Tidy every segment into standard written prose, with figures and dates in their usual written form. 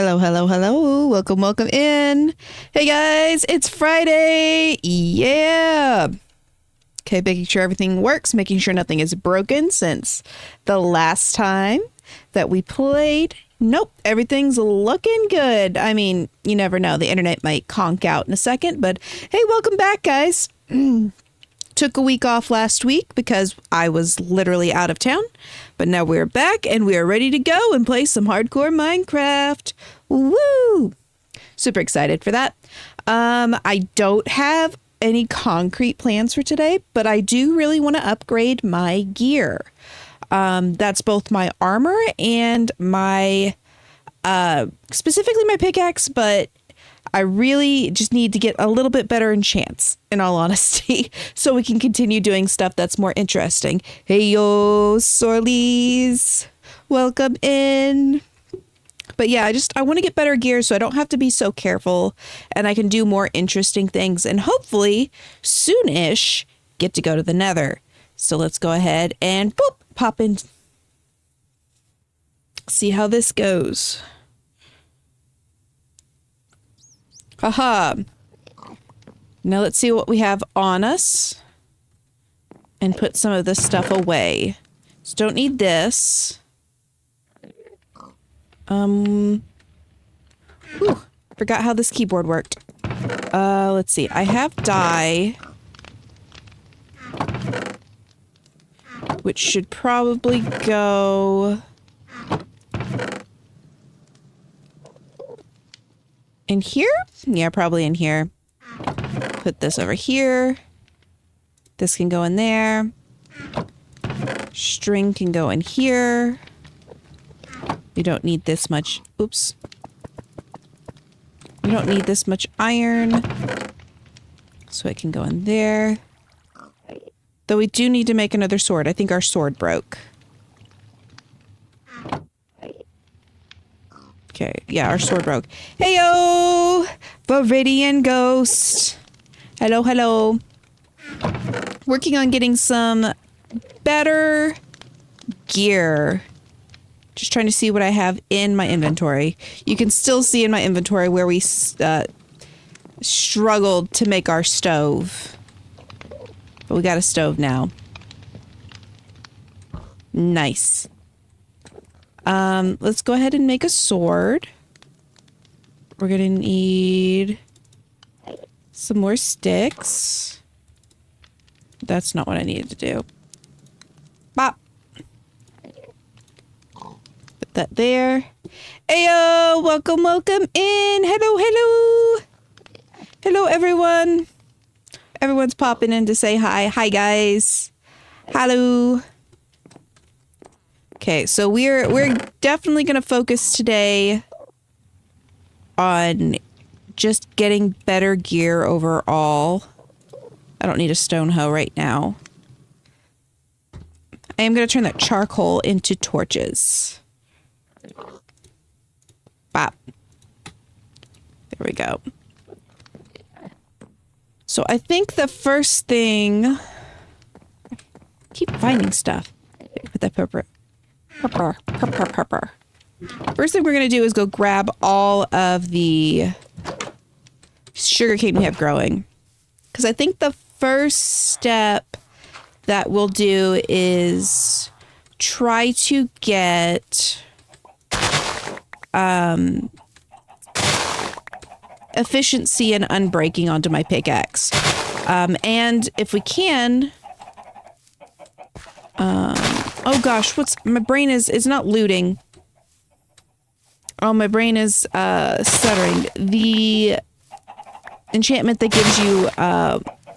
Hello, hello, hello. Welcome, welcome in. Hey guys, it's Friday. Yeah. Okay, making sure everything works, making sure nothing is broken since the last time that we played. Nope, everything's looking good. I mean, you never know. The internet might conk out in a second, but hey, welcome back, guys. Took a week off last week because I was literally out of town, but now we're back and we are ready to go and play some hardcore Minecraft. Woo! Super excited for that. I don't have any concrete plans for today, but I do really want to upgrade my gear. That's both my armor and my, specifically my pickaxe, but I really just need to get a little bit better enchants, in all honesty, so we can continue doing stuff that's more interesting. Hey yo, Sorlies, welcome in. But yeah, I want to get better gear so I don't have to be so careful and I can do more interesting things and hopefully soonish get to go to the Nether. So let's go ahead and boop, pop in. See how this goes. Haha. Now let's see what we have on us and put some of this stuff away. So don't need this. Forgot how this keyboard worked. Let's see. I have dye, which should probably go in here? Yeah, probably in here. Put this over here. This can go in there. String can go in here. We don't need this much. Oops. We don't need this much iron. So it can go in there. Though we do need to make another sword. I think our sword broke. Okay, yeah, our sword broke. Heyo! Viridian Ghost. Hello, hello. Working on getting some better gear. Just trying to see what I have in my inventory. You can still see in my inventory where we struggled to make our stove. But we got a stove now. Nice. Let's go ahead and make a sword. We're gonna need some more sticks. That's not what I needed to do. Bop. Put that there. Ayo! Welcome, welcome in! Hello, hello! Hello, everyone! Everyone's popping in to say hi. Hi, guys. Hello. Okay, so we're definitely going to focus today on just getting better gear overall. I don't need a stone hoe right now. I am going to turn that charcoal into torches. Bop. There we go. So I think the first thing... I keep finding stuff. Put that pepper. Pepper. First thing we're going to do is go grab all of the sugarcane we have growing. Because I think the first step that we'll do is try to get efficiency and unbreaking onto my pickaxe. And if we can... oh gosh, my brain is not looting. Oh, my brain is stuttering. The enchantment that gives you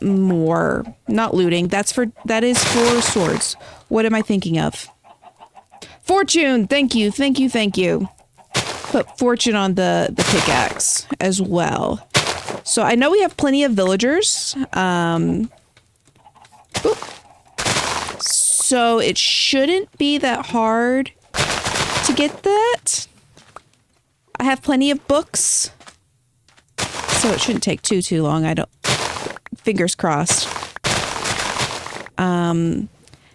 more, not looting. That is for swords. What am I thinking of? Fortune. Thank you. Put fortune on the pickaxe as well. So I know we have plenty of villagers. So it shouldn't be that hard to get that. I have plenty of books. So it shouldn't take too long. Fingers crossed. And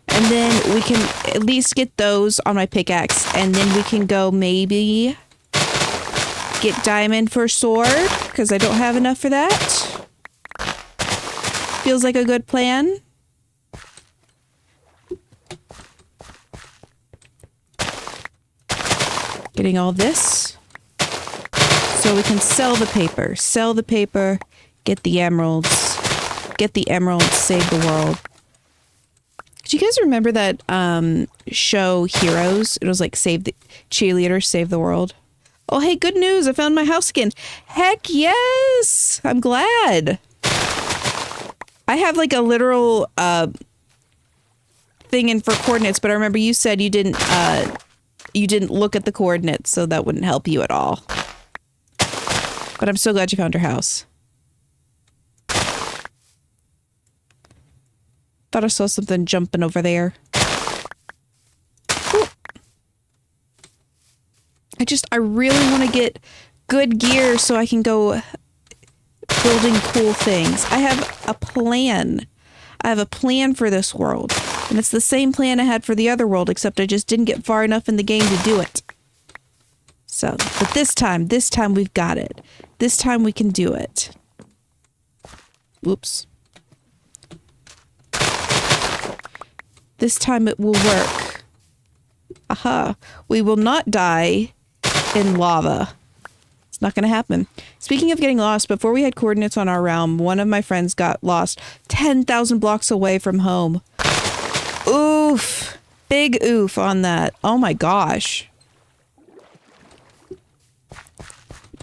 then we can at least get those on my pickaxe. And then we can go maybe Get diamond for sword, because I don't have enough for that. Feels like a good plan. Getting all this. So we can sell the paper. Sell the paper, get the emeralds. Get the emeralds, save the world. Do you guys remember that show Heroes? It was like save the cheerleaders, save the world. Oh, hey, good news. I found my house again. Heck yes. I'm glad. I have like a literal thing in for coordinates, but I remember you said you didn't look at the coordinates, so that wouldn't help you at all. But I'm so glad you found your house. Thought I saw something jumping over there. Ooh. I really want to get good gear so I can go building cool things. I have a plan. I have a plan for this world. And it's the same plan I had for the other world, except I just didn't get far enough in the game to do it. So, but this time we've got it. This time we can do it. Whoops. This time it will work. Aha. We will not die in lava. It's not going to happen. Speaking of getting lost, before we had coordinates on our realm, one of my friends got lost 10,000 blocks away from home. Oof. Big oof on that. Oh my gosh.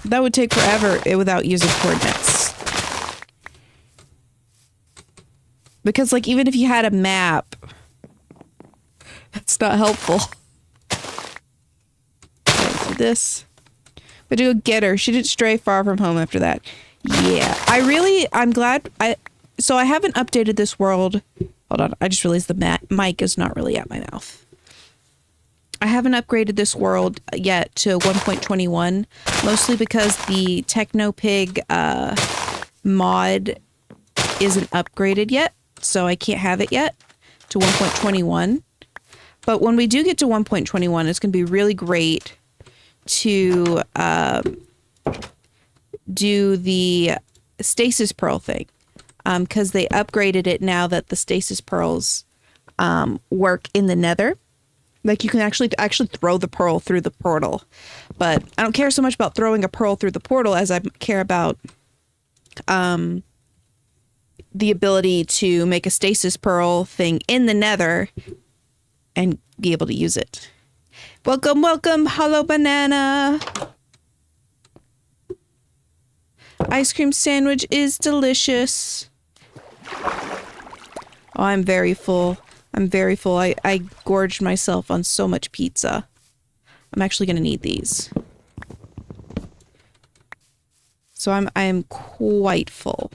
That would take forever without using coordinates. Because, like, even if you had a map, it's not helpful. Okay, do this. But to go get her. She didn't stray far from home after that. Yeah. I'm glad. So I haven't updated this world. Hold on. I just realized the mic is not really at my mouth. I haven't upgraded this world yet to 1.21, mostly because the TechnoPig mod isn't upgraded yet, so I can't have it yet to 1.21. But when we do get to 1.21, it's going to be really great to do the stasis pearl thing, because they upgraded it now that the stasis pearls work in the nether. Like, you can actually throw the pearl through the portal. But I don't care so much about throwing a pearl through the portal as I care about the ability to make a stasis pearl thing in the nether and be able to use it. Welcome, welcome, hello banana. Ice cream sandwich is delicious. Oh, I'm very full. I'm very full. I gorged myself on so much pizza. I'm actually going to need these. So I am quite full.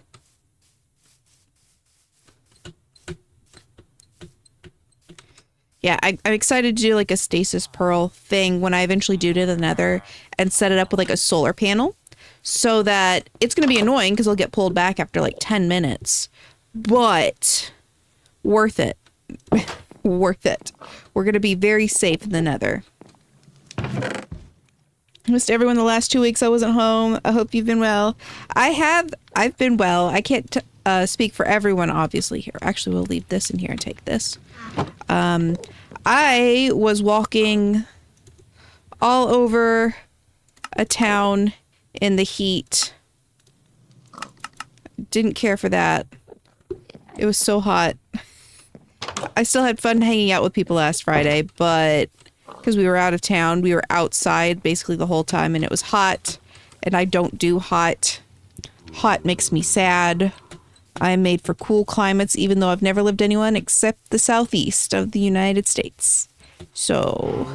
Yeah, I'm excited to do like a stasis pearl thing when I eventually do to the nether and set it up with like a solar panel, so that it's going to be annoying because it'll get pulled back after like 10 minutes, but worth it. Worth it. We're going to be very safe in the nether. I missed everyone the last 2 weeks I wasn't home. I hope you've been well. I've been well. I can't speak for everyone, obviously, here. Actually, we'll leave this in here and take this. I was walking all over a town in the heat. Didn't care for that. It was so hot. I still had fun hanging out with people last Friday, but because we were out of town, we were outside basically the whole time, and it was hot, and I don't do hot. Hot makes me sad. I am made for cool climates, even though I've never lived anywhere except the southeast of the United States. So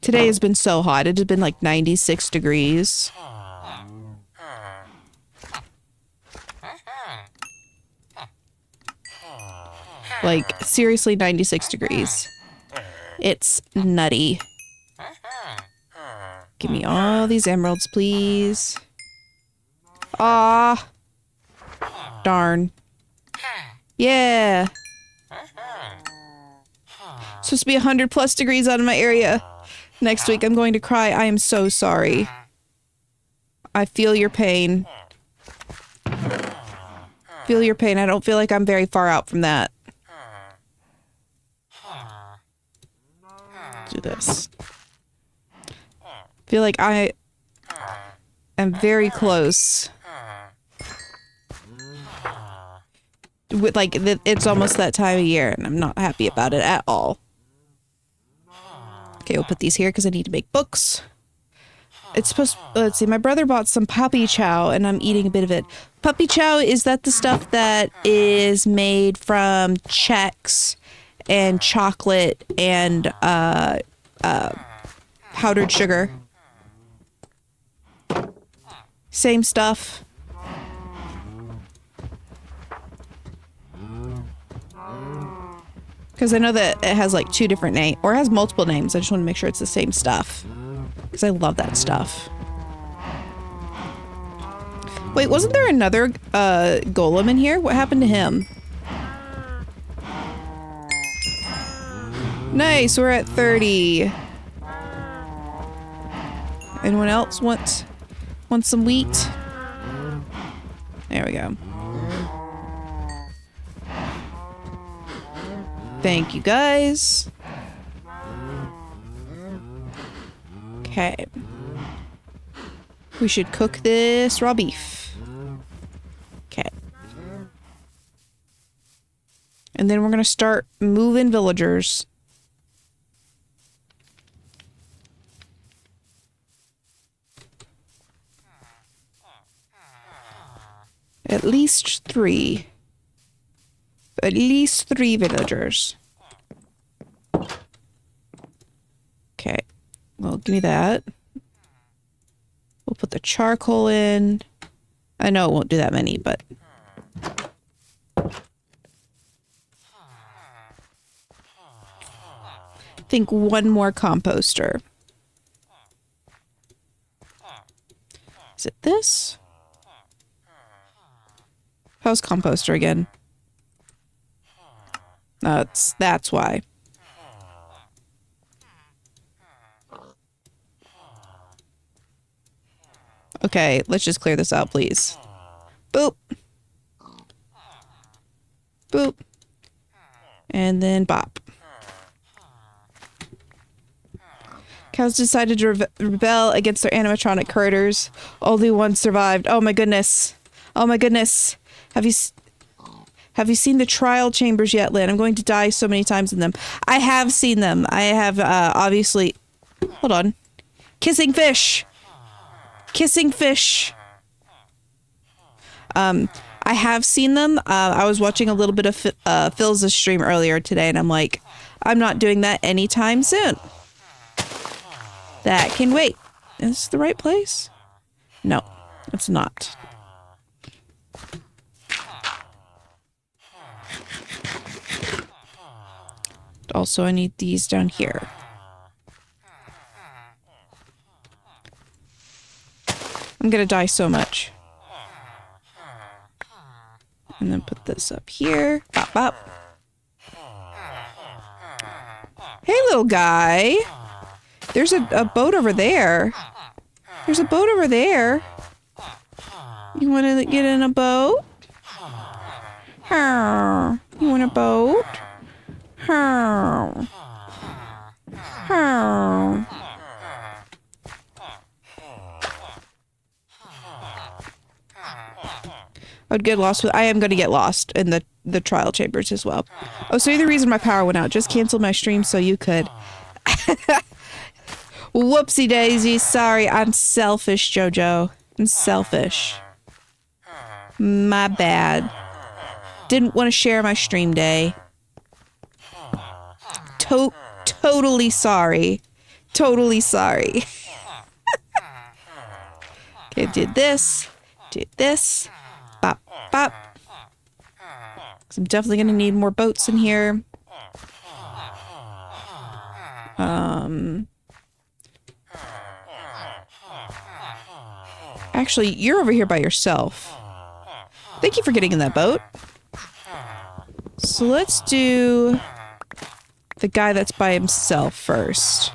today has been so hot. It has been like 96 degrees. Like, seriously, 96 degrees. It's nutty. Give me all these emeralds, please. Ah, darn. Yeah. supposed to be 100+ degrees out in my area next week. I'm going to cry. I am so sorry. I feel your pain. Feel your pain. I don't feel like I'm very far out from that. Do this. Feel like I am very close. With like it's almost that time of year and I'm not happy about it at all. Okay, we'll put these here because I need to make books. It's supposed let's see, my brother bought some puppy chow and I'm eating a bit of it. Puppy chow, is that the stuff that is made from Chex and chocolate and powdered sugar? Same stuff. Because I know that it has like 2 different names, or it has multiple names. I just want to make sure it's the same stuff. Because I love that stuff. Wait, wasn't there another golem in here? What happened to him? Nice, we're at 30. Anyone else want some wheat? There we go. Thank you, guys. Okay. We should cook this raw beef. Okay. And then we're gonna start moving villagers. At least 3. At least 3 villagers. Okay. Well, give me that. We'll put the charcoal in. I know it won't do that many, but... I think 1 more composter. Is it this? How's composter again? That's why. Okay, let's just clear this out, please. Boop. Boop. And then bop. Cows decided to rebel against their animatronic herders. Only one survived. Oh my goodness. Oh my goodness. Have you seen the trial chambers yet, Lynn? I'm going to die so many times in them. I have seen them. I have, obviously... Hold on. Kissing fish! Kissing fish! I have seen them. I was watching a little bit of Phil's stream earlier today, and I'm like, I'm not doing that anytime soon. That can wait. Is this the right place? No, it's not. Also, I need these down here. I'm gonna die so much. And then put this up here. Bop, bop. Hey, little guy. There's a boat over there. There's a boat over there. You want to get in a boat? You want a boat? I would get lost with. I am going to get lost in the trial chambers as well. Oh, so you're the reason my power went out. Just canceled my stream so you could. Whoopsie daisy. Sorry, I'm selfish, Jojo. I'm selfish. My bad. Didn't want to share my stream day. Totally sorry. Totally sorry. Okay, did this. Did this. Bop, bop. So I'm definitely going to need more boats in here. Actually, you're over here by yourself. Thank you for getting in that boat. So let's do the guy that's by himself first.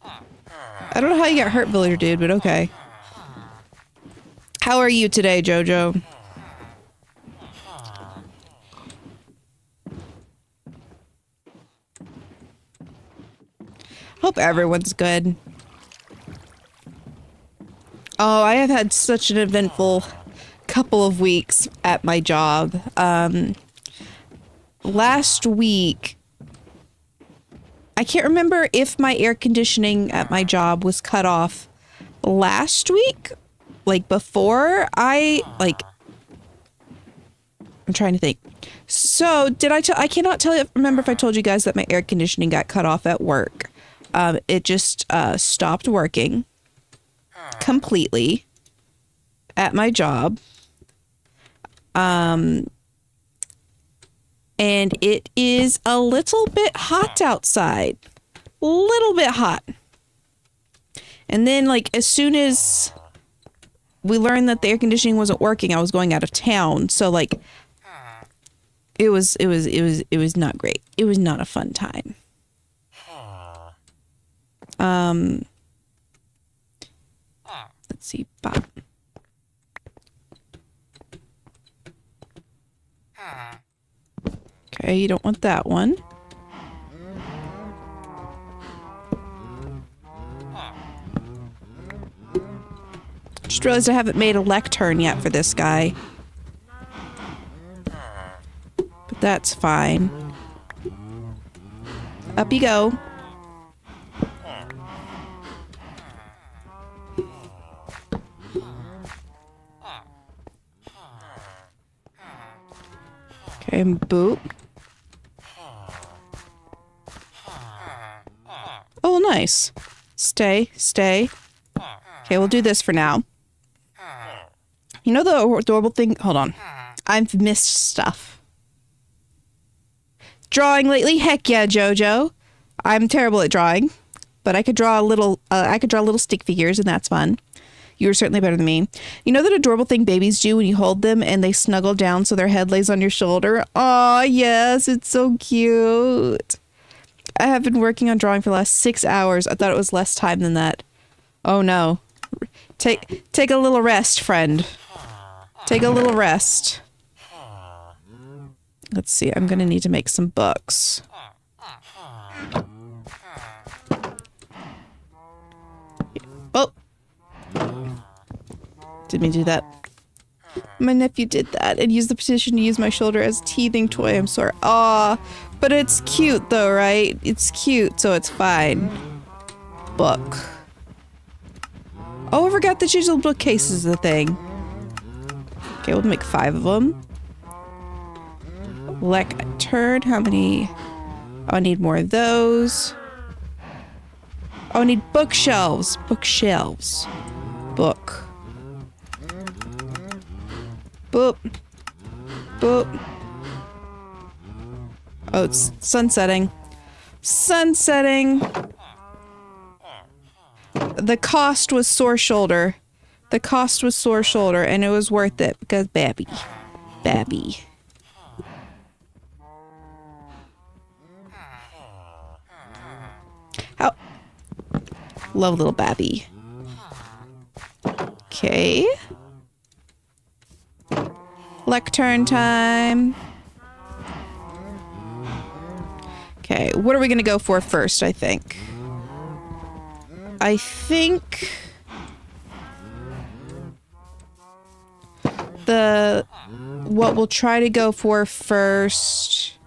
I don't know how you got hurt, villager dude, but okay. How are you today, Jojo? Hope everyone's good. Oh, I have had such an eventful couple of weeks at my job. Last week, I can't remember if my air conditioning at my job was cut off last week, like before I'm trying to think. So did I cannot remember if I told you guys that my air conditioning got cut off at work. It just stopped working completely at my job. And it is a little bit hot outside. Little bit hot. And then like as soon as we learned that the air conditioning wasn't working, I was going out of town. So like it was not great. It was not a fun time. Let's see. Bop. Okay, you don't want that one. Just realized I haven't made a lectern yet for this guy. But that's fine. Up you go. Okay, and boop. Oh, nice. Stay, stay. Okay, we'll do this for now. You know the adorable thing? Hold on. I've missed stuff. Drawing lately? Heck yeah, Jojo. I'm terrible at drawing, but I could draw little stick figures, and that's fun. You were certainly better than me. You know that adorable thing babies do when you hold them and they snuggle down so their head lays on your shoulder? Aw, yes, it's so cute. I have been working on drawing for the last 6 hours. I thought it was less time than that. Oh no. Take a little rest, friend. Take a little rest. Let's see, I'm gonna need to make some books. Oh! Didn't mean to do that. My nephew did that and used the petition to use my shoulder as a teething toy. I'm sorry. Aw, but it's cute though, right? It's cute, so it's fine. Book. Oh, I forgot that digital bookcase is the thing. Okay, we'll make 5 of them. Lectern. How many? Oh, I need more of those. Oh, I need bookshelves. Bookshelves. Book. Boop. Boop. Oh, it's sunsetting. Sunsetting. The cost was sore shoulder. The cost was sore shoulder, and it was worth it because Babby. Babby. How? Love little Babby. Okay. Lectern time. Okay, what are we gonna go for first, I think? What we'll try to go for first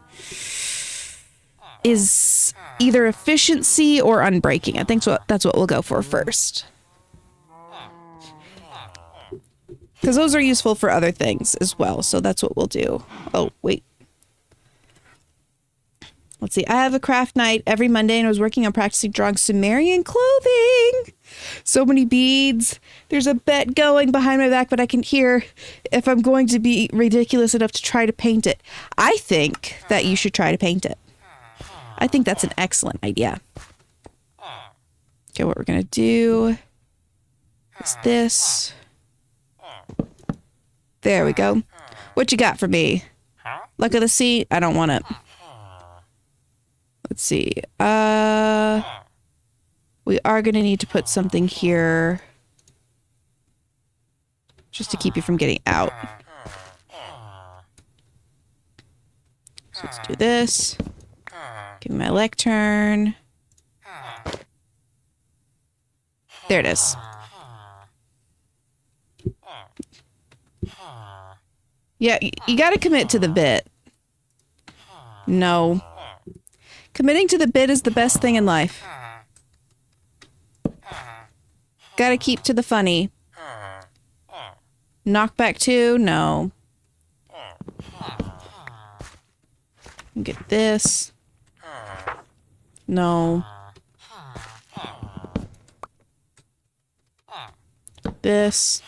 is either efficiency or unbreaking. I think that's what we'll go for first. Because those are useful for other things as well, so that's what we'll do. Oh, wait. Let's see. I have a craft night every Monday, and I was working on practicing drawing Sumerian clothing. So many beads. There's a bet going behind my back, but I can hear if I'm going to be ridiculous enough to try to paint it. I think that you should try to paint it. I think that's an excellent idea. Okay, what we're going to do is this. There we go. What you got for me? Luck of the sea? I don't want it. Let's see. We are going to need to put something here just to keep you from getting out. So let's do this. Give me my lectern. There it is. Yeah, you got to commit to the bit. No. Committing to the bit is the best thing in life. Gotta keep to the funny. Knockback 2? No. Get this. No. This.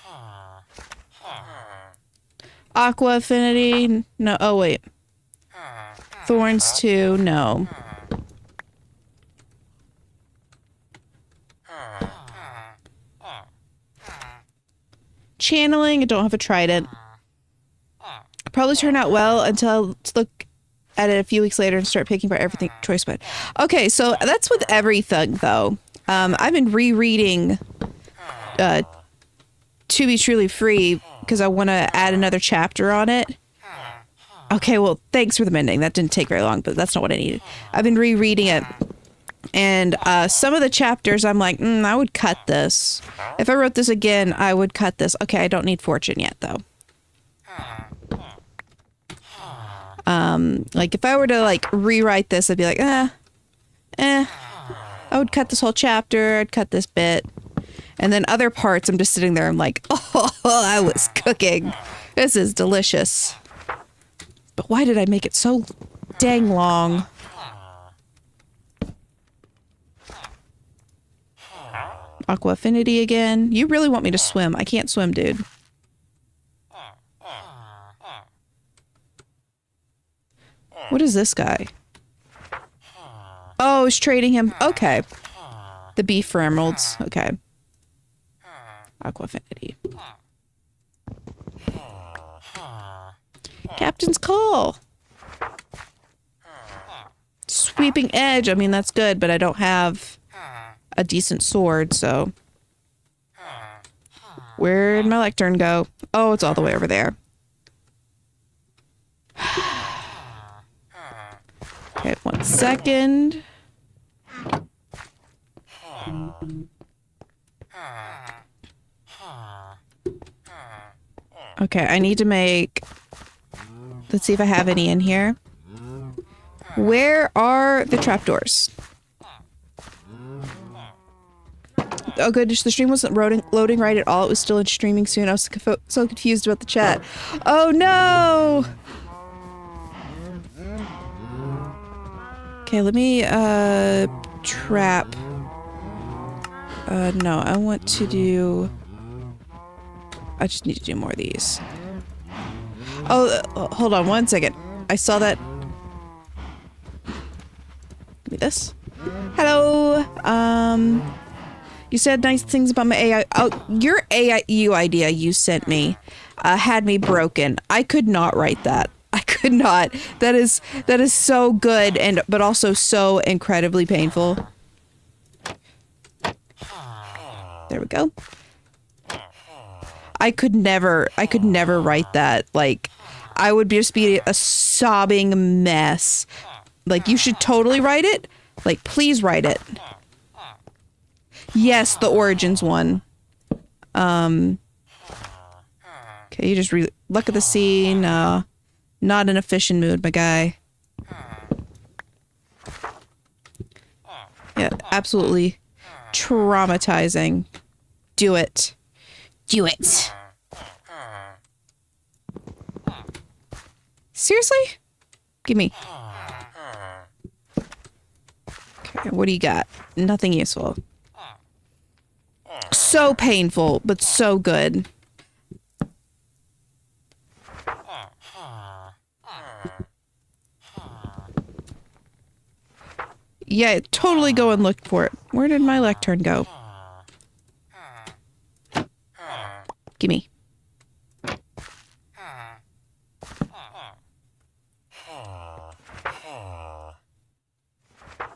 Aqua Affinity? No. Oh, wait. Thorns 2? No. Channeling? I don't have a trident. Probably turn out well until I look at it a few weeks later and start picking apart everything choice bud. Okay, so that's with everything though. I've been rereading To Be Truly Free because I want to add another chapter on it. Okay, well, thanks for the mending. That didn't take very long, but that's not what I needed. I've been rereading it. And some of the chapters, I'm like, I would cut this. If I wrote this again, I would cut this. Okay, I don't need fortune yet, though. Like, if I were to, like, rewrite this, I'd be like, I would cut this whole chapter. I'd cut this bit. And then other parts, I'm just sitting there. I'm like, oh, I was cooking. This is delicious. But why did I make it so dang long? Aqua Affinity again. You really want me to swim. I can't swim, dude. What is this guy? Oh, he's trading him. Okay. The beef for emeralds. Okay. Aqua Affinity. Captain's Call. Sweeping Edge. I mean, that's good, but I don't have a decent sword, so. Where'd my lectern go? Oh, it's all the way over there. Okay, 1 second. Okay, I need to make... Let's see if I have any in here. Where are the trapdoors? Oh, good. The stream wasn't loading right at all. It was still in streaming soon. I was so confused about the chat. Oh, no! Okay, let me, trap. No, I want to do... I just need to do more of these. Oh, hold on 1 second. I saw that. Give me this. Hello. You said nice things about my AI. Oh, your AIU idea you sent me had me broken. I could not write that. I could not. That is so good but also so incredibly painful. There we go. I could never write that. Like, I would just be a sobbing mess. Like, you should totally write it. Like, please write it. Yes, the Origins one. Okay, you just look at the sea. No, not in a fishing mood, my guy. Yeah, absolutely traumatizing. Do it. Do it. Seriously? Give me. Okay, what do you got? Nothing useful. So painful, but so good. Yeah, totally go and look for it. Where did my lectern go? Gimme.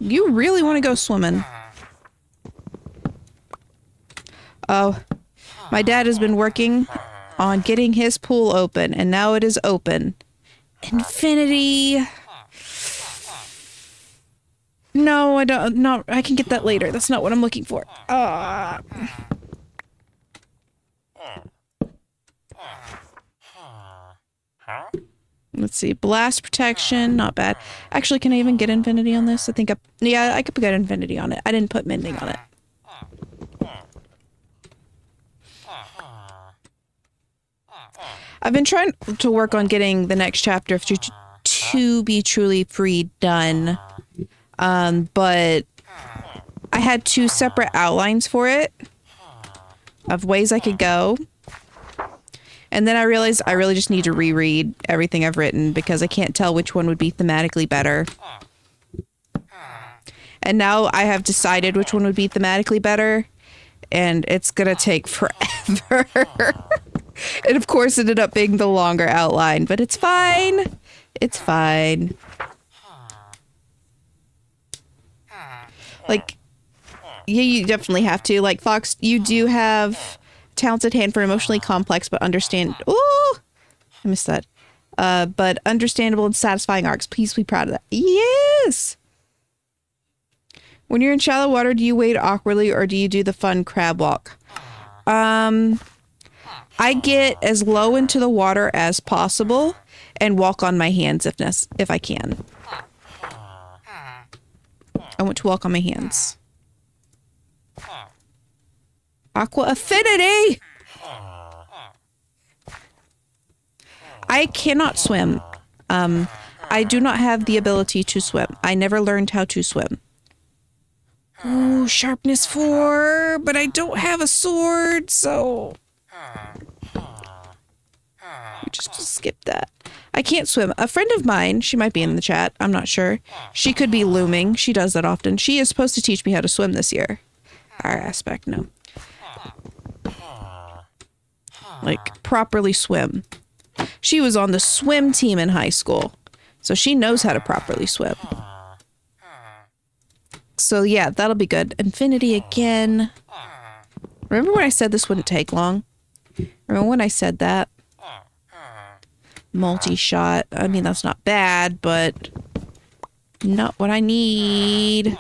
You really want to go swimming? Oh, my dad has been working on getting his pool open, and now it is open. Infinity. No, I don't. No, I can get that later. That's not what I'm looking for. Let's see. Blast protection. Not bad. Actually, can I even get infinity on this? I think yeah, I could get infinity on it. I didn't put mending on it. I've been trying to work on getting the next chapter of To Be Truly Free done. But I had 2 separate outlines for it of ways I could go. And then I realized I really just need to reread everything I've written because I can't tell which one would be thematically better. And now I have decided which one would be thematically better, and it's gonna take forever. And of course it ended up being the longer outline, but it's fine. It's fine. Like, yeah, you definitely have to. Like, Fox, you do have talented hand for emotionally complex but I missed that. But understandable and satisfying arcs. Please be proud of that. Yes! When you're in shallow water, do you wade awkwardly or do you do the fun crab walk? I get as low into the water as possible and walk on my hands if I can. I want to walk on my hands. Aqua Affinity! I cannot swim. I do not have the ability to swim. I never learned how to swim. Ooh, sharpness 4, but I don't have a sword, so... Just skip that. I can't swim. A friend of mine, she might be in the chat, I'm not sure. She could be looming. She does that often. She is supposed to teach me how to swim this year. Our aspect, no. Like, properly swim. She was on the swim team in high school, so she knows how to properly swim. So yeah, that'll be good. Infinity again. Remember when I said this wouldn't take long? Remember when I said that? Multi-shot. I mean, that's not bad, but not what I need.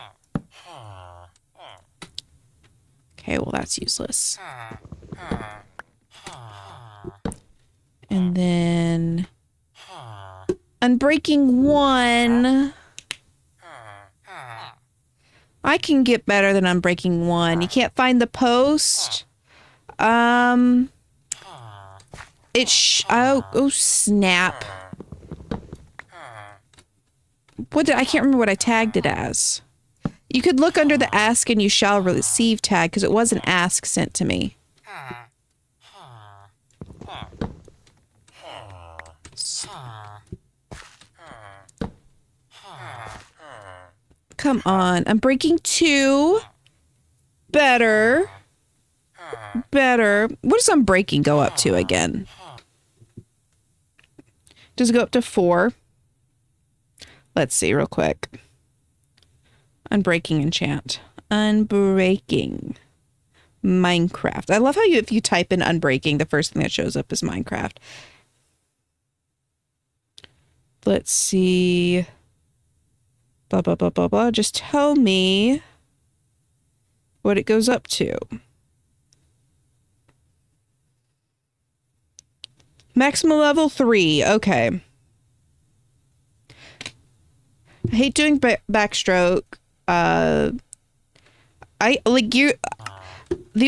Okay, well, that's useless. And then Unbreaking 1. I can get better than Unbreaking 1. You can't find the post. Oh, snap. I can't remember what I tagged it as. You could look under the ask and you shall receive tag because it was an ask sent to me. Come on. Unbreaking 2. Better. Better. What does Unbreaking go up to again? Does it go up to 4? Let's see real quick. Unbreaking enchant. Unbreaking. Minecraft. I love how if you type in Unbreaking, the first thing that shows up is Minecraft. Let's see. Blah, blah, blah, blah, blah. Just tell me what it goes up to. Maximum level 3. Okay. I hate doing backstroke. The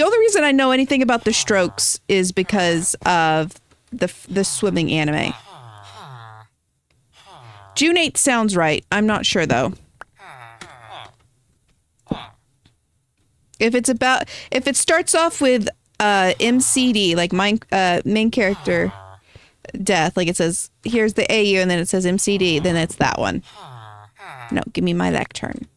only reason I know anything about the strokes is because of the swimming anime. June 8th sounds right. I'm not sure though. If it starts off with MCD, like main character death, like it says here's the AU and then it says MCD, then it's that one. No, give me my lectern.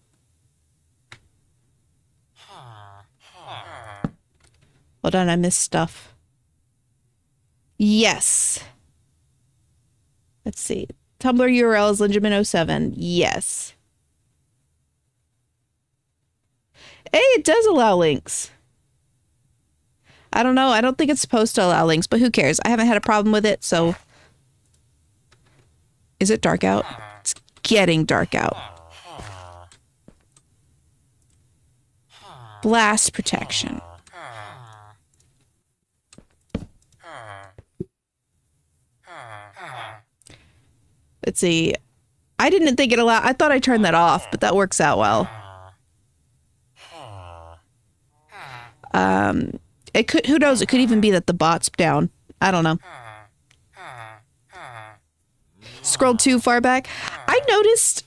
Hold on, I missed stuff. Yes. Let's see. Tumblr URL is Linjamin07. Yes. Hey, it does allow links. I don't know. I don't think it's supposed to allow links, but who cares? I haven't had a problem with it, so... Is it dark out? It's getting dark out. Blast protection. Let's see. I didn't think it allowed... I thought I turned that off, but that works out well. It could... Who knows? It could even be that the bot's down. I don't know. Scrolled too far back. I noticed...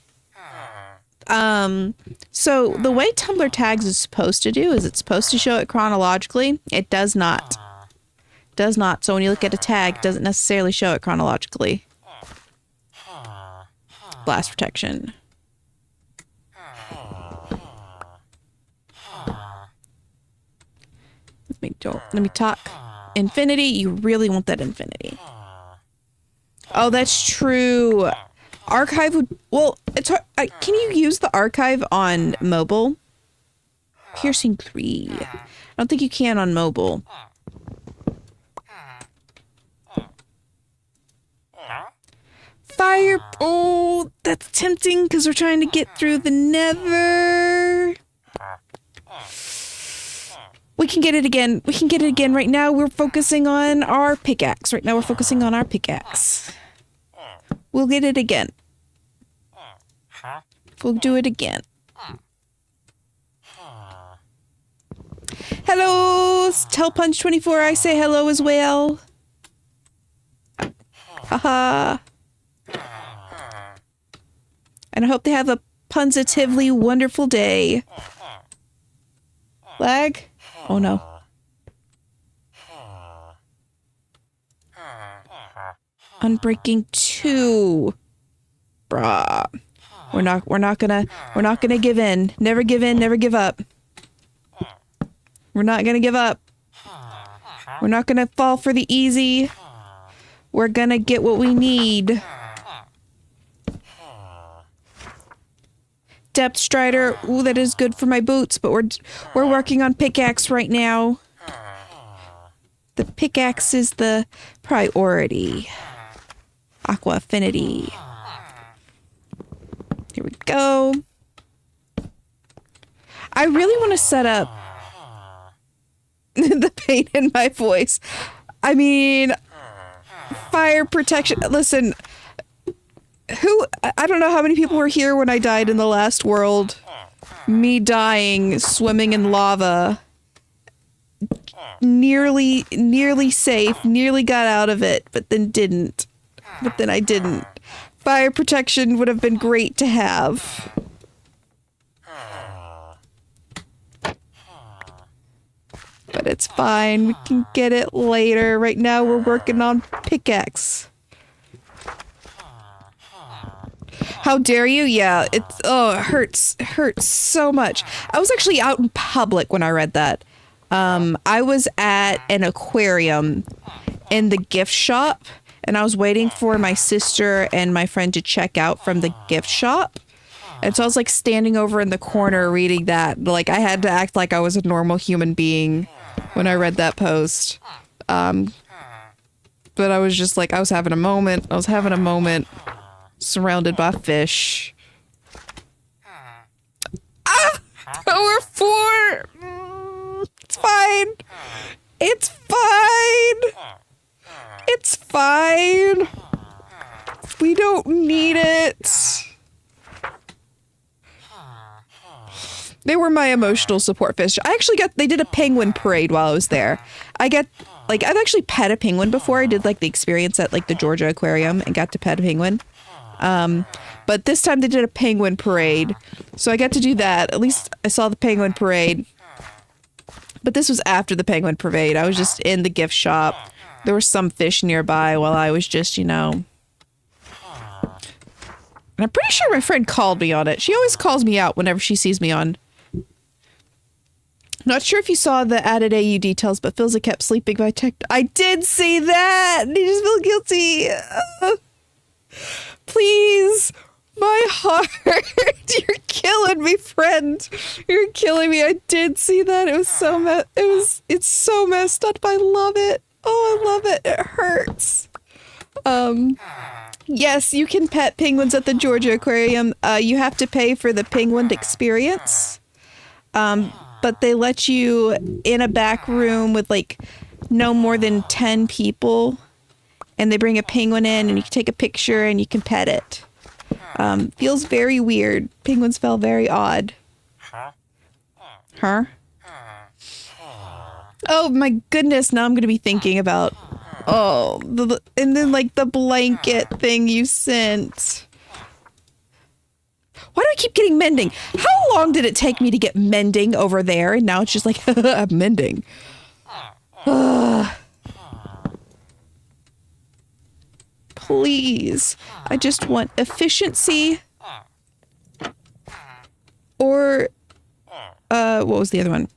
So the way Tumblr tags is supposed to do is it's supposed to show it chronologically. It does not. Does not. So when you look at a tag, it doesn't necessarily show it chronologically. Blast protection. Let me talk. Infinity. You really want that infinity. Oh, that's true. Archive would... Well, it's hard. Can you use the archive on mobile? Piercing 3. I don't think you can on mobile. Fire... Oh, that's tempting because we're trying to get through the Nether. We can get it again. We can get it again. Right now, we're focusing on our pickaxe. We'll get it again. We'll do it again. Hello, Tell Punch 24. I say hello as well. Haha. And I hope they have a positively wonderful day. Lag? Oh no. Unbreaking 2. Bruh. We're not gonna give in. Never give in, never give up. We're not gonna give up. We're not gonna fall for the easy. We're gonna get what we need. Depth Strider. Ooh, that is good for my boots, but we're working on pickaxe right now. The pickaxe is the priority. Aqua Affinity. Here we go. I really want to set up the pain in my voice. I mean, fire protection. Listen, I don't know how many people were here when I died in the last world. Me dying, swimming in lava. Nearly safe, nearly got out of it, but then didn't. But then I didn't. Fire protection would have been great to have. But it's fine. We can get it later. Right now we're working on pickaxe. How dare you? Yeah, it hurts. It hurts so much. I was actually out in public when I read that. I was at an aquarium in the gift shop, and I was waiting for my sister and my friend to check out from the gift shop. And so I was like standing over in the corner reading that. Like I had to act like I was a normal human being when I read that post. But I was just like, I was having a moment. Surrounded by fish. Ah! Power 4! It's fine. It's fine. It's fine. We don't need it. They were my emotional support fish. They did a penguin parade while I was there. I've actually pet a penguin before. I did like the experience at like the Georgia Aquarium and got to pet a penguin. But this time they did a penguin parade. So I got to do that. At least I saw the penguin parade. But this was after the penguin parade. I was just in the gift shop. There were some fish nearby while I was just, And I'm pretty sure my friend called me on it. She always calls me out whenever she sees me on. Not sure if you saw the added AU details, but Philza kept sleeping by tech. I did see that! I just feel guilty. Please. My heart. You're killing me, friend. You're killing me. I did see that. It was so it's so messed up. I love it. Oh, I love it. It hurts. Yes, you can pet penguins at the Georgia Aquarium. You have to pay for the penguin experience. But they let you in a back room with like no more than 10 people. And they bring a penguin in and you can take a picture and you can pet it. Feels very weird. Penguins felt very odd. Huh? Oh my goodness, now I'm gonna be thinking about and then like the blanket thing you sent. Why do I keep getting mending? How long did it take me to get mending over there? And now it's just like I'm mending. Please. I just want efficiency. Or what was the other one?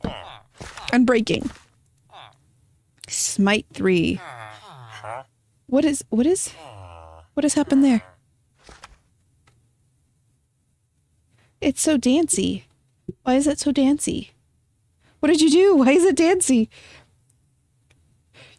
Unbreaking. Smite 3. What has happened there? It's so dancy. Why is it so dancy? What did you do? Why is it dancy?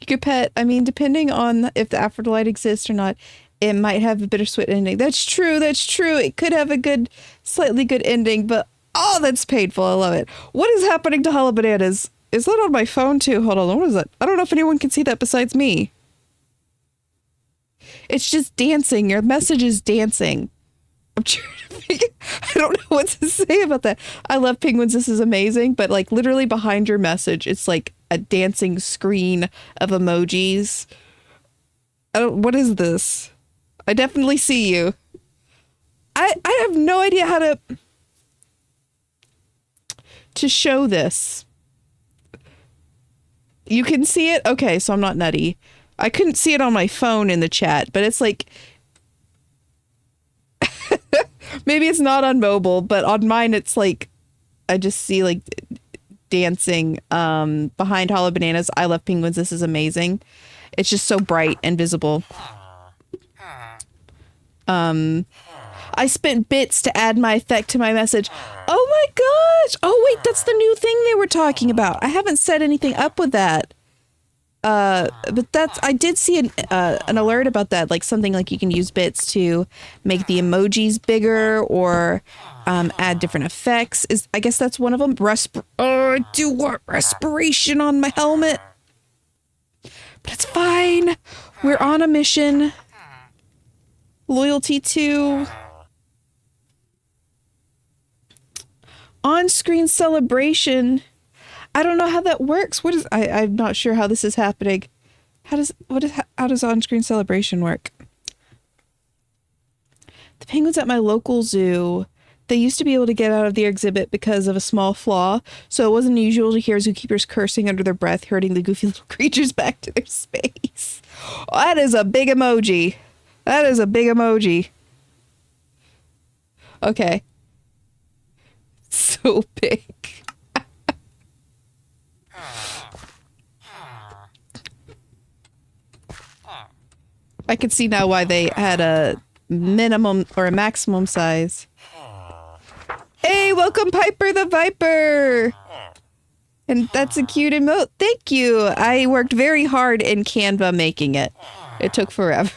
You could pet, I mean, depending on if the afterlife exists or not, it might have a bittersweet ending. That's true. That's true. It could have a slightly good ending, but oh, that's painful. I love it. What is happening to Hollow Bananas? Is that on my phone too? Hold on. What is that? I don't know if anyone can see that besides me. It's just dancing. Your message is dancing. I'm trying to figure. I don't know what to say about that. I love penguins. This is amazing. But like literally behind your message, it's like a dancing screen of emojis. What is this? I definitely see you. I have no idea how to show this. You can see it? Okay, so I'm not nutty. I couldn't see it on my phone in the chat, but it's like... Maybe it's not on mobile, but on mine it's like... I just see like dancing behind Hollow Bananas. I love penguins. This is amazing. It's just so bright and visible. I spent bits to add my effect to my message. Oh my gosh! Oh wait, that's the new thing they were talking about. I haven't set anything up with that. But I did see an alert about that, like something like you can use bits to make the emojis bigger or add different effects. I guess that's one of them. I do want respiration on my helmet. But it's fine. We're on a mission. Loyalty to on-screen celebration. I don't know how that works. I'm not sure how this is happening. How does on-screen celebration work? The penguins at my local zoo, they used to be able to get out of the exhibit because of a small flaw, so it wasn't unusual to hear zookeepers cursing under their breath, herding the goofy little creatures back to their space. Oh, that is a big emoji. That is a big emoji. Okay. So big. I can see now why they had a minimum or a maximum size. Hey, welcome Piper the Viper! And that's a cute emote. Thank you! I worked very hard in Canva making it. It took forever.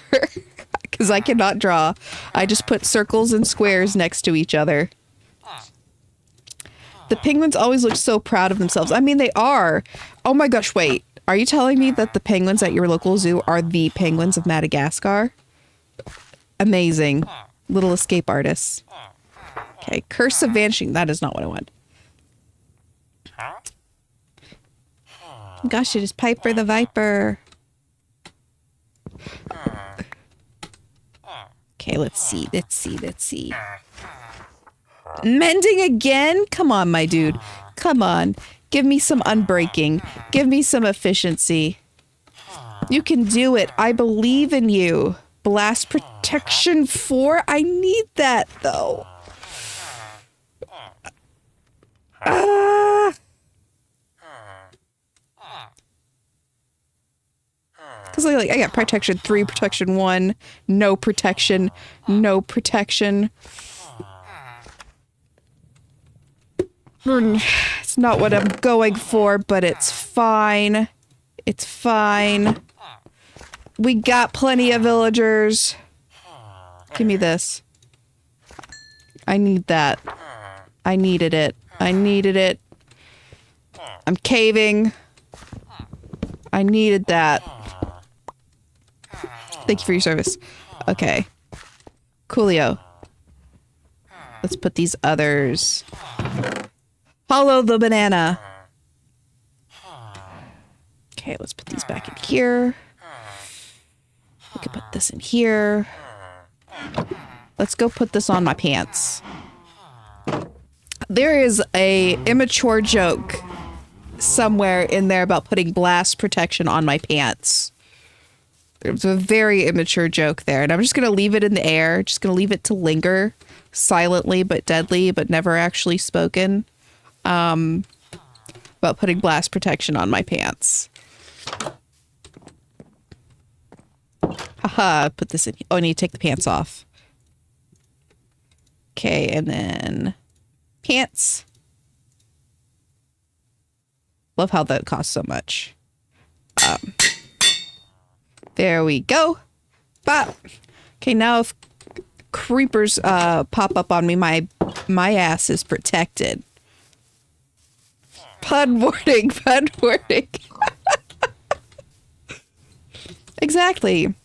Because I cannot draw. I just put circles and squares next to each other. The penguins always look so proud of themselves. I mean, they are. Oh my gosh, wait. Are you telling me that the penguins at your local zoo are the penguins of Madagascar? Amazing. Little escape artists. Okay, Curse of Vanishing. That is not what I want. Gosh, it is Piper the Viper. Okay, let's see. Mending again? Come on, my dude. Come on. Give me some unbreaking. Give me some efficiency. You can do it. I believe in you. Blast protection 4? I need that, though. Because I got protection 3, protection 1, no protection, no protection. It's not what I'm going for, but it's fine. It's fine. We got plenty of villagers. Give me this. I need that. I needed it. I needed it. I'm caving. I needed that. Thank you for your service. Okay. Coolio. Let's put these others. Follow the banana. Okay, let's put these back in here. We could put this in here. Let's go put this on my pants. There is a immature joke somewhere in there about putting blast protection on my pants. There's a very immature joke there, and I'm just going to leave it in the air. Just going to leave it to linger silently but deadly, but never actually spoken. About putting blast protection on my pants. Haha, put this in. Oh, I need to take the pants off. Okay, and then pants. Love how that costs so much. There we go. Bop. Okay, now if creepers pop up on me, my ass is protected. Pun warning, pun warning. Exactly.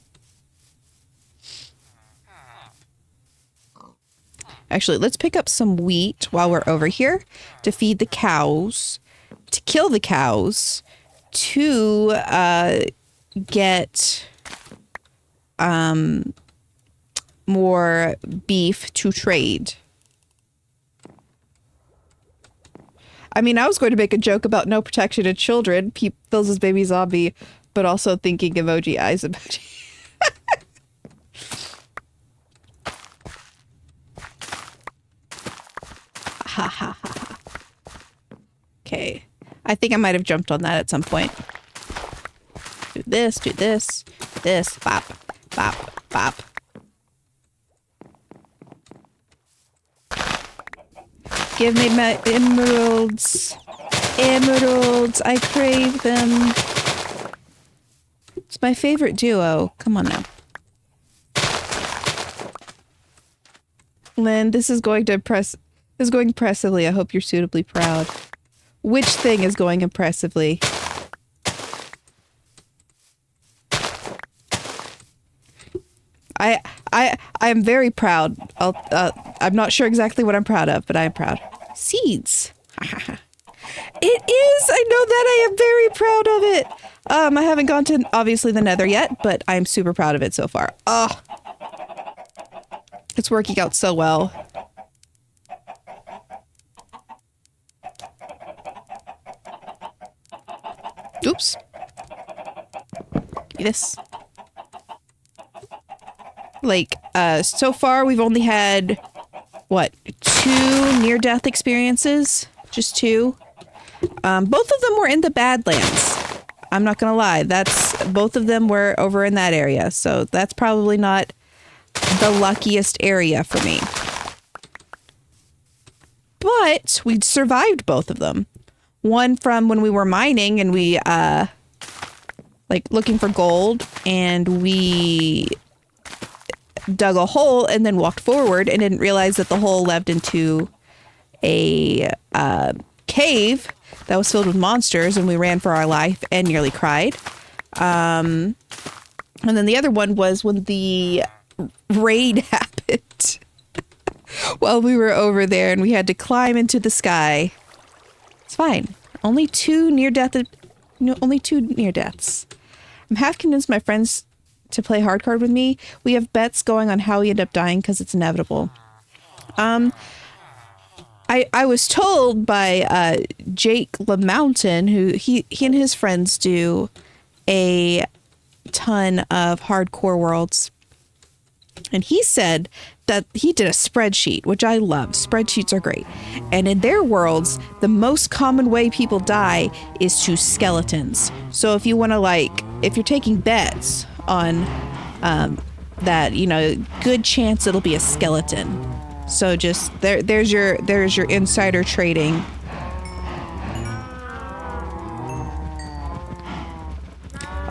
Actually, let's pick up some wheat while we're over here to feed the cows, to kill the cows, to get more beef to trade. I mean, I was going to make a joke about no protection of children. Pete fills his baby zombie, but also thinking emoji eyes emoji. Ha ha ha. Okay. I think I might have jumped on that at some point. Do this, this, bop, bop, bop. Give me my emeralds. Emeralds, I crave them. It's my favorite duo. Come on now. Lynn, this is going to impress. This is going impressively. I hope you're suitably proud. Which thing is going impressively? I'm very proud. I'm not sure exactly what I'm proud of, but I am proud. Seeds. It is. I know that. I am very proud of it. I haven't gone to obviously the Nether yet, but I'm super proud of it so far. Oh, it's working out so well. Oops. Give me this. Like, so far we've only had, what, 2 near-death experiences? Just 2. Both of them were in the Badlands. I'm not gonna lie. Both of them were over in that area, so that's probably not the luckiest area for me. But we survived both of them. One from when we were mining and we, like, looking for gold, and we dug a hole and then walked forward and didn't realize that the hole led into a cave that was filled with monsters, and we ran for our life and nearly cried. And then the other one was when the raid happened while we were over there and we had to climb into the sky. It's fine. Only 2 near-deaths. I'm half convinced my friends to play hardcore with me. We have bets going on how we end up dying because it's inevitable. I was told by Jake LaMountain, who he and his friends do a ton of hardcore worlds, and he said that he did a spreadsheet, which I love. Spreadsheets are great. And in their worlds, the most common way people die is to skeletons. So if you want to, like, if you're taking bets on that, you know, good chance it'll be a skeleton. So just there's your insider trading.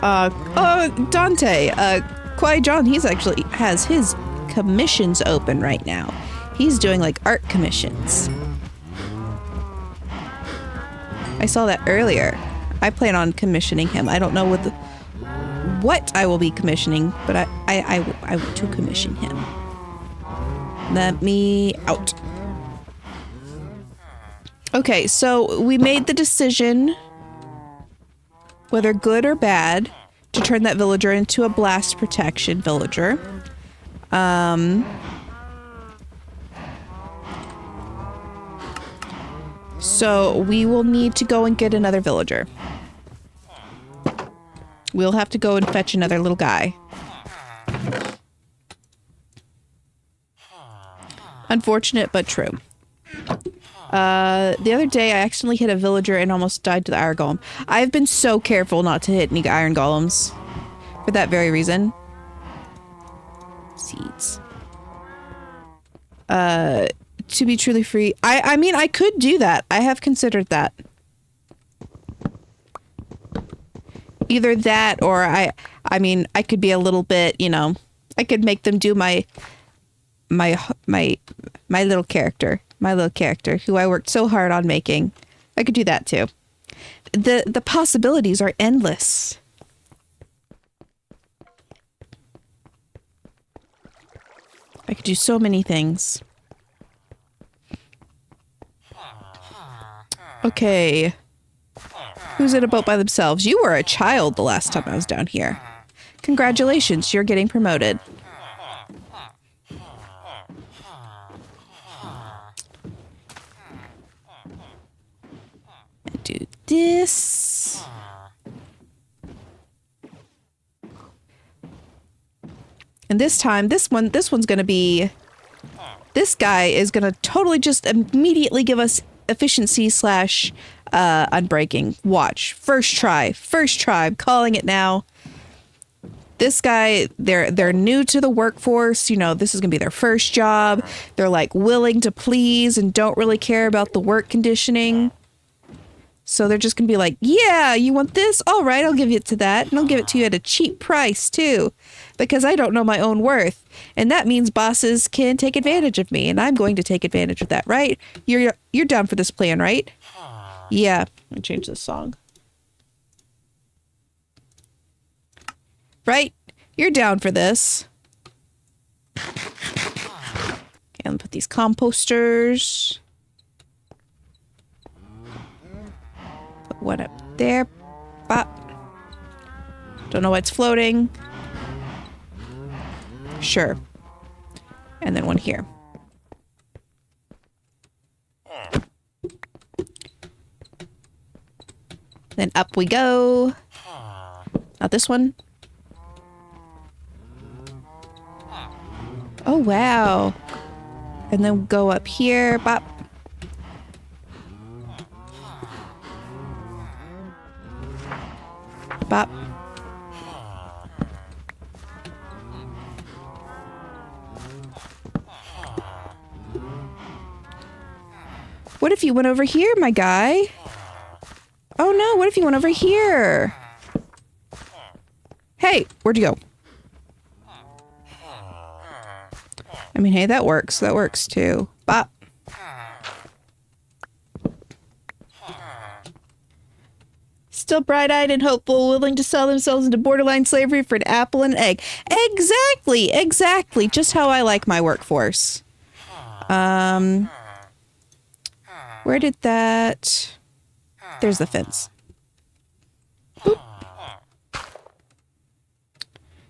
Oh, Dante, Qui-Gon, he's actually has his commissions open right now. He's doing like art commissions. I saw that earlier. I plan on commissioning him. I don't know what I will be commissioning, but I want to commission him. Let me out. Okay, so we made the decision, whether good or bad, to turn that villager into a blast protection villager. So we will need to go and get another villager. We'll have to go and fetch another little guy. Unfortunate, but true. The other day I accidentally hit a villager and almost died to the iron golem. I've been so careful not to hit any iron golems for that very reason. Seeds. To be truly free. I mean, I could do that. I have considered that. Either that or I mean, I could be a little bit, you know, I could make them do my little character. My little character who I worked so hard on making. I could do that too. The possibilities are endless. I could do so many things. Okay. Who's in a boat by themselves? You were a child the last time I was down here. Congratulations, you're getting promoted. Do this. And this time, this one's gonna be, this guy is gonna totally just immediately give us efficiency slash unbreaking. Watch. First try. I'm calling it now. This guy, they're new to the workforce. You know, this is gonna be their first job. They're like willing to please and don't really care about the work conditioning. So they're just gonna be like, yeah, you want this? All right, I'll give it to that. And I'll give it to you at a cheap price too, because I don't know my own worth. And that means bosses can take advantage of me, and I'm going to take advantage of that, right? You're down for this plan, right? Yeah. Let me change this song. Right? You're down for this. Okay, let me put these composters. Put one up there. Bop. Don't know why it's floating. Sure. And then one here. Then up we go. Not this one. Oh, wow. And then go up here. Bop. Bop. What if you went over here, my guy? Oh no, what if you went over here? Hey, where'd you go? I mean, hey, that works. That works too. Bop. Still bright-eyed and hopeful, willing to sell themselves into borderline slavery for an apple and an egg. Exactly, exactly. Just how I like my workforce. Where did that... There's the fence. Boop.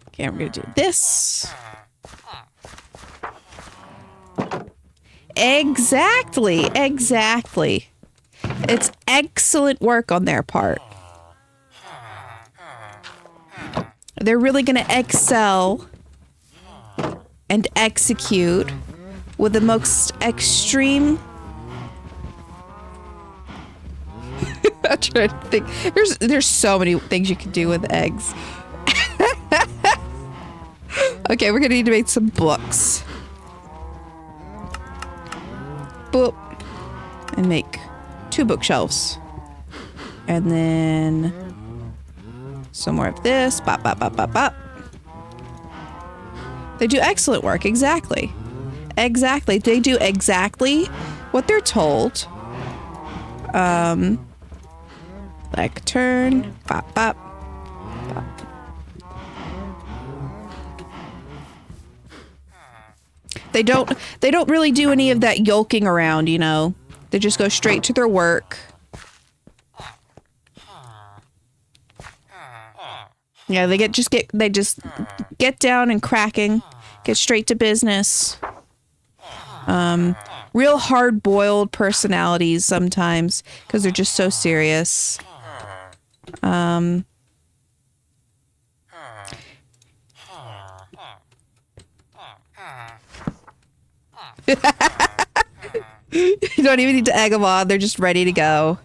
Okay, we're gonna do this. Exactly, exactly. It's excellent work on their part. They're really gonna excel and execute with the most extreme... I'm trying to think. There's so many things you can do with eggs. Okay, we're gonna need to make some books. Boop. And make 2 bookshelves. And then some more of this. Bop, bop, bop, bop, bop. They do excellent work. Exactly. Exactly. They do exactly what they're told. Like turn. Bop, bop. Bop. They don't really do any of that yolking around, you know. They just go straight to their work. Yeah, they just get down and cracking, get straight to business. Real hard-boiled personalities sometimes because they're just so serious. You don't even need to egg them on. They're just ready to go.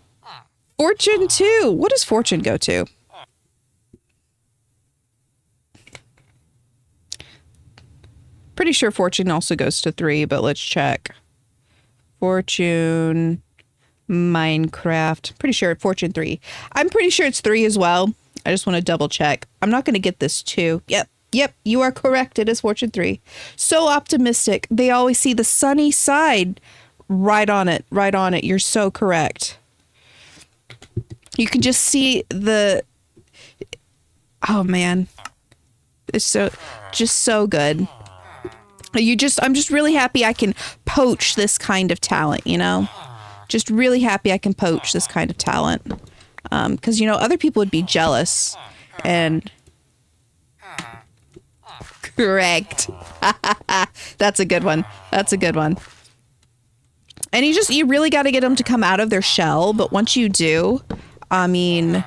Fortune 2. What does Fortune go to? Pretty sure Fortune also goes to 3, but let's check. Fortune, Minecraft. Pretty sure Fortune 3. I'm pretty sure it's 3 as well. I just want to double check. I'm not going to get this 2. Yep, you are correct. It is Fortune 3. So optimistic. They always see the sunny side. Right on it. You're so correct. You can just see the... Oh, man. It's just so good. I'm just really happy I can poach this kind of talent, you know? Just really happy I can poach this kind of talent. Because, you know, other people would be jealous. And... Correct. That's a good one. And you really got to get them to come out of their shell. But once you do, I mean,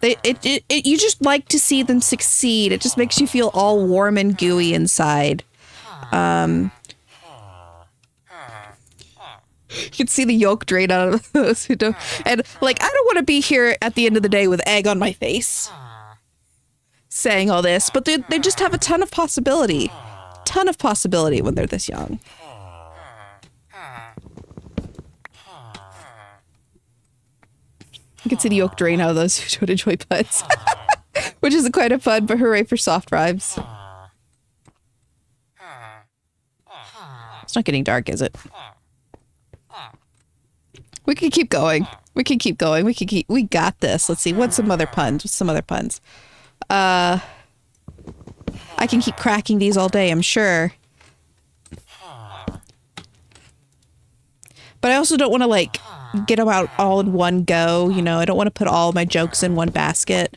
you just like to see them succeed. It just makes you feel all warm and gooey inside. You can see the yolk drain out of those who don't. And like, I don't want to be here at the end of the day with egg on my face saying all this, but they just have a ton of possibility when they're this young. You can see the yolk drain out of those who don't enjoy puns. Which isn't quite a fun, but hooray for soft rhymes. It's not getting dark, is it? We can keep going. We got this. Let's see. What's some other puns? I can keep cracking these all day, I'm sure. But I also don't want to, like, get them out all in one go, you know? I don't want to put all my jokes in one basket.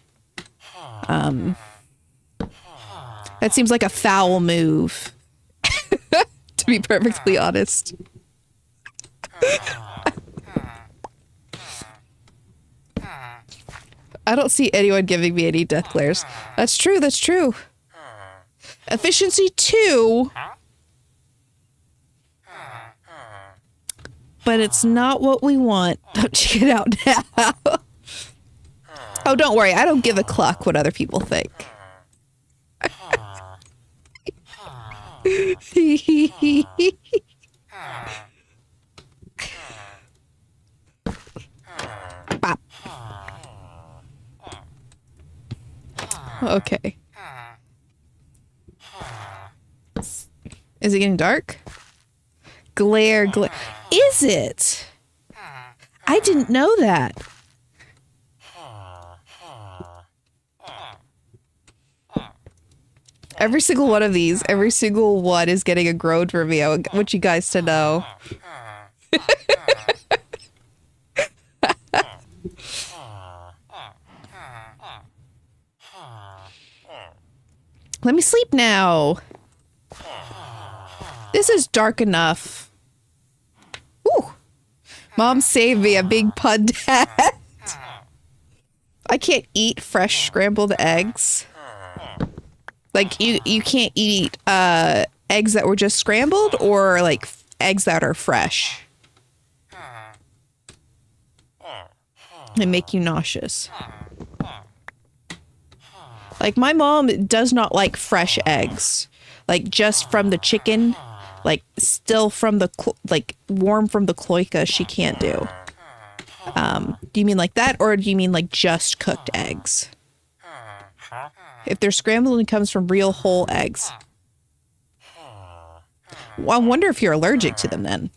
That seems like a foul move. To be perfectly honest. I don't see anyone giving me any death glares. That's true. Efficiency 2. But it's not what we want. Don't check it out now. Oh, don't worry. I don't give a cluck what other people think. Bop. Okay. Is it getting dark? Glare. Is it? I didn't know that. Every single one of these, every single one is getting a groan from me. I want you guys to know. Let me sleep now. This is dark enough. Ooh. Mom saved me a big pun dad. I can't eat fresh scrambled eggs. Like, you can't eat eggs that were just scrambled or, like, eggs that are fresh. They make you nauseous. Like, my mom does not like fresh eggs. like just from the chicken, like still from the like warm from the cloaca, she can't do. Do you mean like that, or do you mean like just cooked eggs? If they're scrambled and comes from real whole eggs. Well, I wonder if you're allergic to them then.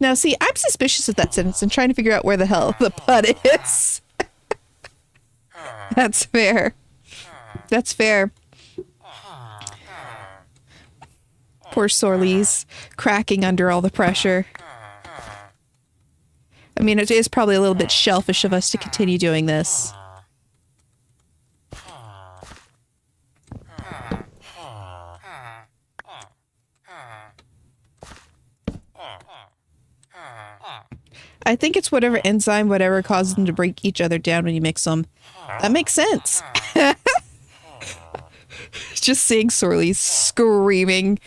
Now, see, I'm suspicious of that sentence and trying to figure out where the hell the pun is. That's fair. That's fair. Poor Sorley's cracking under all the pressure. I mean, it is probably a little bit shellfish of us to continue doing this. I think it's whatever enzyme, whatever causes them to break each other down when you mix them. That makes sense. Just seeing Sorley screaming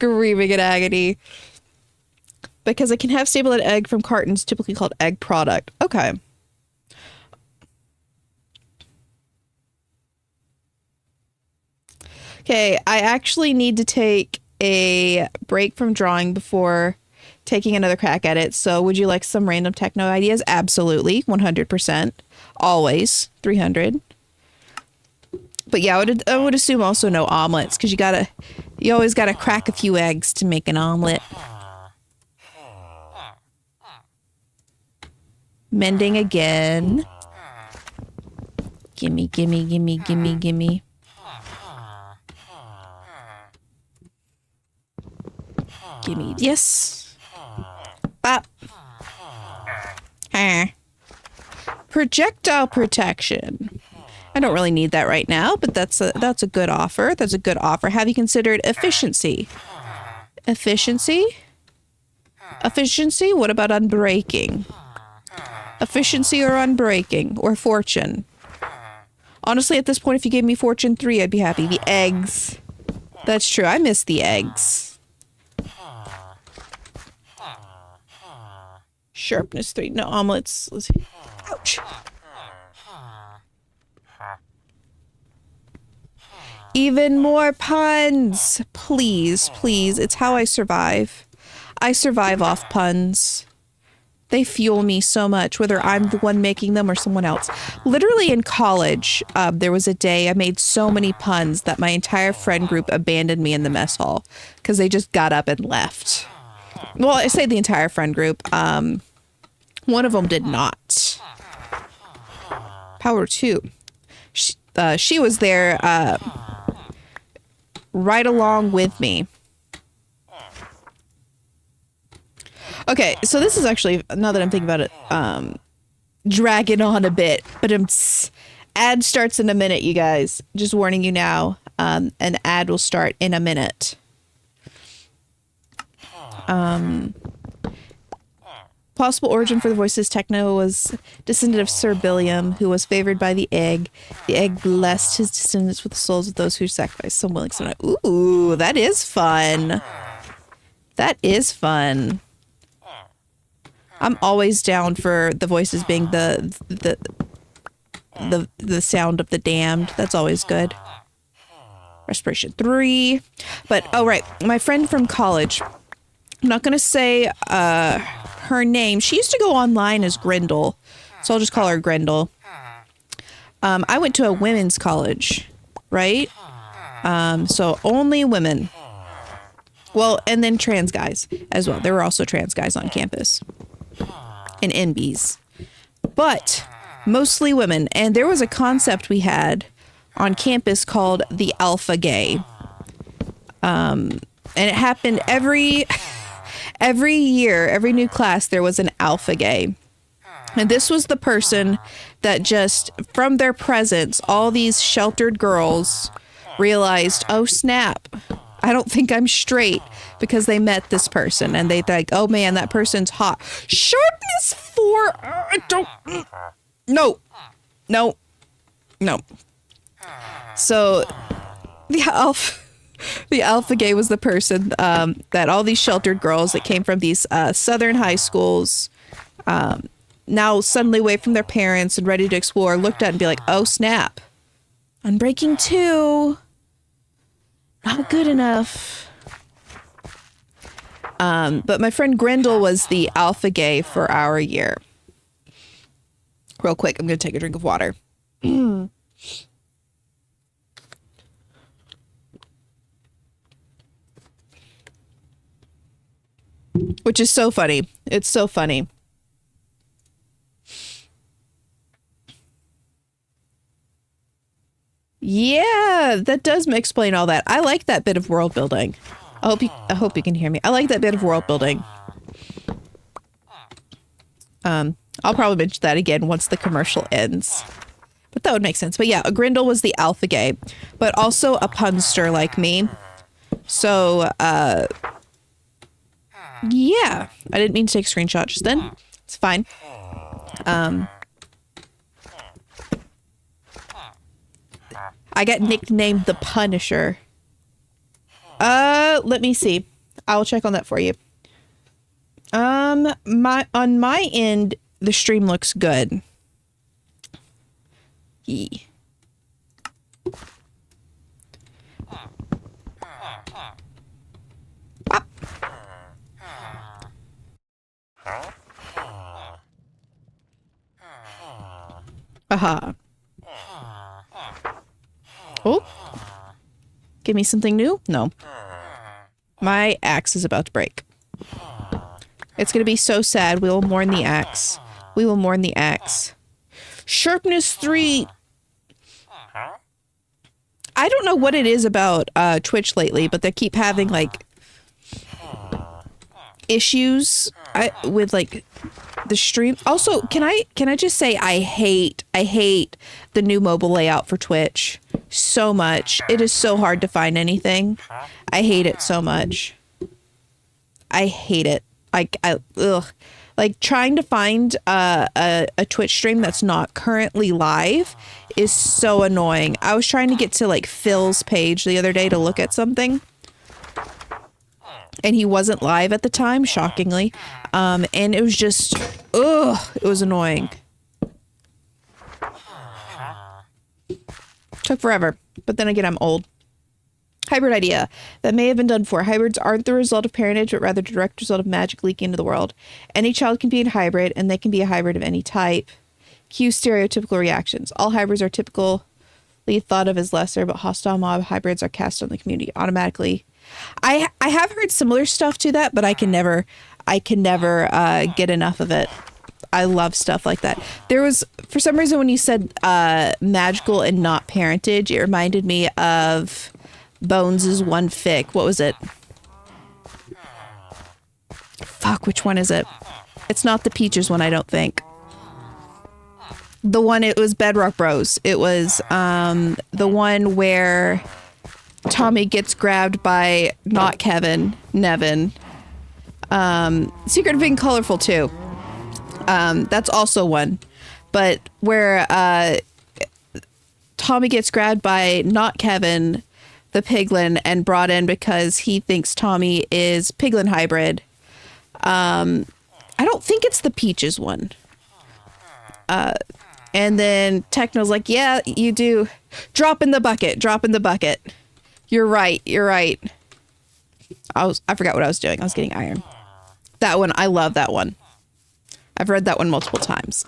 in agony. Because it can have stable egg from cartons, typically called egg product. Okay. Okay, I actually need to take a break from drawing before taking another crack at it. So would you like some random techno ideas? Absolutely. 100%. Always. 300. But yeah, I would assume also no omelets, because you always gotta crack a few eggs to make an omelet. Mending again. Gimme, gimme, gimme, gimme, gimme. Gimme. Yes. Bop. Projectile protection. I don't really need that right now, but that's a good offer. That's a good offer. Have you considered efficiency? Efficiency? Efficiency? What about unbreaking? Efficiency or unbreaking? Or fortune? Honestly, at this point, if you gave me fortune 3, I'd be happy. The eggs. That's true. I miss the eggs. Sharpness 3. No omelets. Let's see. Ouch. Even more puns. Please, please. It's how I survive. I survive off puns. They fuel me so much, whether I'm the one making them or someone else. Literally in college, there was a day I made so many puns that my entire friend group abandoned me in the mess hall because they just got up and left. Well, I say the entire friend group. One of them did not. Power 2. She was there right along with me. Okay, so this is actually, now that I'm thinking about it, dragging on a bit, but ad starts in a minute, you guys. Just warning you now, an ad will start in a minute. Possible origin for the voices techno was descendant of Sir Billiam, who was favored by the egg. The egg blessed his descendants with the souls of those who sacrificed some willing. Ooh, that is fun. That is fun. I'm always down for the voices being the sound of the damned. That's always good. Respiration 3. But, oh right, my friend from college. I'm not going to say her name. She used to go online as Grendel. So I'll just call her Grendel. I went to a women's college, right? So only women. Well, and then trans guys as well. There were also trans guys on campus. And NBs. But mostly women. And there was a concept we had on campus called the alpha gay. And it happened every year, every new class, there was an alpha gay. And this was the person that just, from their presence, all these sheltered girls realized, oh snap, I don't think I'm straight, because they met this person and they think, oh man, that person's hot. Sharpness 4. No. So the alpha gay was the person that all these sheltered girls that came from these southern high schools now suddenly away from their parents and ready to explore, looked at and be like, oh snap, Unbreaking 2, not good enough. But my friend Grendel was the alpha gay for our year. Real quick, I'm going to take a drink of water. Which is so funny. It's so funny. Yeah, that does explain all that. I like that bit of world building. I hope you can hear me. I like that bit of world building. I'll probably mention that again once the commercial ends. But that would make sense. But yeah, a Grendel was the alpha gay, but also a punster like me. So, yeah. I didn't mean to take a screenshot just then. It's fine. I got nicknamed the Punisher. Let me see. I'll check on that for you. On my end, the stream looks good. Yee. Pop. Aha. Oh. Give me something new? No. My axe is about to break. It's going to be so sad. We will mourn the axe. We will mourn the axe. Sharpness 3. I don't know what it is about Twitch lately, but they keep having like issues with like the stream. Also, can I just say I hate the new mobile layout for Twitch so much. It is so hard to find anything. I hate it so much. I hate it. Ugh. Like trying to find a Twitch stream that's not currently live is so annoying. I was trying to get to like Phil's page the other day to look at something, and he wasn't live at the time, shockingly. And it was just, it was annoying. Took forever, but then again, I'm old. Hybrid idea that may have been done before. Hybrids aren't the result of parentage, but rather the direct result of magic leaking into the world. Any child can be a hybrid, and they can be a hybrid of any type. Cue stereotypical reactions. All hybrids are typically thought of as lesser, but hostile mob hybrids are cast on the community automatically. I have heard similar stuff to that, but I can never get enough of it. I love stuff like that. There was, for some reason, when you said magical and not parentage, it reminded me of Bones' one fic. What was it? Fuck, which one is it? It's not the Peaches one, I don't think. The one, it was Bedrock Bros. It was the one where Tommy gets grabbed by not Kevin, Nevin. Secret of Being Colorful too. That's also one. But where Tommy gets grabbed by not Kevin, the Piglin, and brought in because he thinks Tommy is Piglin hybrid. I don't think it's the Peaches one. And then Techno's like, yeah, you do. Drop in the bucket. Drop in the bucket. You're right. You're right. I forgot what I was doing. I was getting iron. That one. I love that one. I've read that one multiple times.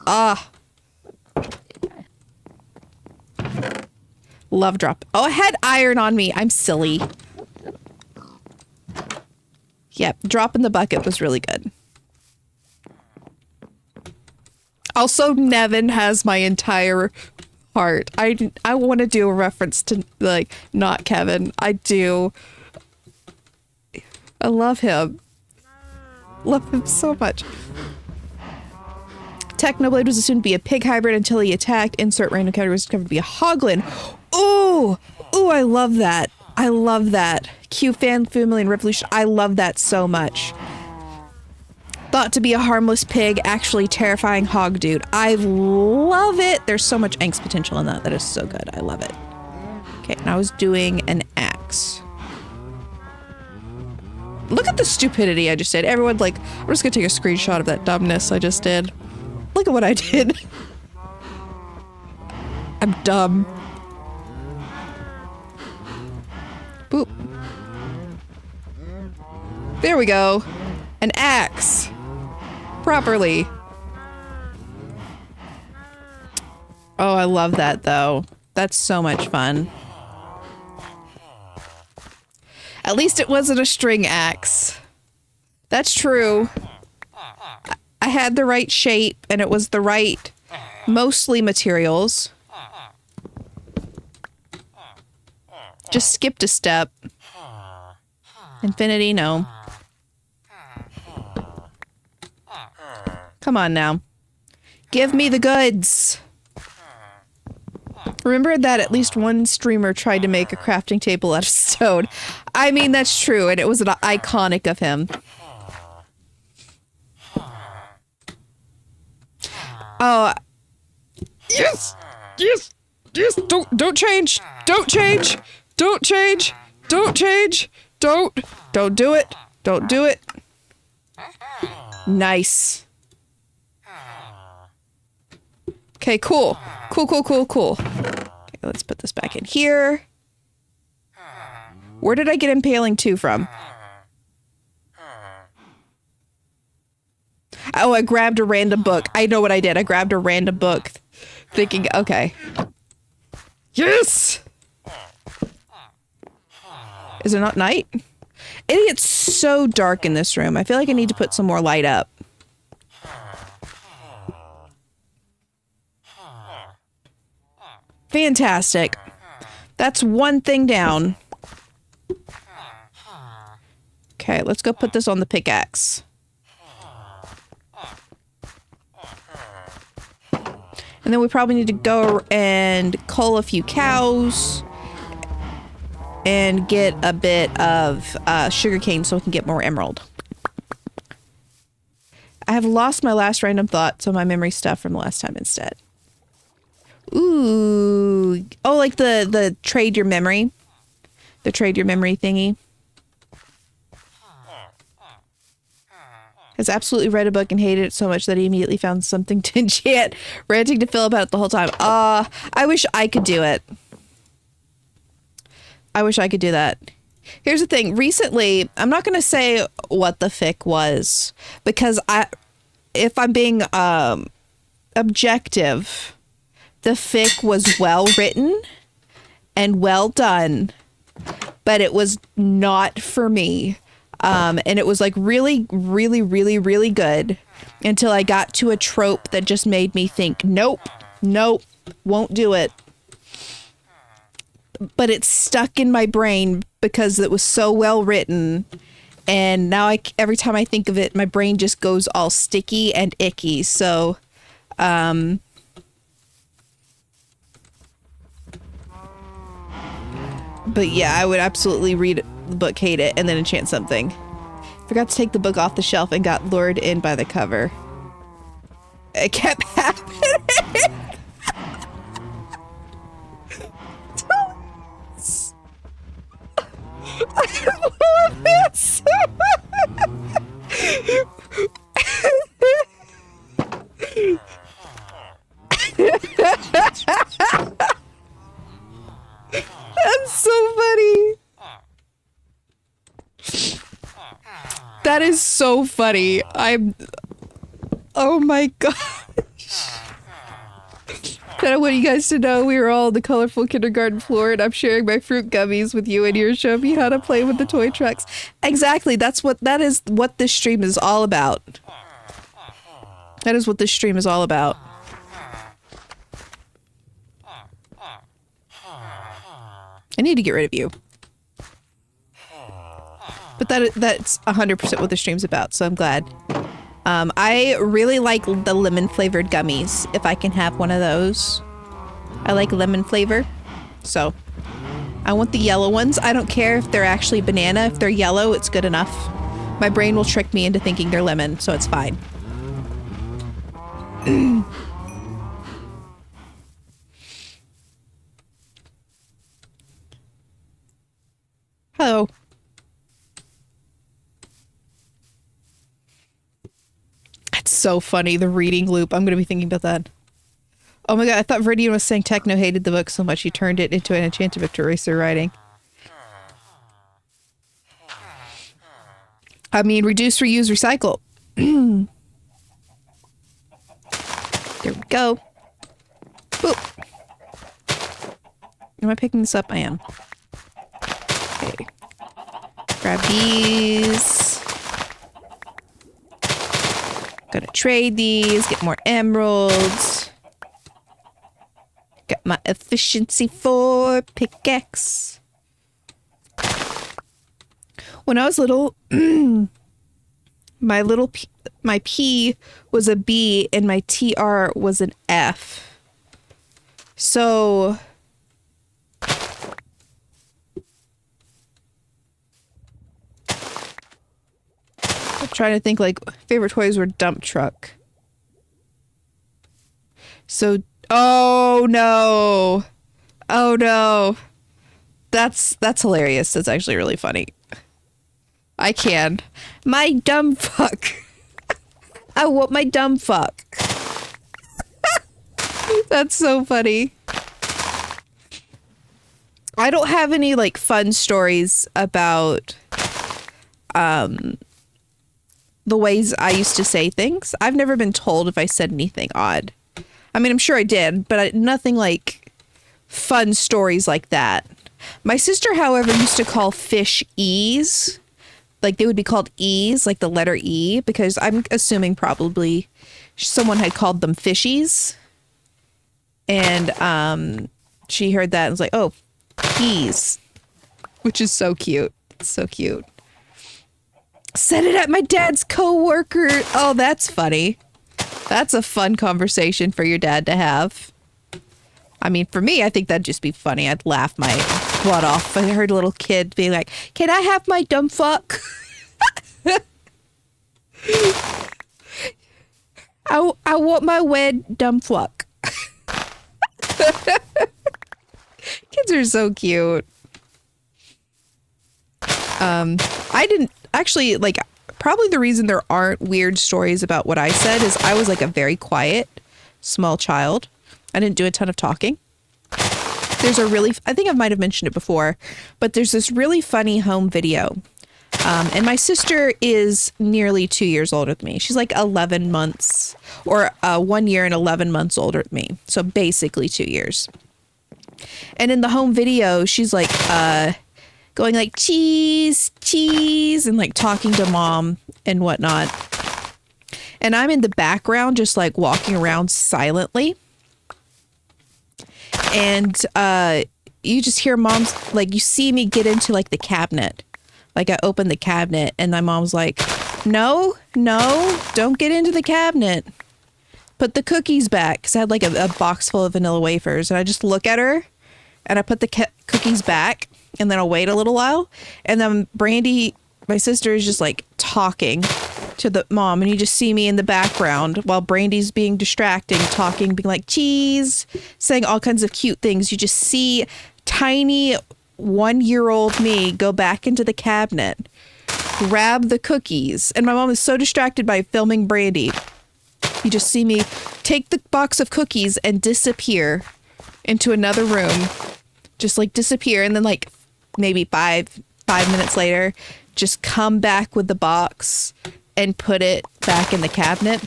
Love drop. Oh, I had iron on me. I'm silly. Yep. Drop in the bucket was really good. Also, Nevin has my entire heart. I want to do a reference to, like, not Kevin. I do. I love him. Love him so much. Technoblade was assumed to be a pig hybrid until he attacked. Insert random category was discovered to be a hoglin. Ooh! Ooh, I love that. I love that. Q fan family and revolution. I love that so much. Thought to be a harmless pig, actually terrifying hog dude. I love it. There's so much angst potential in that. That is so good. I love it. Okay, now I was doing an axe. Look at the stupidity I just did. Everyone, like, I'm just gonna take a screenshot of that dumbness I just did. Look at what I did. I'm dumb. Boop. There we go. An axe. Properly. Oh, I love that though. That's so much fun. At least it wasn't a string axe. That's true. I had the right shape and it was the right, mostly materials. Just skipped a step. Infinity, no. Come on now. Give me the goods. Remember that at least one streamer tried to make a crafting table out of stone. I mean, that's true, and it was iconic of him. Oh. Yes! Yes! Yes! Don't change! Don't change! Don't change! Don't change! Don't do it! Don't do it! Nice. Okay, cool. Cool. Okay, let's put this back in here. Where did I get impaling 2 from? Oh, I grabbed a random book. I know what I did. I grabbed a random book thinking, okay. Yes! Is it not night? It gets so dark in this room. I feel like I need to put some more light up. Fantastic. That's one thing down. Okay, let's go put this on the pickaxe. And then we probably need to go and cull a few cows and get a bit of sugarcane so we can get more emerald. I have lost my last random thought, so my memory stuff from the last time instead. Ooh. Oh, like the trade your memory. The trade your memory thingy. Has absolutely read a book and hated it so much that he immediately found something to enchant, ranting to Phil about it the whole time. I wish I could do it. I wish I could do that. Here's the thing. Recently, I'm not going to say what the fic was, because if I'm being objective, the fic was well written and well done, but it was not for me. And it was like really, really, really, really good until I got to a trope that just made me think, nope, won't do it. But it's stuck in my brain because it was so well written. And now every time I think of it, my brain just goes all sticky and icky. So, but yeah, I would absolutely read the book, hate it, and then enchant something. Forgot to take the book off the shelf and got lured in by the cover. It kept happening. I love this. That's so funny. That is so funny. Oh my gosh. I want you guys to know we are all on the colorful kindergarten floor and I'm sharing my fruit gummies with you and you're showing me how to play with the toy trucks. Exactly. That is what this stream is all about. That is what this stream is all about. I need to get rid of you. But that's 100% what the stream's about, so I'm glad. I really like the lemon flavored gummies, if I can have one of those. I like lemon flavor, so I want the yellow ones. I don't care if they're actually banana. If they're yellow, it's good enough. My brain will trick me into thinking they're lemon, so it's fine. Hello. That's so funny. The reading loop. I'm going to be thinking about that. Oh my god, I thought Viridian was saying Techno hated the book so much he turned it into an Enchanted Victor Racer writing. I mean, reduce, reuse, recycle. There we go. Boop. Am I picking this up? I am. Okay. Grab these. Gonna trade these, get more emeralds. Got my efficiency 4 pickaxe. When I was little, my P was a B and my TR was an F. So I'm trying to think, like, favorite toys were dump truck. So, oh no. Oh no. That's hilarious. That's actually really funny. I can. My dumb fuck. I want my dumb fuck. That's so funny. I don't have any, like, fun stories about the ways I used to say things. I've never been told if I said anything odd. I mean, I'm sure I did, but nothing like fun stories like that. My sister, however, used to call fish E's. Like, they would be called E's, like the letter E, because I'm assuming probably someone had called them fishies. And she heard that and was like, oh, E's. Which is so cute. It's so cute. Said it at my dad's coworker. Oh, that's funny. That's a fun conversation for your dad to have. I mean, for me, I think that'd just be funny. I'd laugh my butt off. I heard a little kid being like, can I have my dumb fuck? I want my wed dumb fuck. Kids are so cute. I didn't actually, like, probably the reason there aren't weird stories about what I said is I was like a very quiet, small child. I didn't do a ton of talking. There's a really, I think I might have mentioned it before, but there's this really funny home video. And my sister is nearly 2 years older than me. She's like 11 months or 1 year and 11 months older than me. So basically 2 years. And in the home video, she's like, going like, cheese, cheese, and like talking to mom and whatnot. And I'm in the background, just like walking around silently. And you just hear mom's, like, you see me get into like the cabinet. Like, I opened the cabinet and my mom's like, no, don't get into the cabinet. Put the cookies back. Because I had like a box full of vanilla wafers. And I just look at her and I put the cookies back. And then I'll wait a little while. And then Brandy, my sister, is just like talking to the mom. And you just see me in the background while Brandy's being distracting, talking, being like, cheese, saying all kinds of cute things. You just see tiny 1-year-old me go back into the cabinet, grab the cookies. And my mom is so distracted by filming Brandy. You just see me take the box of cookies and disappear into another room. Just like disappear. And then like maybe five minutes later, just come back with the box and put it back in the cabinet.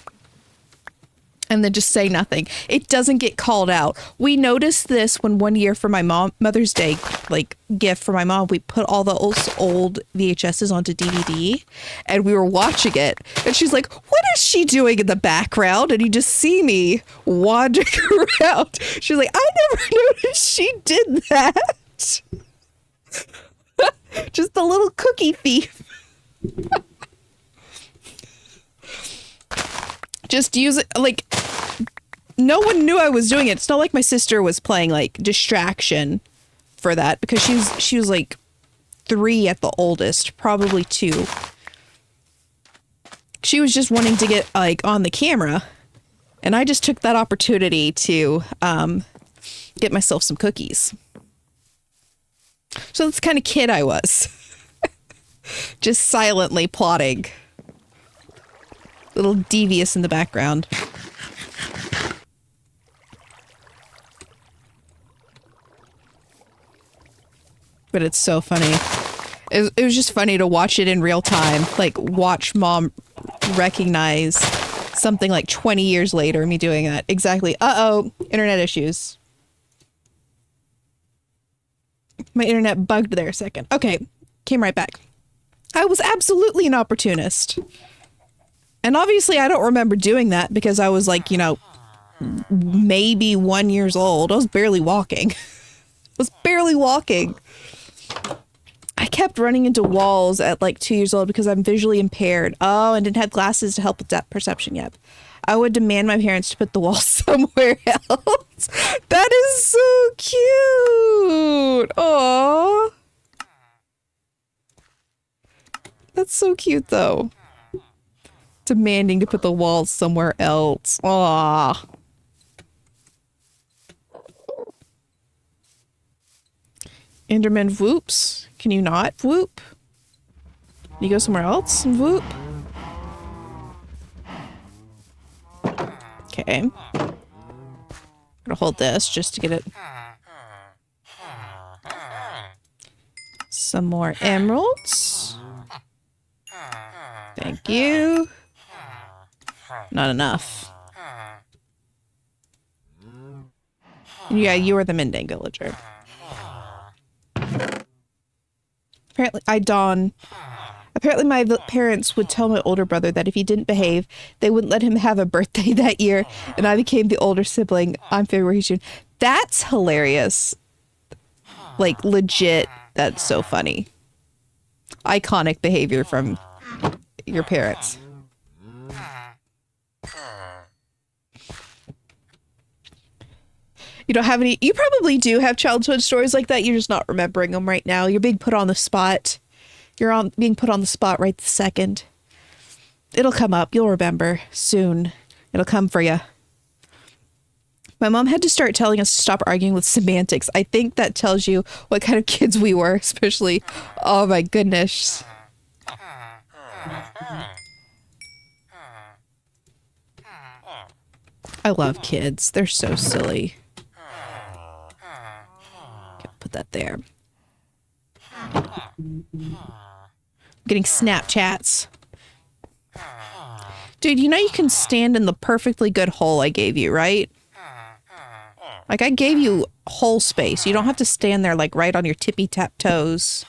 And then just say nothing. It doesn't get called out. We noticed this when one year for my Mother's Day, like, gift for my mom, we put all the old VHSs onto DVD and we were watching it. And she's like, what is she doing in the background? And you just see me wandering around. She's like, I never noticed she did that. Just a little cookie thief. Just use it, like, no one knew I was doing it. It's not like my sister was playing like distraction for that, because she was like 3 at the oldest, probably 2. She was just wanting to get like on the camera, and I just took that opportunity to get myself some cookies. So that's the kind of kid I was. Just silently plotting. Little devious in the background. But it's so funny. It was just funny to watch it in real time. Like, watch mom recognize something like 20 years later, me doing that. Exactly. Uh-oh. Internet issues. My internet bugged there a second. Okay. Came right back. I was absolutely an opportunist. And obviously I don't remember doing that because I was like, you know, maybe 1 year old. I was barely walking. I kept running into walls at like 2 years old because I'm visually impaired. Oh, and didn't have glasses to help with depth perception yet. I would demand my parents to put the wall somewhere else. That is so cute. Aww. That's so cute though. Demanding to put the walls somewhere else. Aww. Enderman whoops. Can you not whoop? Can you go somewhere else and whoop? Okay. I'm gonna hold this just to get it. Some more emeralds. Thank you. Not enough. Yeah, you are the Mending villager. Apparently my parents would tell my older brother that if he didn't behave, they wouldn't let him have a birthday that year, and I became the older sibling on February 2. That's hilarious. Like, legit, that's so funny. Iconic behavior from your parents. You don't have any... You probably do have childhood stories like that. You're just not remembering them right now. You're being put on the spot. Being put on the spot right this second. It'll come up. You'll remember soon. It'll come for you. My mom had to start telling us to stop arguing with semantics. I think that tells you what kind of kids we were, especially... Oh my goodness. I love kids. They're so silly. Put that there. I'm getting Snapchats. Dude, you know you can stand in the perfectly good hole I gave you, right? Like, I gave you hole space. You don't have to stand there, like, right on your tippy-tap toes.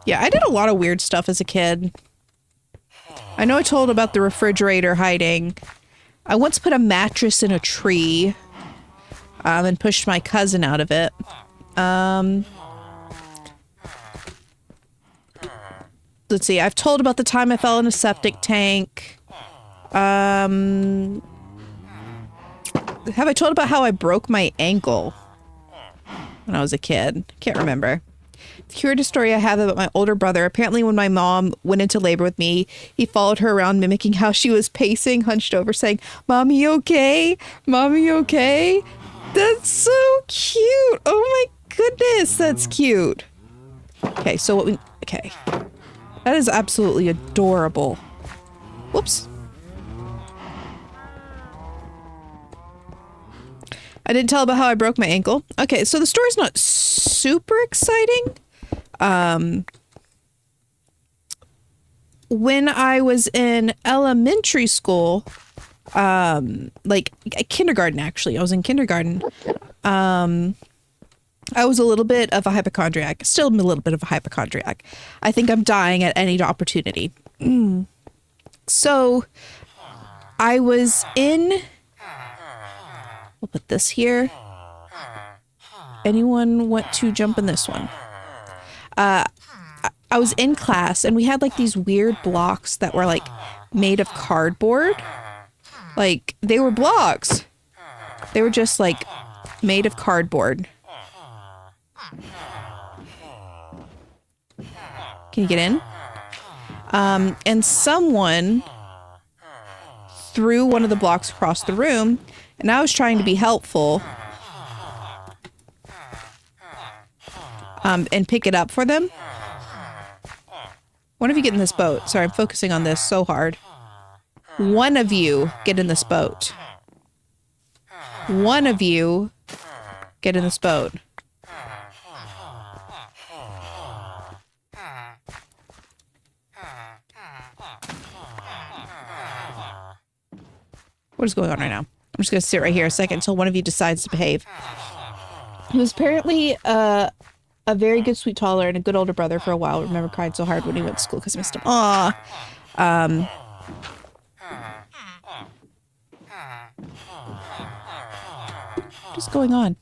Yeah, I did a lot of weird stuff as a kid. I know I told about the refrigerator hiding. I once put a mattress in a tree, and pushed my cousin out of it. Let's see. I've told about the time I fell in a septic tank. Have I told about how I broke my ankle when I was a kid? Can't remember. Here's a story I have about my older brother. Apparently when my mom went into labor with me, he followed her around mimicking how she was pacing, hunched over, saying, "Mommy, okay? Mommy, okay?" That's so cute. Oh my goodness, that's cute. Okay, so what we... Okay. That is absolutely adorable. Whoops. I didn't tell about how I broke my ankle. Okay, so the story's not super exciting. When I was in elementary school, like kindergarten, actually, I was in kindergarten. I was a little bit of a hypochondriac, still a little bit of a hypochondriac. I think I'm dying at any opportunity. So I was in, we'll put this here. Anyone want to jump in this one? I was in class and we had like these weird blocks that were like made of cardboard. Like they were blocks. They were just like made of cardboard. Can you get in? And someone threw one of the blocks across the room and I was trying to be helpful. and pick it up for them. One of you get in this boat. Sorry, I'm focusing on this so hard. One of you get in this boat. One of you get in this boat. What is going on right now? I'm just going to sit right here a second until one of you decides to behave. He was apparently a very good sweet toddler and a good older brother for a while. I remember crying so hard when he went to school because I missed him. Aw. What is going on?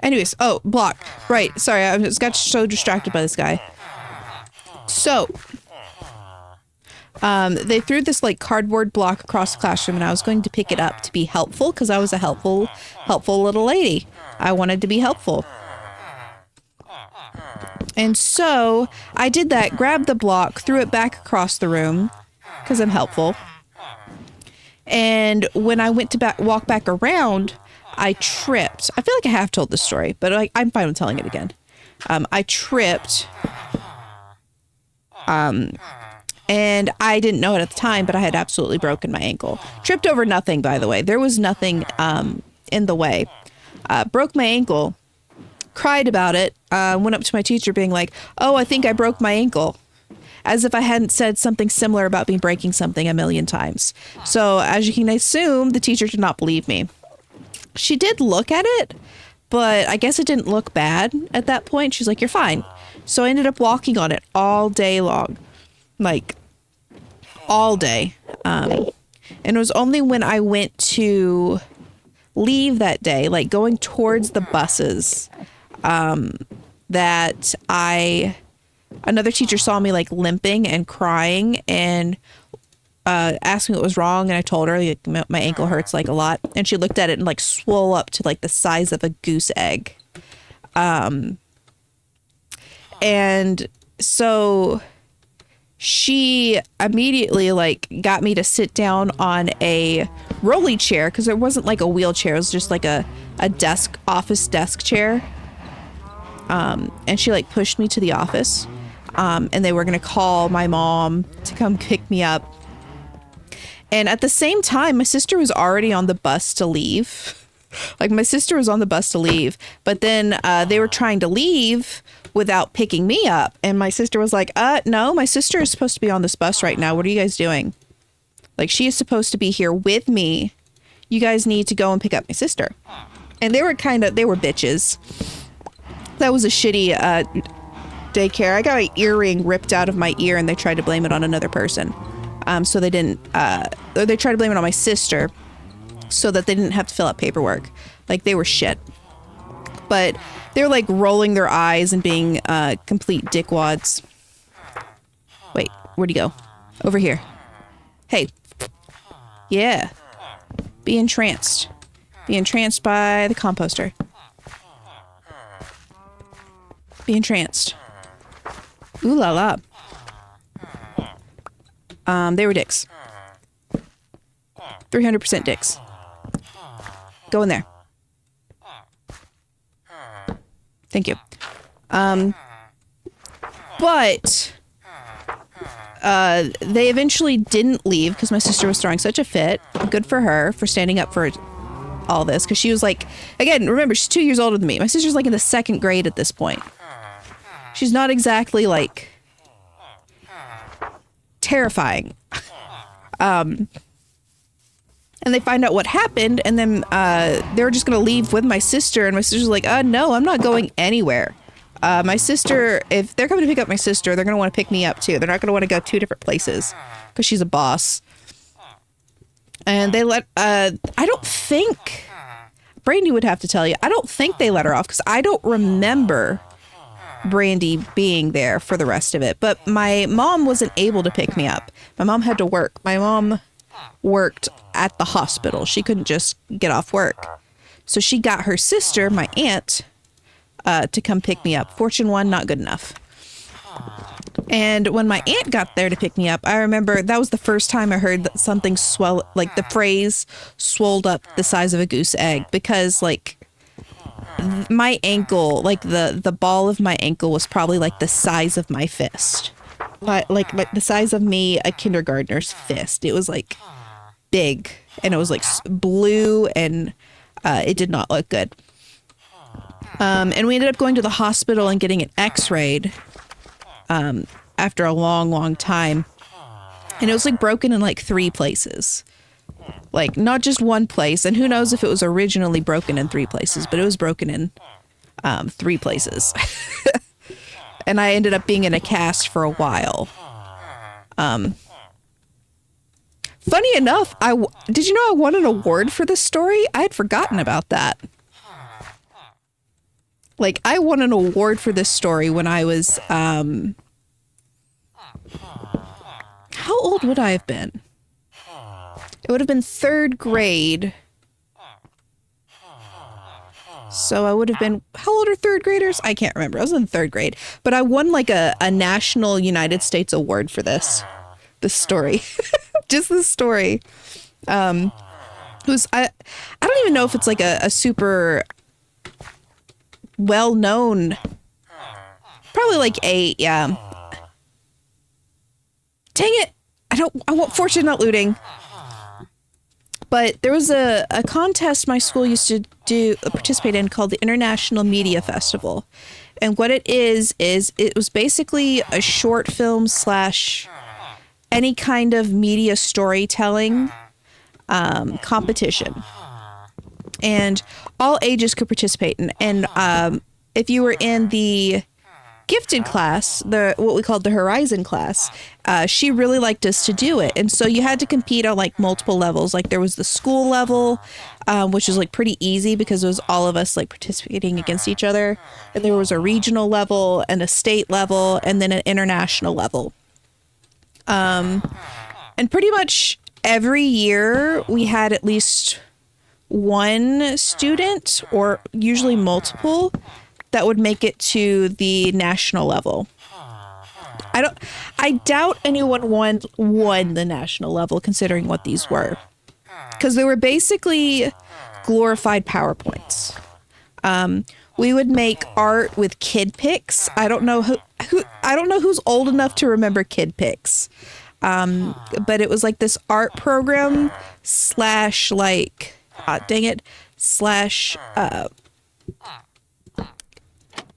Anyways, oh, block. Right, sorry, I just got so distracted by this guy. So, they threw this like cardboard block across the classroom and I was going to pick it up to be helpful because I was a helpful little lady. I wanted to be helpful. And so I did that, grabbed the block, threw it back across the room because I'm helpful. And when I went to walk back around, I tripped. I feel like I have told this story, but I'm fine with telling it again. I tripped. And I didn't know it at the time, but I had absolutely broken my ankle. Tripped over nothing, by the way. There was nothing in the way. Broke my ankle. Cried about it. Went up to my teacher being like, oh, I think I broke my ankle. As if I hadn't said something similar about me breaking something a million times. So as you can assume, the teacher did not believe me. She did look at it, but I guess it didn't look bad at that point. She's like, you're fine. So I ended up walking on it all day long. Like, all day. And it was only when I went to leave that day, like going towards the buses, that another teacher saw me like limping and crying and asked me what was wrong. And I told her like, my ankle hurts like a lot. And she looked at it and like swole up to like the size of a goose egg. And so she immediately like got me to sit down on a rolly chair because it wasn't like a wheelchair. It was just like a office desk chair. And she like pushed me to the office. And they were going to call my mom to come pick me up. And at the same time, my sister was already on the bus to leave. Like my sister was on the bus to leave, but then they were trying to leave without picking me up. And my sister was like, no, my sister is supposed to be on this bus right now. What are you guys doing? Like, she is supposed to be here with me. You guys need to go and pick up my sister. And they were bitches. That was a shitty daycare. I got an earring ripped out of my ear and they tried to blame it on another person. So they didn't, they tried to blame it on my sister so that they didn't have to fill out paperwork. Like, they were shit. But they were like rolling their eyes and being complete dickwads. Wait, where'd he go? Over here. Hey. Yeah. Be entranced. Be entranced by the composter. Be entranced. Ooh la la. They were dicks. 300% dicks. Go in there. Thank you. But they eventually didn't leave because my sister was throwing such a fit. Good for her for standing up for all this. Because she was like, again, remember, she's 2 years older than me. My sister's like in the 2nd grade at this point. She's not exactly like terrifying. And they find out what happened, and then they were just going to leave with my sister, and my sister's like, no, I'm not going anywhere. My sister, if they're coming to pick up my sister, they're going to want to pick me up too. They're not going to want to go 2 different places because she's a boss. And they let, I don't think, Brandy would have to tell you, I don't think they let her off because I don't remember Brandy being there for the rest of it. But my mom wasn't able to pick me up. My mom had to work. My mom worked at the hospital. She couldn't just get off work. So she got her sister, my aunt, to come pick me up. Fortune 1, not good enough. And when my aunt got there to pick me up, I remember that was the first time I heard that something swell, like the phrase "swolled up the size of a goose egg," because like my ankle, like the ball of my ankle was probably like the size of my fist, like the size of me, a kindergartner's fist. It was like big, and it was like blue, and it did not look good. And we ended up going to the hospital and getting it x-rayed after a long time. And it was like broken in like 3 places. Like not just one place. And who knows if it was originally broken in 3 places, but it was broken in 3 places. And I ended up being in a cast for a while. Funny enough, did you know I won an award for this story? I had forgotten about that. Like, I won an award for this story when I was, how old would I have been? It would have been 3rd grade. So I would have been, how old are 3rd graders? I can't remember. I was in 3rd grade. But I won like a national United States award for this story. Just this story. I don't even know if it's like a super well-known, probably like 8, yeah. Dang it! I want fortune not looting. But there was a contest my school used to participate in called the International Media Festival. And what it is it was basically a short film / any kind of media storytelling competition. And all ages could participate in. And if you were in the gifted class, what we called the Horizon class, she really liked us to do it. And so you had to compete on like multiple levels. Like there was the school level, which was like pretty easy because it was all of us like participating against each other. And there was a regional level and a state level and then an international level. And pretty much every year we had at least one student, or usually multiple, that would make it to the national level. I doubt anyone won the national level, considering what these were, because they were basically glorified PowerPoints. We would make art with Kid Pix. I don't know who's old enough to remember Kid Pix. But it was like this art program / like, dang it, /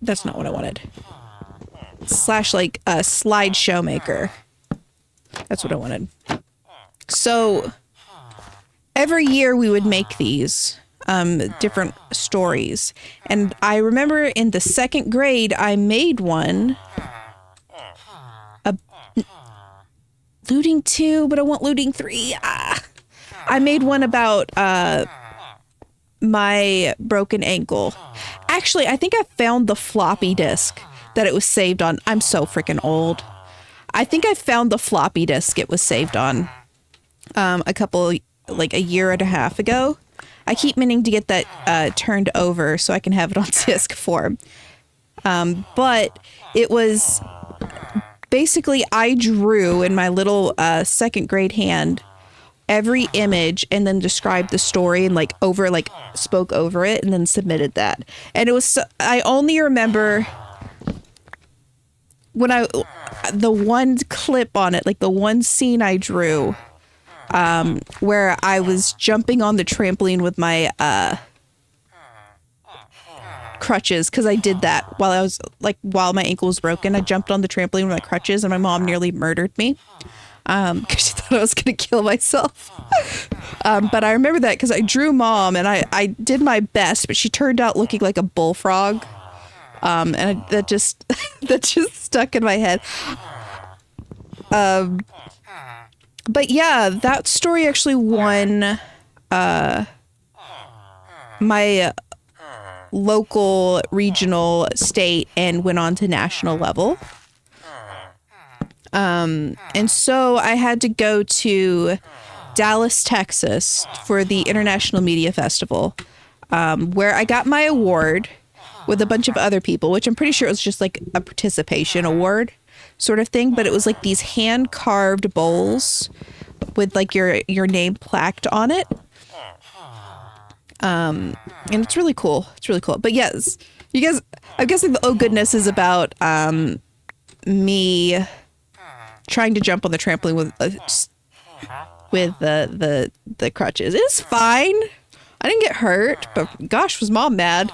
that's not what I wanted. / like a slideshow maker. That's what I wanted. So every year we would make these different stories. And I remember in the 2nd grade, I made one. Looting 2, but I want looting 3. I made one about my broken ankle. Actually, I think I found the floppy disk that it was saved on. I'm so freaking old. I think I found the floppy disk it was saved on a year and a half ago. I keep meaning to get that turned over so I can have it on disc form. But it was basically, I drew in my little 2nd grade hand every image and then described the story and spoke over it and then submitted that. And it was, I only remember when the one clip on it, like the one scene I drew, where I was jumping on the trampoline with my crutches, because I did that while my ankle was broken. I jumped on the trampoline with my crutches and my mom nearly murdered me because she thought I was gonna kill myself. But I remember that because I drew Mom and I did my best, but she turned out looking like a bullfrog, and that just stuck in my head. But yeah, that story actually won my local, regional, state, and went on to national level. And so I had to go to Dallas, Texas for the International Media Festival, where I got my award with a bunch of other people, which I'm pretty sure it was just like a participation award. sort of thing, but it was like these hand carved bowls with like your name plaqued on it. And it's really cool. It's really cool. But yes, you guys, I'm guessing the oh goodness is about me trying to jump on the trampoline with the crutches. It's fine. I didn't get hurt, but gosh, was mom mad.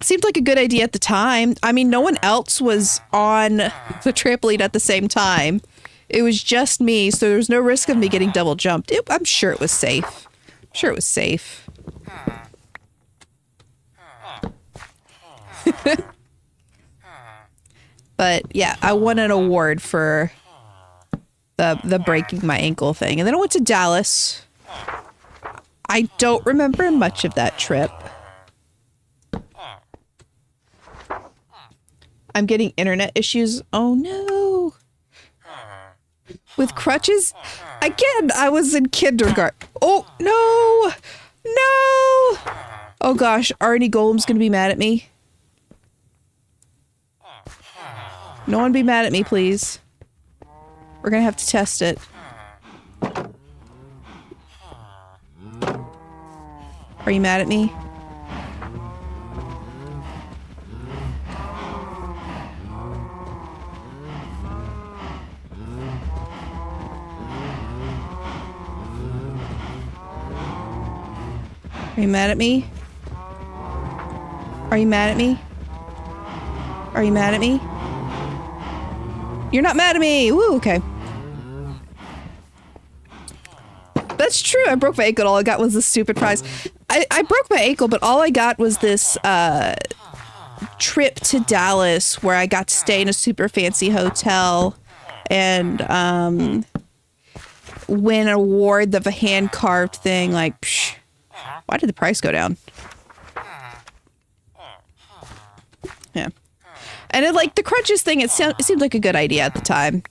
Seemed like a good idea at the time. I mean, no one else was on the trampoline at the same time. It was just me, so there was no risk of me getting double jumped. I'm sure it was safe. Sure it was safe. But yeah, I won an award for the breaking my ankle thing. And then I went to Dallas. I don't remember much of that trip. I'm getting internet issues. Oh no. With crutches? Again, I was in kindergarten. Oh no. No. Oh gosh, Arnie Golem's gonna be mad at me. No one be mad at me, please. We're gonna have to test it. Are you mad at me? Are you mad at me? Are you mad at me? Are you mad at me? You're not mad at me! Woo, okay. That's true, I broke my ankle, all I got was this stupid prize. I broke my ankle, but all I got was this, trip to Dallas where I got to stay in a super fancy hotel and, win an award of a hand-carved thing, like, psh. Why did the price go down? Yeah. And it, like, the crutches thing, it seemed like a good idea at the time.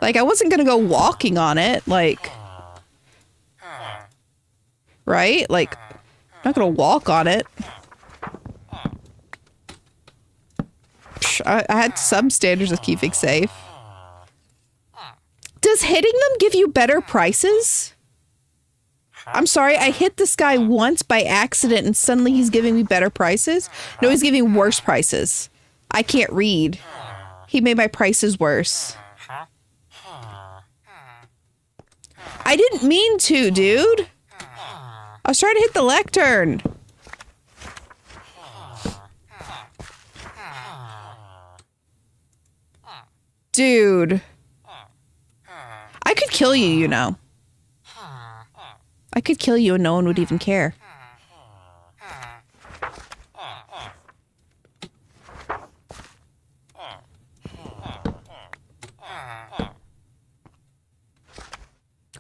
Like, I wasn't gonna go walking on it, like... Right? Like, I'm not gonna walk on it. Psh, I had some standards of keeping safe. Does hitting them give you better prices? I'm sorry, I hit this guy once by accident and suddenly he's giving me better prices? No, he's giving worse prices. I can't read. He made my prices worse. I didn't mean to, dude. I was trying to hit the lectern. Dude. I could kill you, you know. I could kill you and no one would even care.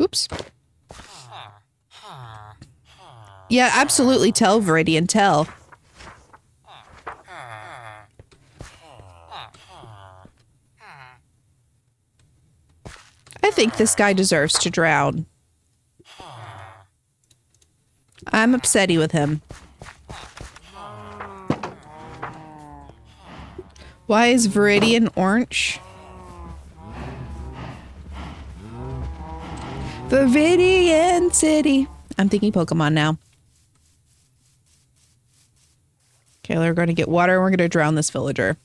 Oops. Yeah, absolutely tell, Viridian, tell. I think this guy deserves to drown. I'm upsetty with him. Why is Viridian orange? Viridian City. I'm thinking Pokemon now. Okay, we're going to get water and we're going to drown this villager.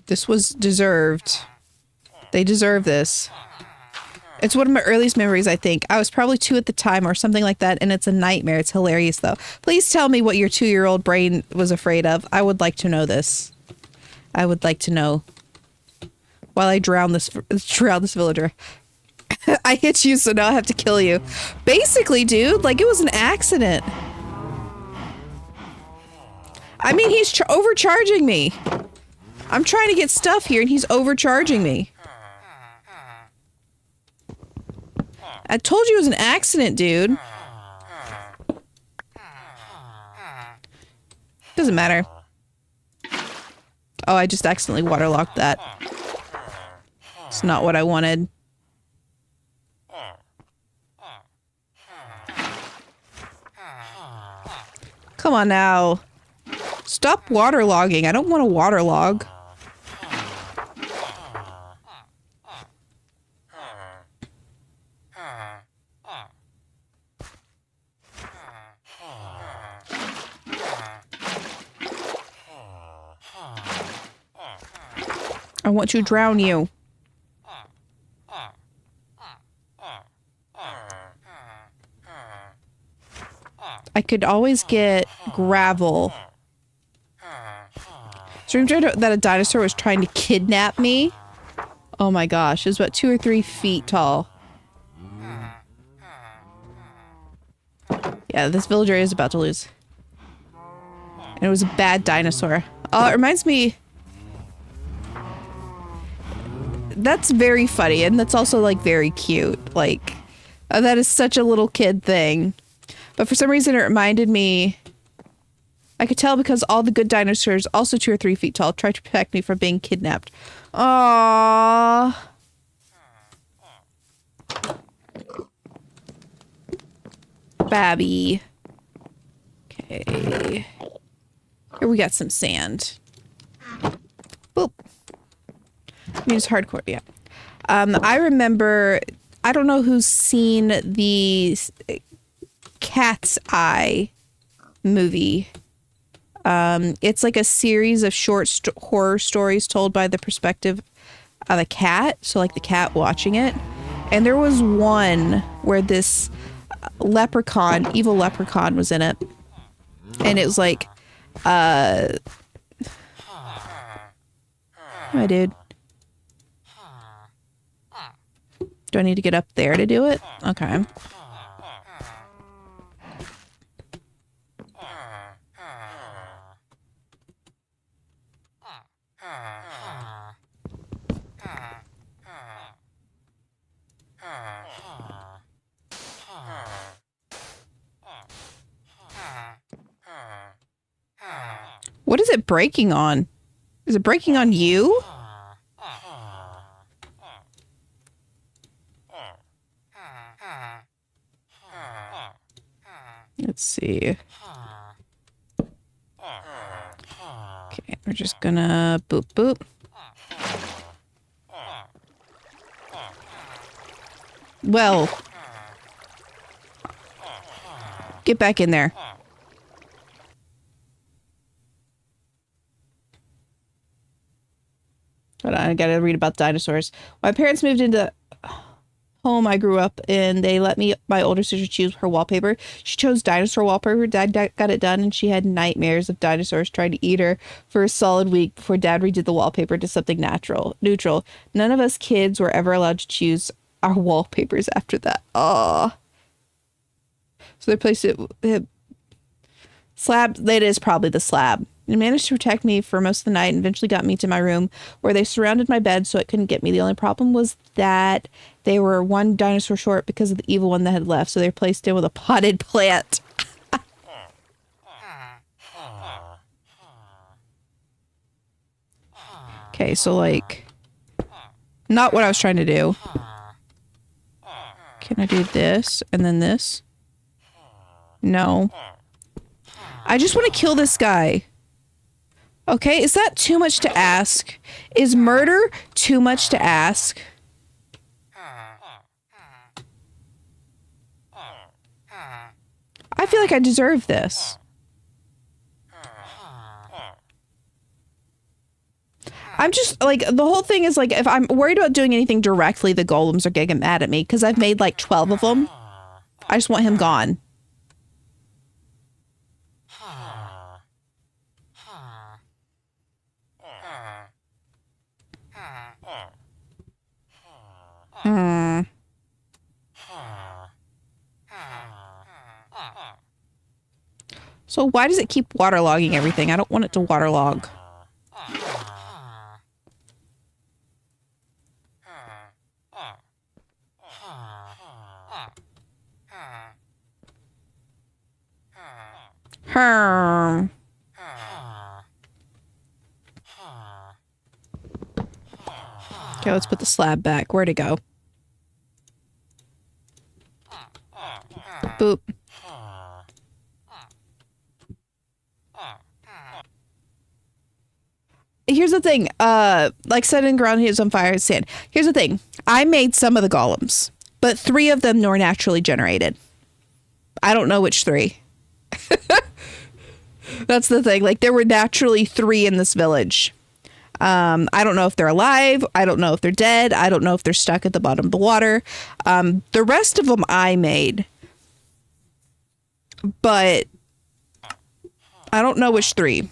This was deserved. They deserve this. It's one of my earliest memories, I think. I was probably 2 at the time or something like that, and it's a nightmare. It's hilarious, though. Please tell me what your 2-year-old brain was afraid of. I would like to know this. I would like to know. While I drown this villager. I hit you, so now I have to kill you. Basically, dude, like, it was an accident. I mean, he's overcharging me. I'm trying to get stuff here, and he's overcharging me. I told you it was an accident, dude. Doesn't matter. Oh, I just accidentally waterlocked that. It's not what I wanted. Come on now. Stop waterlogging. I don't want to waterlog. I want to drown you. I could always get gravel. Dreamed that a dinosaur was trying to kidnap me. Oh my gosh, it was about 2 or 3 feet tall. Yeah, this villager is about to lose. And it was a bad dinosaur. Oh, it reminds me... That's very funny, and that's also, like, very cute. Like, that is such a little kid thing. But for some reason, it reminded me... I could tell because all the good dinosaurs, also 2 or 3 feet tall, tried to protect me from being kidnapped. Aww. Babby. Okay. Here we got some sand. Boop. I mean, it's hardcore, yeah. I remember, I don't know who's seen the Cat's Eye movie. It's like a series of short horror stories told by the perspective of a cat. So like the cat watching it. And there was one where this leprechaun, evil leprechaun was in it. And it was like, hi, dude. Do I need to get up there to do it? Okay. What is it breaking on? Is it breaking on you? Let's see. Okay, we're just gonna boop boop. Well, get back in there. Hold on, I gotta read about dinosaurs. My parents moved into home I grew up in. They let my older sister choose her wallpaper. She chose dinosaur wallpaper. Dad got it done, and she had nightmares of dinosaurs trying to eat her for a solid week before Dad redid the wallpaper to something neutral. None of us kids were ever allowed to choose our wallpapers after that. Aww. So they placed it slab. That is probably the slab. They managed to protect me for most of the night and eventually got me to my room where they surrounded my bed so it couldn't get me. The only problem was that they were one dinosaur short because of the evil one that had left, so they replaced it with a potted plant. Okay, so like, not what I was trying to do. Can I do this and then this? No. I just want to kill this guy. Okay, is that too much to ask? Is murder too much to ask? I feel like I deserve this. I'm just, like, the whole thing is, like, if I'm worried about doing anything directly, the golems are gonna get mad at me, because I've made, like, 12 of them. I just want him gone. So why does it keep waterlogging everything? I don't want it to waterlog. Okay, let's put the slab back. Where'd it go? Boop. here's the thing. Like setting ground here's on fire sand. Here's the thing. I made some of the golems, but 3 of them were naturally generated. I don't know which 3. That's the thing. Like there were naturally 3 in this village. I don't know if they're alive. I don't know if they're dead. I don't know if they're stuck at the bottom of the water. The rest of them I made, but I don't know which 3.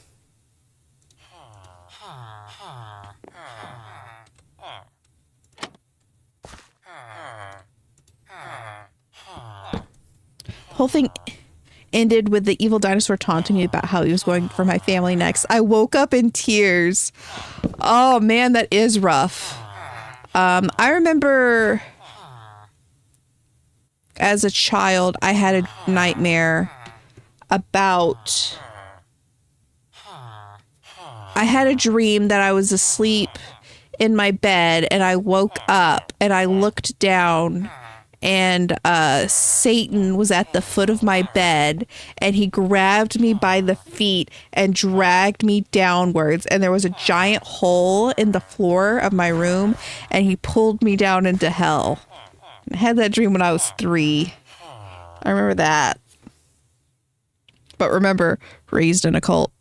Whole thing ended with the evil dinosaur taunting me about how he was going for my family next. I woke up in tears. Oh man, that is rough. I remember as a child, I had a nightmare about... I had a dream that I was asleep in my bed and I woke up and I looked down and Satan was at the foot of my bed and he grabbed me by the feet and dragged me downwards, and there was a giant hole in the floor of my room and he pulled me down into hell. I had that dream when I was 3. I remember that. But remember, raised in a cult.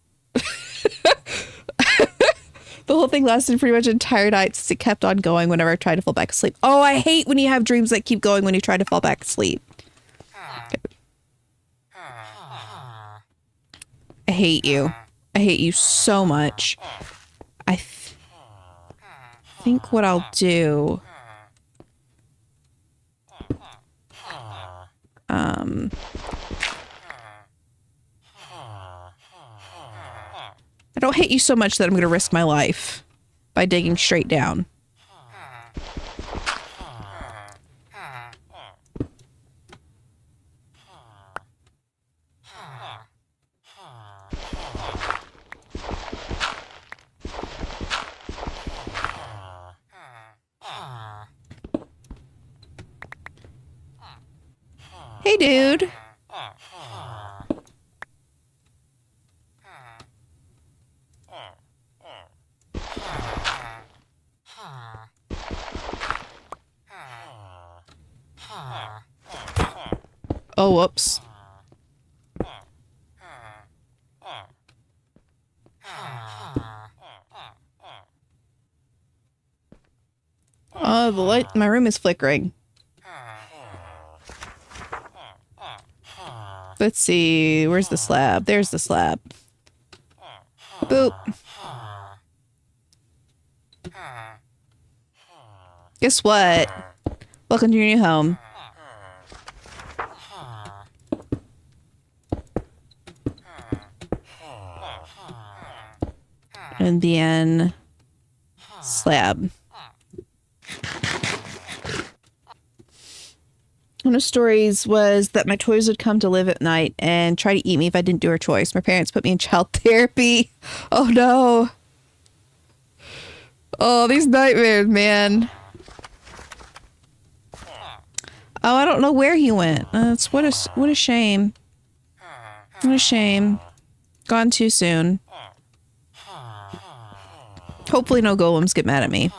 The whole thing lasted pretty much an entire night since it kept on going whenever I tried to fall back asleep. Oh, I hate when you have dreams that keep going when you try to fall back asleep. I hate you. I hate you so much. I think what I'll do... I don't hate you so much that I'm going to risk my life by digging straight down. Hey, dude. Oh, whoops. Oh, the light in my room is flickering. Let's see. Where's the slab? There's the slab. Boop. Guess what? Welcome to your new home. And the end. Slab. One of the stories was that my toys would come to live at night and try to eat me if I didn't do her choice. My parents put me in child therapy. Oh no. Oh, these nightmares, man. Oh, I don't know where he went. What a shame. What a shame. Gone too soon. Hopefully no golems get mad at me.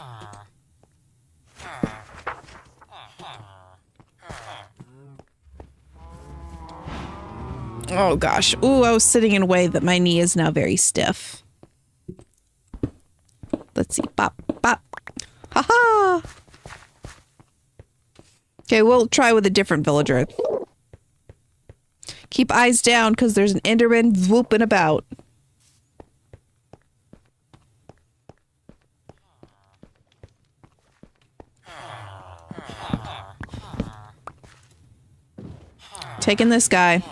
Oh gosh. Ooh, I was sitting in a way that my knee is now very stiff. Let's see. Bop, bop. Haha. Okay, we'll try with a different villager. Keep eyes down because there's an Enderman whooping about. Taking this guy.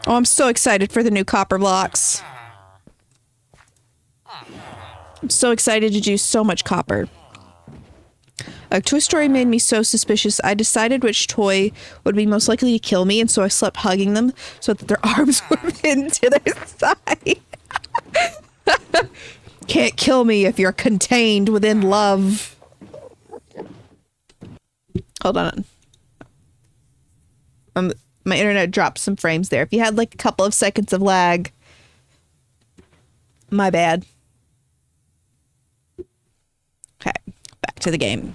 Oh, I'm so excited for the new copper blocks. I'm so excited to do so much copper. A Toy Story made me so suspicious, I decided which toy would be most likely to kill me, and so I slept hugging them so that their arms were pinned to their side. Can't kill me if you're contained within love. Hold on. My internet dropped some frames there. If you had like a couple of seconds of lag, my bad. Okay, back to the game.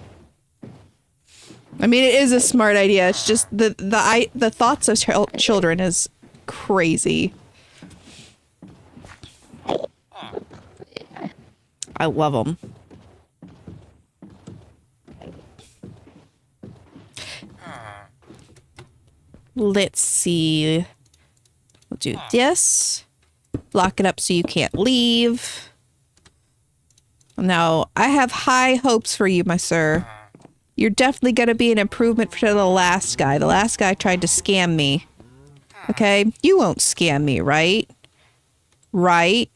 I mean, it is a smart idea. It's just the thoughts of children is crazy. I love them. Let's see. We'll do this. Lock it up so you can't leave. Now, I have high hopes for you, my sir. You're definitely going to be an improvement for the last guy. The last guy tried to scam me. Okay? You won't scam me, right? Right?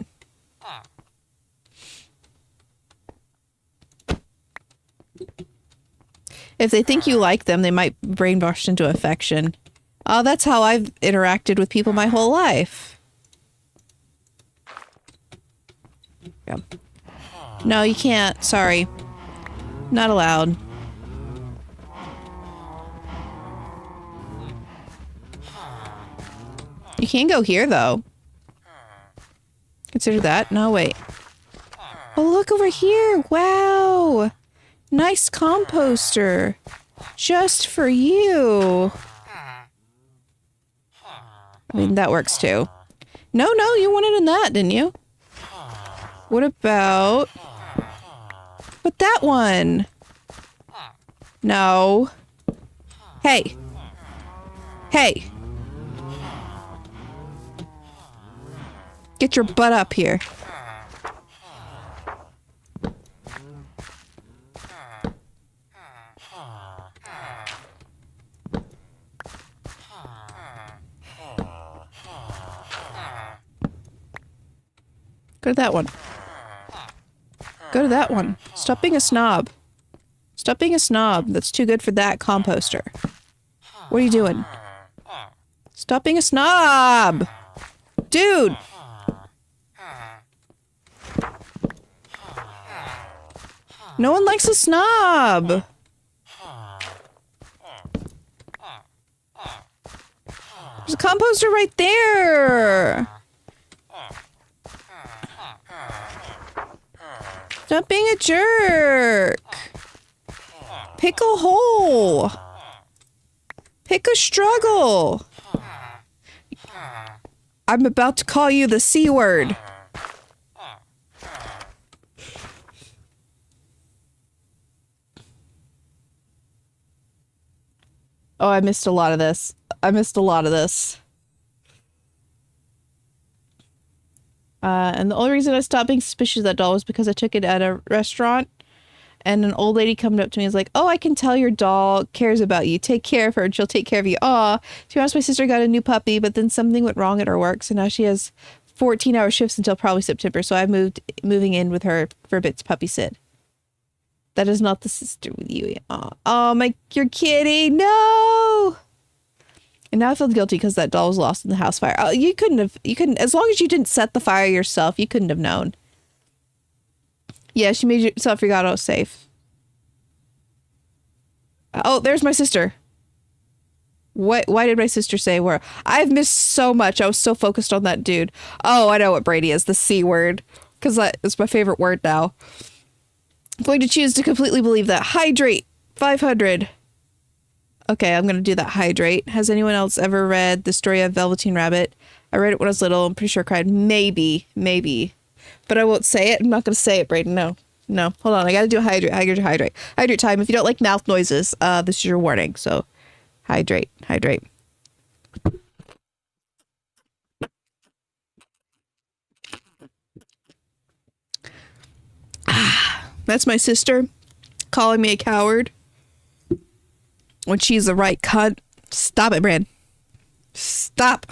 If they think you like them, they might brainwash into affection. Oh, that's how I've interacted with people my whole life. Yeah. No, you can't. Sorry. Not allowed. You can go here, though. Consider that. No, wait. Oh, look over here. Wow. Nice composter. Just for you. I mean, that works too. No, you wanted in that, didn't you? What about... But that one? No. Hey. Hey. Get your butt up here. Go to that one. Go to that one. Stop being a snob. Stop being a snob. That's too good for that composter. What are you doing? Stop being a snob! Dude! No one likes a snob! There's a composter right there! Stop being a jerk! Pick a hole! Pick a struggle! I'm about to call you the C word. Oh, I missed a lot of this. And the only reason I stopped being suspicious of that doll was because I took it at a restaurant and an old lady coming up to me and was like, oh, I can tell your doll cares about you. Take care of her and she'll take care of you. Aw. To be honest, my sister got a new puppy, but then something went wrong at her work, so now she has 14-hour shifts until probably September, so I'm moving in with her for a bit's puppy sit. That is not the sister with you. Oh, you're kidding. No! And now I feel guilty because that doll was lost in the house fire. Oh, you couldn't, as long as you didn't set the fire yourself, you couldn't have known. Yeah, she made yourself forgot I was safe. Oh, there's my sister. Why did my sister say where? I've missed so much. I was so focused on that dude. Oh, I know what Brady is. The C word. Because that is my favorite word now. I'm going to choose to completely believe that. Hydrate. 500. Okay, I'm going to do that. Hydrate. Has anyone else ever read the story of Velveteen Rabbit? I read it when I was little. I'm pretty sure I cried. Maybe. But I won't say it. I'm not going to say it, Brayden. No. Hold on. I got to do a hydrate. Hydrate time. If you don't like mouth noises, this is your warning. So, hydrate. That's my sister calling me a coward when she's the right cunt. Stop it, Brand. Stop.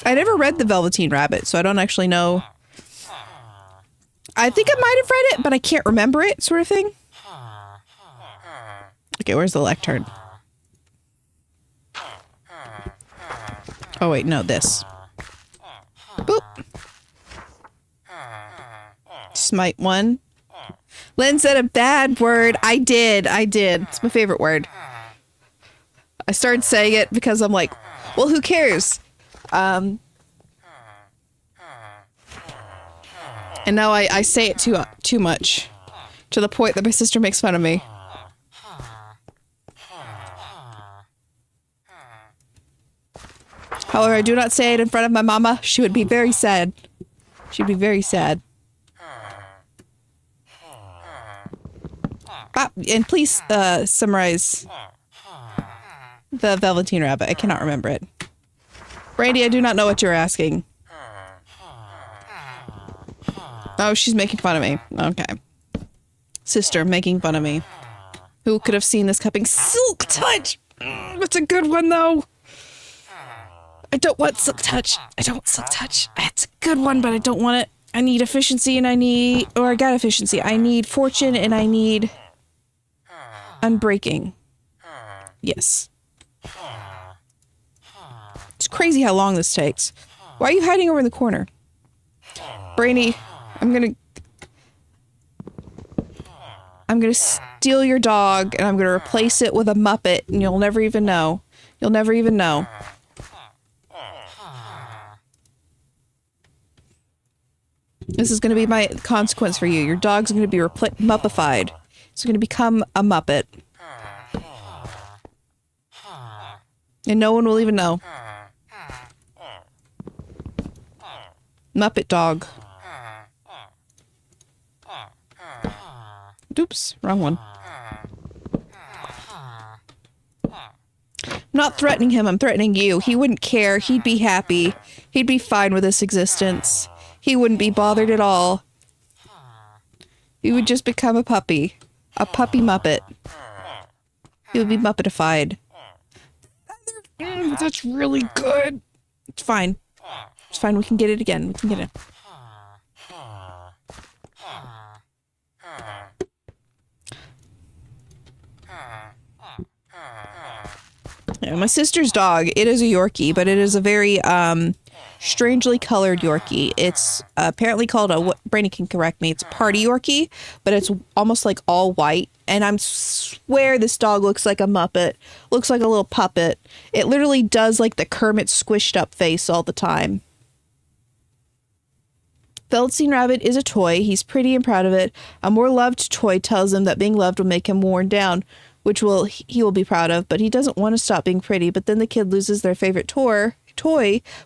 I never read The Velveteen Rabbit, so I don't actually know. I think I might have read it, but I can't remember it, sort of thing. Okay, where's the lectern? Oh, wait, no, this. Boop. Smite one. Len said a bad word. I did. It's my favorite word. I started saying it because I'm like, well, who cares? And now I say it too much, to the point that my sister makes fun of me. However, I do not say it in front of my mama. She would be very sad. She'd be very sad. And please summarize the Velveteen Rabbit. I cannot remember it. Brandy, I do not know what you're asking. Oh, she's making fun of me. Okay. Sister making fun of me. Who could have seen this cupping? Silk Touch! That's a good one, though. I don't want Silk Touch. I don't want Silk Touch. It's a good one, but I don't want it. I need efficiency and I need... Or I got efficiency. I need fortune and I need... Unbreaking. Yes. It's crazy how long this takes. Why are you hiding over in the corner? Brainy, I'm gonna steal your dog and I'm gonna replace it with a Muppet and you'll never even know. You'll never even know. This is gonna be my consequence for you. Your dog's gonna be Muppified. It's gonna become a Muppet. And no one will even know. Muppet dog. Oops, wrong one. I'm not threatening him, I'm threatening you. He wouldn't care. He'd be happy. He'd be fine with this existence. He wouldn't be bothered at all. He would just become a puppy. A puppy Muppet. He would be Muppetified. That's really good. It's fine. It's fine, we can get it again. We can get it. Yeah, my sister's dog, it is a Yorkie, but it is a very, strangely colored Yorkie. It's apparently called a, Brandy can correct me, it's a party Yorkie, but it's almost like all white. And I swear this dog looks like a Muppet. Looks like a little puppet. It literally does like the Kermit squished up face all the time. Velveteen Rabbit is a toy. He's pretty and proud of it. A more loved toy tells him that being loved will make him worn down, which he will be proud of, but he doesn't want to stop being pretty. But then the kid loses their favorite toy,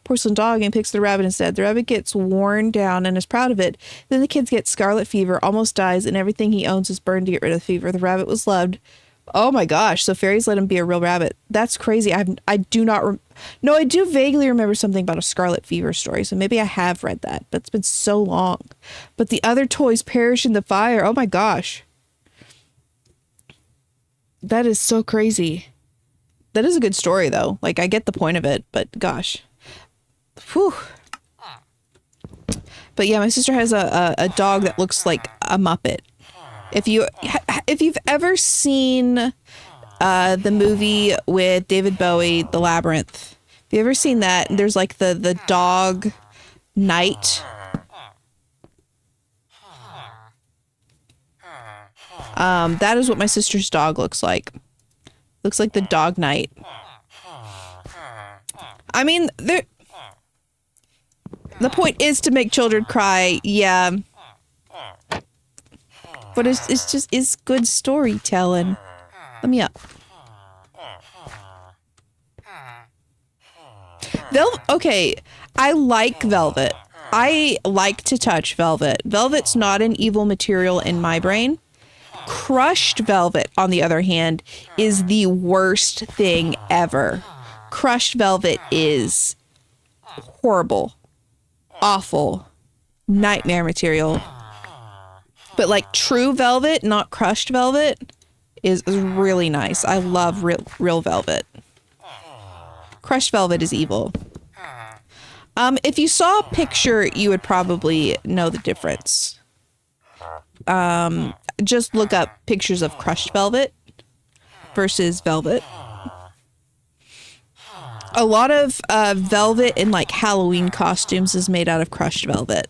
porcelain dog, and picks the rabbit instead. The rabbit gets worn down and is proud of it. Then the kid gets scarlet fever, almost dies, and everything he owns is burned to get rid of the fever. The rabbit was loved. Oh my gosh, so fairies let him be a real rabbit. That's crazy. I do not... No, I do vaguely remember something about a scarlet fever story, so maybe I have read that, but it's been so long. But the other toys perish in the fire. Oh my gosh. That is so crazy. That is a good story, though. Like, I get the point of it, but gosh. Whew. But yeah, my sister has a dog that looks like a Muppet. If you've ever seen the movie with David Bowie, The Labyrinth, if you've ever seen that, there's like the dog knight. That is what my sister's dog looks like. Looks like the dog knight. I mean, the point is to make children cry, yeah. But it's good storytelling. Let me up. Okay, I like Velvet. I like to touch Velvet. Velvet's not an evil material in my brain. Crushed Velvet, on the other hand, is the worst thing ever. Crushed Velvet is horrible, awful, nightmare material. But like true Velvet, not crushed Velvet, is really nice. I love real Velvet. Crushed Velvet is evil. If you saw a picture, you would probably know the difference. Just look up pictures of crushed velvet versus velvet. A lot of velvet in like Halloween costumes is made out of crushed velvet.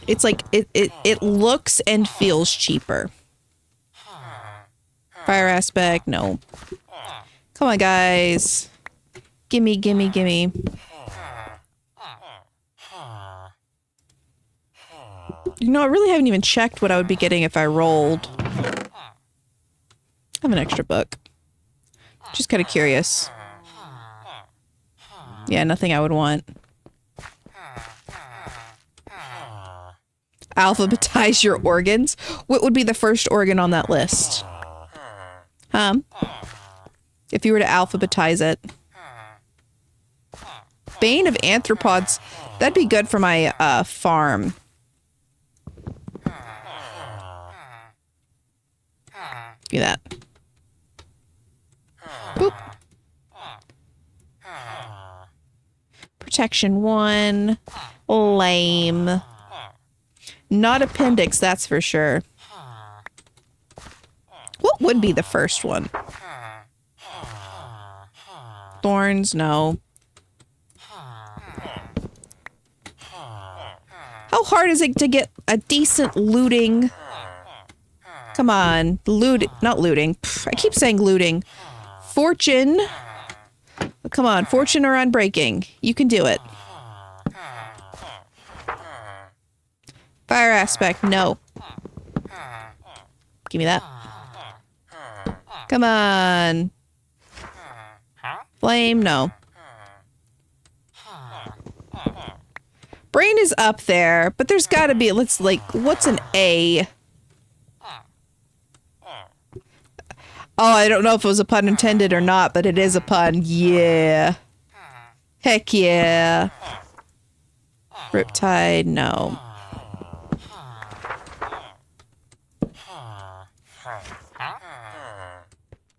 It's like it looks and feels cheaper. Fire aspect, no. Come on, guys. Gimme, gimme, gimme. You know, I really haven't even checked what I would be getting if I rolled. I have an extra book. Just kind of curious. Yeah, nothing I would want. Alphabetize your organs. What would be the first organ on that list? If you were to alphabetize it. Bane of Arthropods. That'd be good for my farm. Give me that. Boop. Protection 1. Lame. Not appendix, that's for sure. What would be the first one? Thorns, no. How hard is it to get a decent looting? Come on, not looting. Pff, I keep saying looting. Fortune. Come on, fortune or unbreaking. You can do it. Fire aspect, no. Give me that. Come on. Flame, no. Brain is up there, but there's gotta be, what's an A? Oh, I don't know if it was a pun intended or not, but it is a pun. Yeah. Heck yeah. Riptide, no.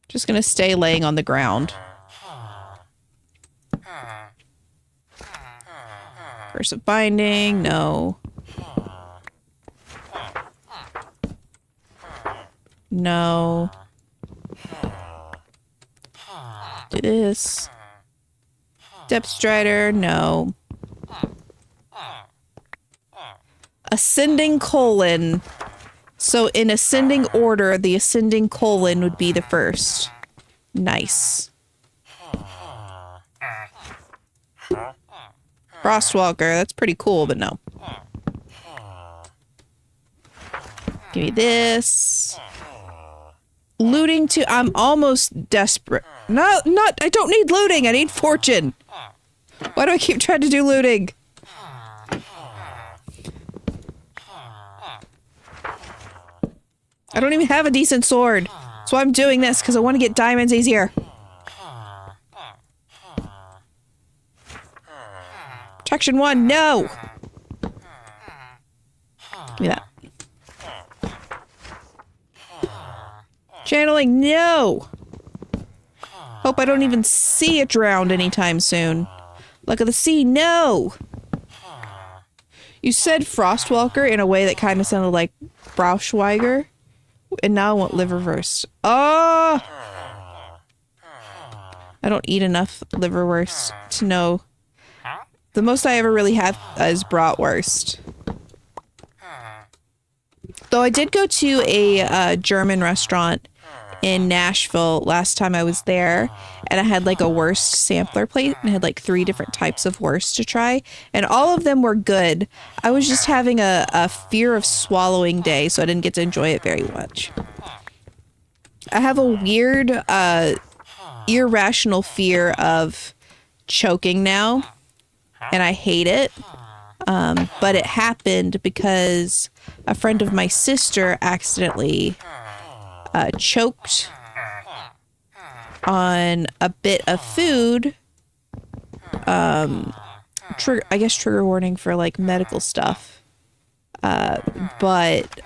Just gonna stay laying on the ground. Curse of Binding, no. No. Do this. Depth Strider, no. Ascending colon. So in ascending order, the ascending colon would be the first. Nice. Frostwalker, that's pretty cool, but no. Give me this. Looting to, I'm almost desperate. I don't need looting, I need fortune. Why do I keep trying to do looting? I don't even have a decent sword. That's why I'm doing this, because I want to get diamonds easier. Protection 1, no! Give me that. Channeling, no! Hope I don't even see it drowned anytime soon. Luck of the sea, no! You said Frostwalker in a way that kind of sounded like Braunschweiger. And now I want liver reversed. Oh! I don't eat enough liverwurst to know. The most I ever really have is bratwurst. Though I did go to a German restaurant in Nashville last time I was there, and I had like a wurst sampler plate and I had like 3 different types of wurst to try, and all of them were good. I was just having a fear of swallowing day, so I didn't get to enjoy it very much. I have a weird irrational fear of choking now, and I hate it. But it happened because a friend of my sister accidentally choked on a bit of food. I guess trigger warning for like medical stuff. But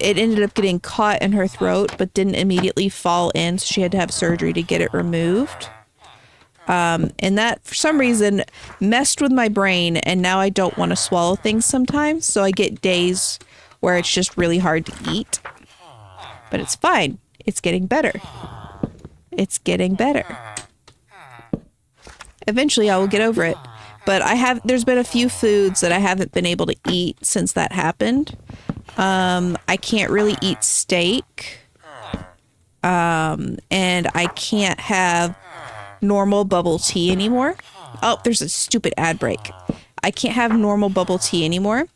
it ended up getting caught in her throat, but didn't immediately fall in, so she had to have surgery to get it removed. And that, for some reason, messed with my brain, and now I don't want to swallow things sometimes, so I get days where it's just really hard to eat. But it's fine. It's getting better. It's getting better. Eventually, I will get over it. But there's been a few foods that I haven't been able to eat since that happened. I can't really eat steak. And I can't have normal bubble tea anymore. Oh, there's a stupid ad break. I can't have normal bubble tea anymore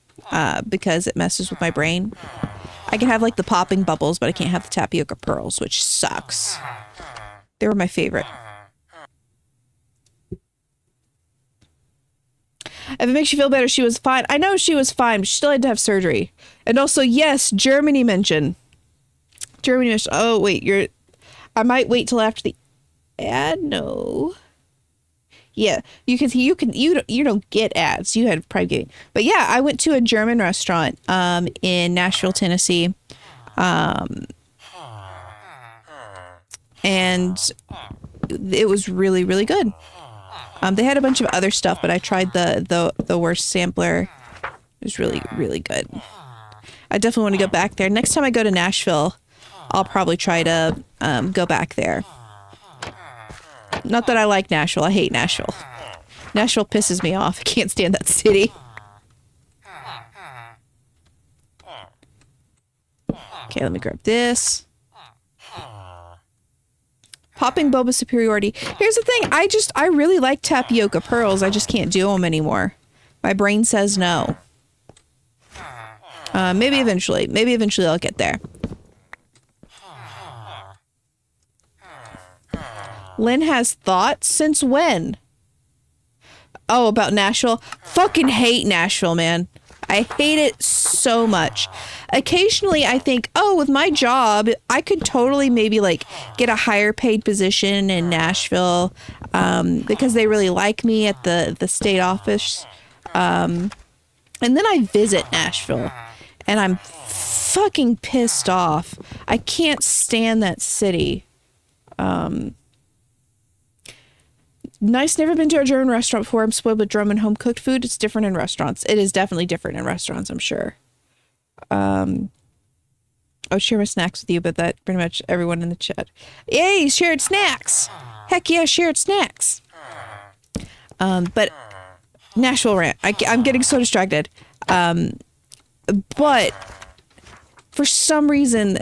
because it messes with my brain. I can have like the popping bubbles, but I can't have the tapioca pearls, which sucks. They were my favorite. If it makes you feel better, she was fine. I know she was fine, but she still had to have surgery. And also, yes, Germany mention. Oh, wait, I might wait till after the ad. No. Yeah, you don't get ads. You had probably getting. But yeah, I went to a German restaurant in Nashville, Tennessee. And it was really, really good. They had a bunch of other stuff, but I tried the worst sampler. It was really, really good. I definitely want to go back there. Next time I go to Nashville, I'll probably try to go back there. Not that I like Nashville. I hate Nashville. Nashville pisses me off. I can't stand that city. Okay, let me grab this. Popping boba superiority. Here's the thing. I really like tapioca pearls. I just can't do them anymore. My brain says no. Maybe eventually. Maybe eventually I'll get there. Lynn has thoughts? Since when? Oh, about Nashville? Fucking hate Nashville, man. I hate it so much. Occasionally I think, oh, with my job, I could totally maybe like get a higher paid position in Nashville because they really like me at the state office. And then I visit Nashville and I'm fucking pissed off. I can't stand that city. Nice. Never been to a German restaurant before. I'm spoiled with German home cooked food. It's different in restaurants. It is definitely different in restaurants, I'm sure. I would share my snacks with you, but that pretty much everyone in the chat. Yay, shared snacks. Heck yeah, shared snacks. But Nashville rant. I'm getting so distracted. But for some reason,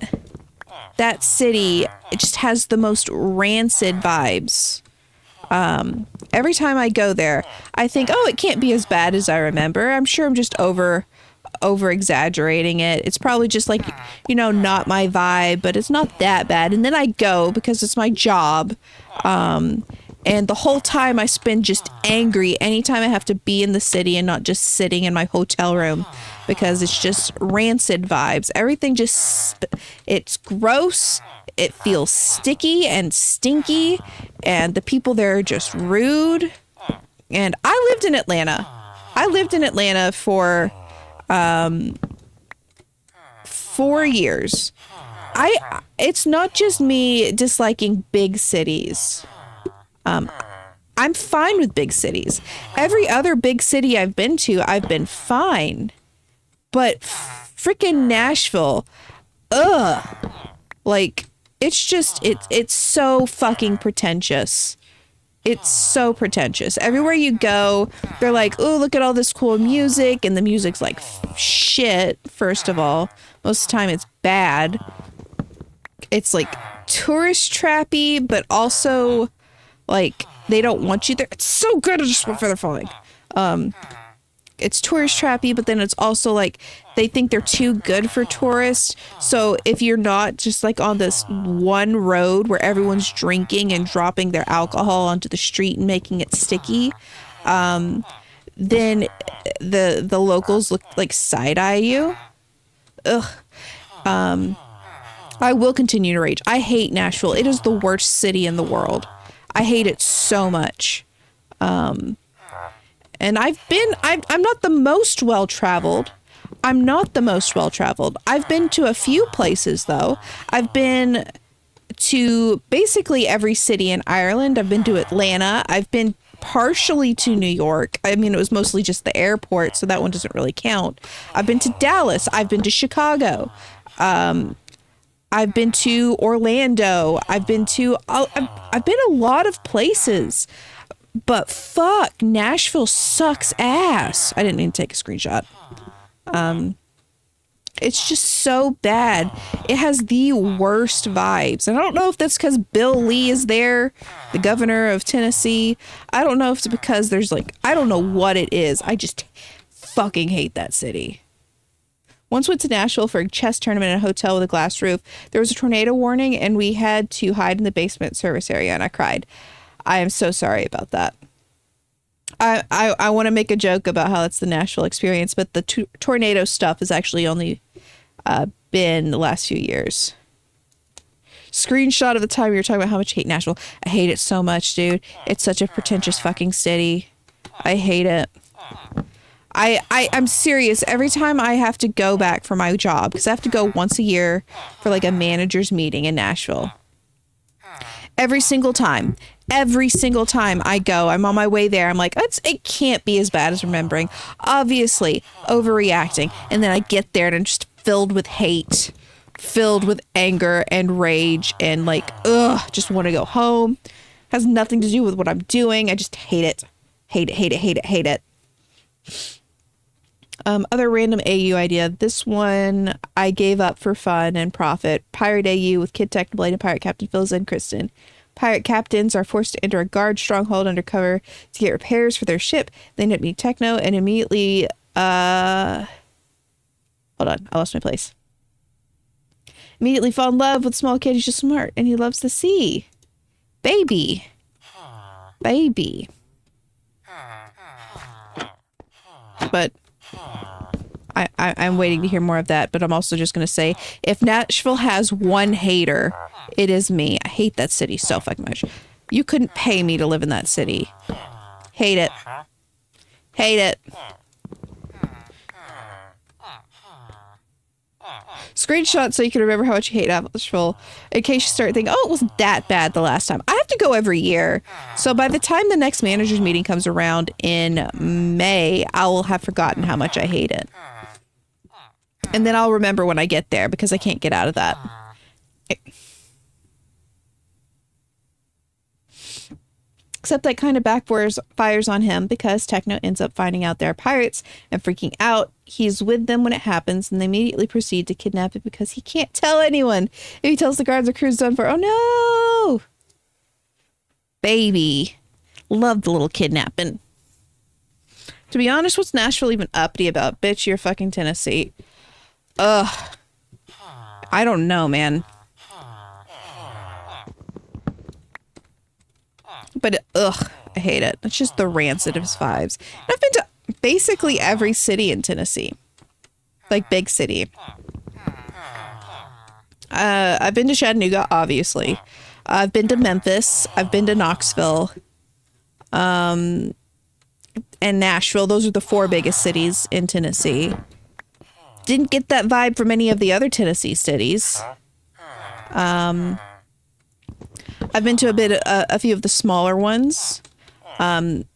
that city, it just has the most rancid vibes. Every time I go there, I think, oh, it can't be as bad as I remember. I'm sure I'm just over exaggerating it. It's probably just like, not my vibe, but it's not that bad. And then I go because it's my job. And the whole time I spend just angry anytime I have to be in the city and not just sitting in my hotel room because it's just rancid vibes. Everything just, it's gross. It feels sticky and stinky, and the people there are just rude. And I lived in Atlanta. For 4 years. It's not just me disliking big cities. I'm fine with big cities. Every other big city I've been to, I've been fine. But freaking Nashville, like, it's just, it's so fucking pretentious. It's so pretentious. Everywhere you go, they're like, oh, look at all this cool music. And the music's like shit, first of all. Most of the time it's bad. It's like tourist trappy, but also like they don't want you there. It's so good. I just went further falling. It's tourist trappy, but then it's also like they think they're too good for tourists. So if you're not just like on this one road where everyone's drinking and dropping their alcohol onto the street and making it sticky, then the locals look like side eye you. Ugh. I will continue to rage. I hate Nashville. It is the worst city in the world. I hate it so much. And I'm not the most well-traveled. I've been to a few places, though. I've been to basically every city in Ireland. I've been to Atlanta. I've been partially to New York. I mean, it was mostly just the airport, so that one doesn't really count. I've been to Dallas. I've been to Chicago. I've been to Orlando. I've been a lot of places. But fuck, Nashville sucks ass. I didn't mean to take a screenshot. It's just so bad. It has the worst vibes. And I don't know if that's because Bill Lee is there, the governor of Tennessee. I don't know if it's because there's like, I don't know what it is. I just fucking hate that city. Once went to Nashville for a chess tournament in a hotel with a glass roof. There was a tornado warning and we had to hide in the basement service area and I cried. I am so sorry about that. I want to make a joke about how it's the Nashville experience, but the tornado stuff has actually only been the last few years. Screenshot of the time you were talking about how much you hate Nashville. I hate it so much, dude. It's such a pretentious fucking city. I hate it. I'm serious. Every time I have to go back for my job, because I have to go once a year for like a manager's meeting in Nashville. Every single time I go, I'm on my way there. I'm like, it can't be as bad as remembering. Obviously, overreacting. And then I get there and I'm just filled with hate, filled with anger and rage and like, just want to go home. Has nothing to do with what I'm doing. I just hate it. Hate it. Other random AU idea. This one I gave up for fun and profit. Pirate AU with Kid Technoblade and Pirate Captain Philza and Kristen. Pirate captains are forced to enter a guard stronghold undercover to get repairs for their ship. They end up meeting Techno and immediately hold on, I lost my place. Immediately fall in love with small kid. He's just smart and he loves the sea. Baby. But I'm waiting to hear more of that, but I'm also just going to say, if Nashville has one hater, it is me. I hate that city so fucking much. You couldn't pay me to live in that city. Hate it. Screenshot so you can remember how much you hate Nashville in case you start thinking, oh, it wasn't that bad the last time. I have to go every year. So by the time the next managers meeting comes around in May, I will have forgotten how much I hate it. And then I'll remember when I get there because I can't get out of that. Except that kind of backfires on him because Techno ends up finding out they're pirates and freaking out. He's with them when it happens and they immediately proceed to kidnap it because he can't tell anyone. If he tells the guards the crew's done for, oh no! Baby. Love the little kidnapping. To be honest, what's Nashville even uppity about? Bitch, you're fucking Tennessee. Ugh. I don't know, man. But, I hate it. It's just the rancidest vibes. And I've been to basically every city in Tennessee. Like, big city. I've been to Chattanooga, obviously. I've been to Memphis. I've been to Knoxville. And Nashville. Those are the 4 biggest cities in Tennessee. Didn't get that vibe from any of the other Tennessee cities. I've been to a few of the smaller ones. Some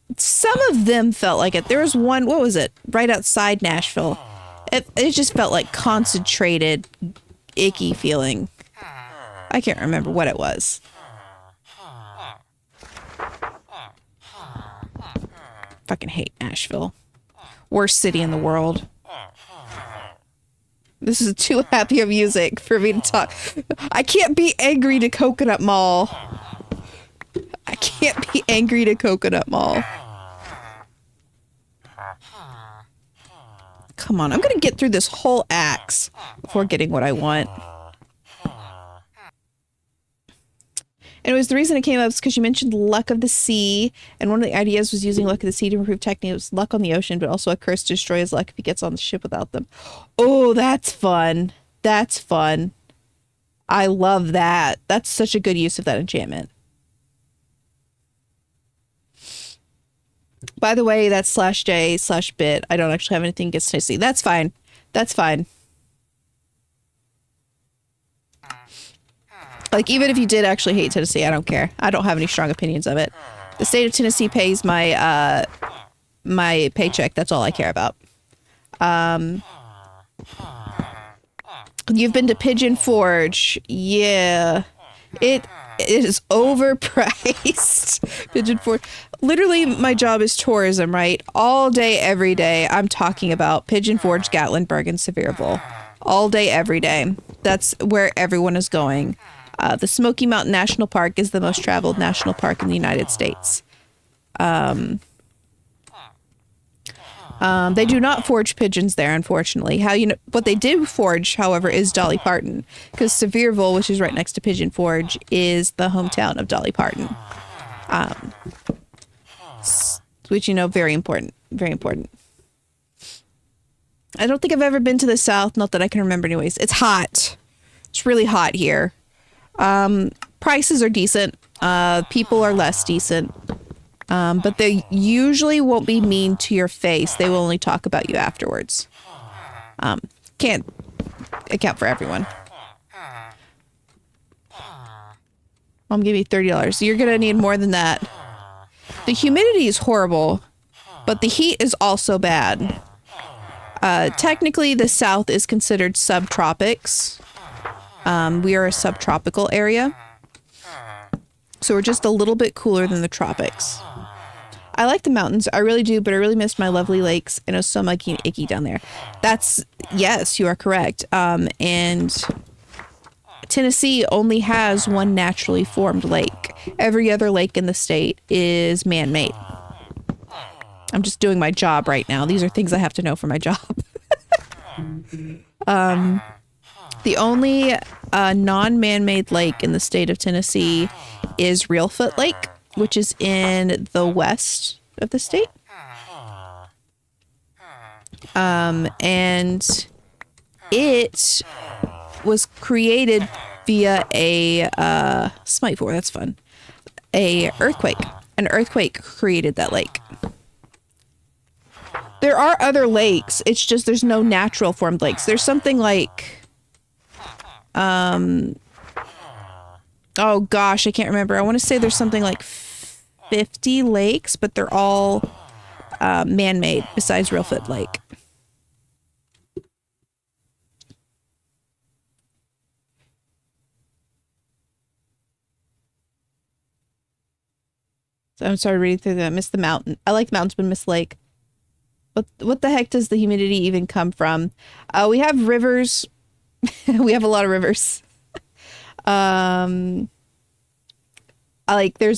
of them felt like it. There was one, what was it? Right outside Nashville. It just felt like concentrated, icky feeling. I can't remember what it was. Fucking hate Nashville. Worst city in the world. This is too happy of music for me to talk. I can't be angry to Coconut Mall. I can't be angry to Coconut Mall. Come on, I'm gonna get through this whole axe before getting what I want. Anyways, the reason it came up is because you mentioned luck of the sea, and one of the ideas was using luck of the sea to improve technique. It was luck on the ocean, but also a curse to destroy his luck if he gets on the ship without them. Oh, that's fun. That's fun. I love that. That's such a good use of that enchantment. By the way, that's /J/bit. I don't actually have anything against Tennessee. That's fine. That's fine. Like, even if you did actually hate Tennessee, I don't care. I don't have any strong opinions of it. The state of Tennessee pays my my paycheck. That's all I care about. You've been to Pigeon Forge. Yeah. It is overpriced. Pigeon Forge. Literally, my job is tourism, right? All day, every day, I'm talking about Pigeon Forge, Gatlinburg, and Sevierville. All day, every day. That's where everyone is going. The Smoky Mountain National Park is the most traveled national park in the United States. They do not forge pigeons there, unfortunately. What they do forge, however, is Dolly Parton, because Sevierville, which is right next to Pigeon Forge, is the hometown of Dolly Parton. Which, very important. Very important. I don't think I've ever been to the South, not that I can remember anyways. It's hot. It's really hot here. Prices are decent. People are less decent. But they usually won't be mean to your face. They will only talk about you afterwards. Can't account for everyone. Mom gave me $30. You're going to need more than that. The humidity is horrible, but the heat is also bad. Technically, the South is considered subtropics. We are a subtropical area. So we're just a little bit cooler than the tropics. I like the mountains. I really do, but I really missed my lovely lakes, and it was so muggy and icky down there. Yes, you are correct. And Tennessee only has one naturally formed lake. Every other lake in the state is man-made. I'm just doing my job right now. These are things I have to know for my job. The only non-man-made lake in the state of Tennessee is Reelfoot Lake, which is in the west of the state. And it was created via a Smite 4, that's fun. An earthquake created that lake. There are other lakes. It's just there's no natural formed lakes. There's something like oh gosh, I can't remember. I want to say there's something like 50 lakes, but they're all man-made besides Reelfoot Lake. So I'm sorry reading through that. Miss the mountain. I like the mountains, but miss lake. What the heck does the humidity even come from? We have rivers. We have a lot of rivers. There's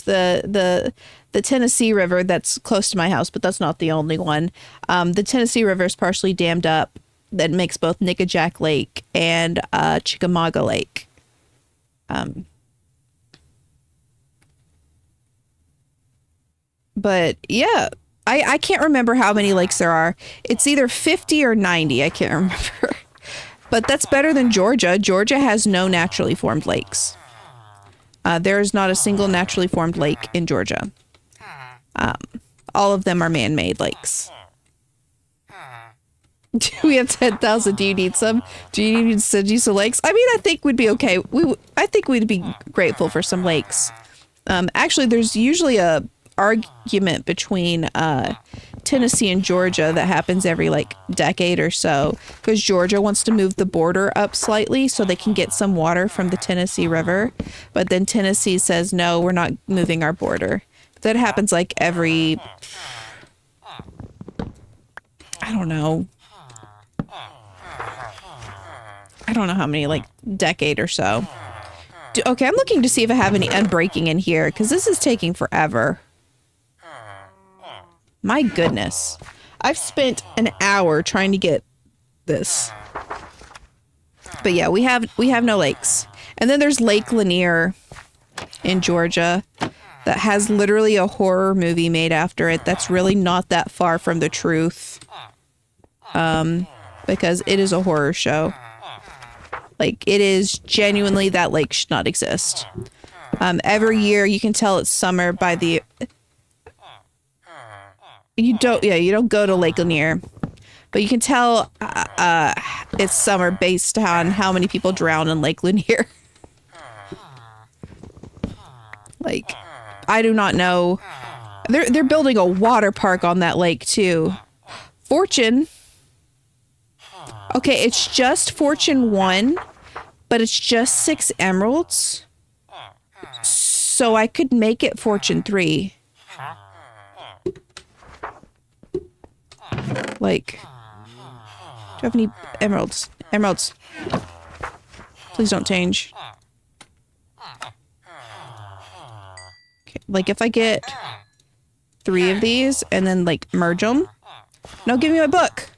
the Tennessee River that's close to my house, but that's not the only one. The Tennessee River is partially dammed up. That makes both Nickajack Lake and Chickamauga Lake. But yeah, I can't remember how many lakes there are. It's either 50 or 90. I can't remember. But that's better than Georgia. Georgia has no naturally formed lakes. There is not a single naturally formed lake in Georgia. All of them are man-made lakes. We have 10,000. Do you need some? Do you need to send you some lakes? I mean, I think we'd be okay. I think we'd be grateful for some lakes. Actually, there's usually a argument between Tennessee and Georgia that happens every decade or so, because Georgia wants to move the border up slightly so they can get some water from the Tennessee River, but then Tennessee says no, we're not moving our border. That happens every, I don't know how many, decade or so. Okay, I'm looking to see if I have any unbreaking in here, because this is taking forever. My goodness. I've spent an hour trying to get this. But yeah, we have no lakes. And then there's Lake Lanier in Georgia that has literally a horror movie made after it that's really not that far from the truth. Because it is a horror show. It is genuinely, that lake should not exist. Every year you can tell it's summer by the... You don't go to Lake Lanier, but you can tell it's summer based on how many people drown in Lake Lanier. I do not know. They're building a water park on that lake too. Fortune. Okay, it's just Fortune 1, but it's just 6 emeralds. So I could make it Fortune 3. Like, do you have any emeralds? Emeralds. Please don't change. Okay, like if I get 3 of these and then like merge them. No, give me my book.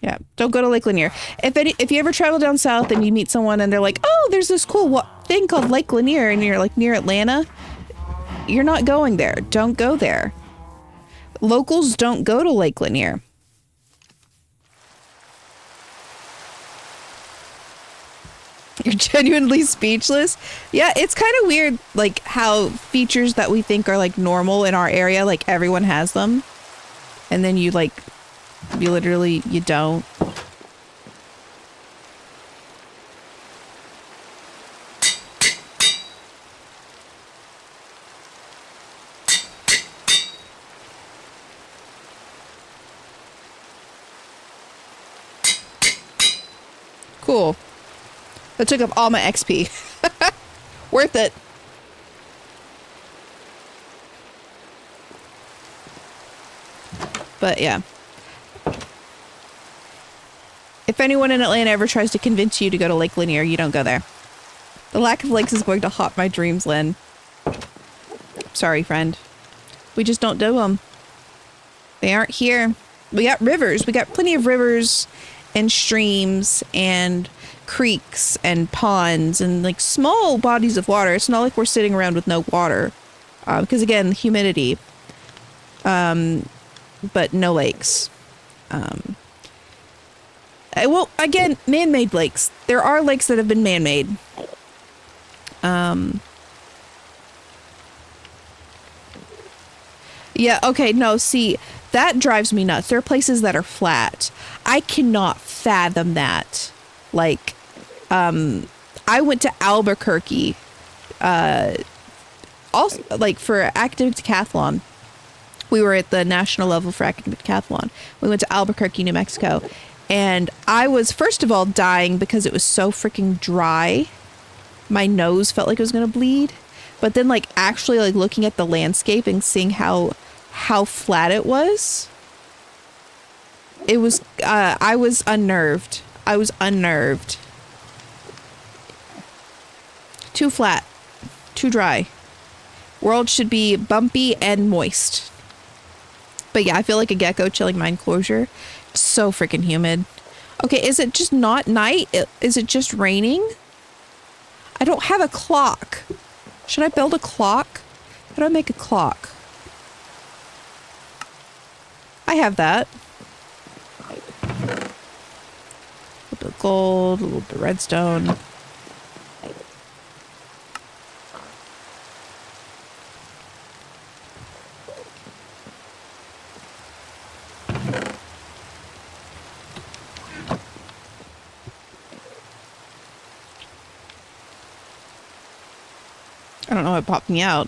Yeah, don't go to Lake Lanier. If you ever travel down south and you meet someone and they're like, "Oh, there's this cool thing called Lake Lanier," and you're like near Atlanta, you're not going there. Don't go there. Locals don't go to Lake Lanier. You're genuinely speechless. Yeah, it's kind of weird, like how features that we think are like normal in our area, like everyone has them, and then you don't. Cool. That took up all my XP. Worth it. But yeah. If anyone in Atlanta ever tries to convince you to go to Lake Lanier, you don't go there. The lack of lakes is going to haunt my dreams, Lynn. Sorry, friend. We just don't do them. They aren't here. We got rivers. We got plenty of rivers and streams and creeks and ponds and like small bodies of water. It's not like we're sitting around with no water. Because again, humidity. But no lakes. Well, again, man-made lakes. There are lakes that have been man-made. Yeah, okay, no, see, that drives me nuts. There are places that are flat. I cannot fathom that. Like, I went to Albuquerque, also, like, for active decathlon. We were at the national level for active decathlon. We went to Albuquerque, New Mexico. And I was, first of all, dying because it was so freaking dry. My nose felt like it was going to bleed. But then, like, actually, like, looking at the landscape and seeing how flat it was, it was, I was unnerved. I was unnerved. Too flat. Too dry. World should be bumpy and moist. But yeah, I feel like a gecko chilling my enclosure. It's so freaking humid. Okay, is it just not night? Is it just raining? I don't have a clock. Should I build a clock? How do I make a clock? I have that. A little bit of gold, a little bit of redstone. I don't know what popped me out.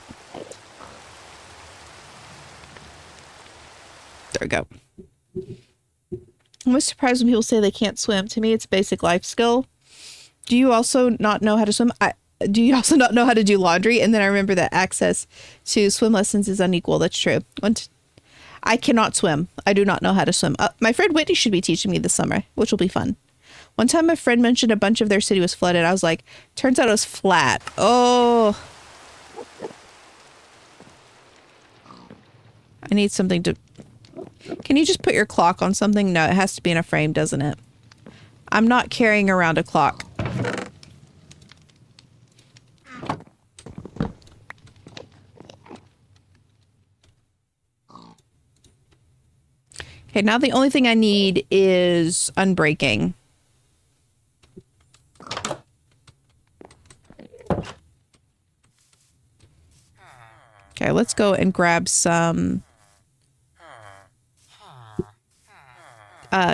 There we go. I'm always surprised when people say they can't swim. To me, it's a basic life skill. Do you also not know how to swim? Do you also not know how to do laundry? And then I remember that access to swim lessons is unequal. That's true. I cannot swim. I do not know how to swim. My friend Whitney should be teaching me this summer, which will be fun. One time my friend mentioned a bunch of their city was flooded. I was like, turns out it was flat. Oh. I need something to... Can you just put your clock on something? No, it has to be in a frame, doesn't it? I'm not carrying around a clock. Okay, now the only thing I need is unbreaking. Okay, let's go and grab some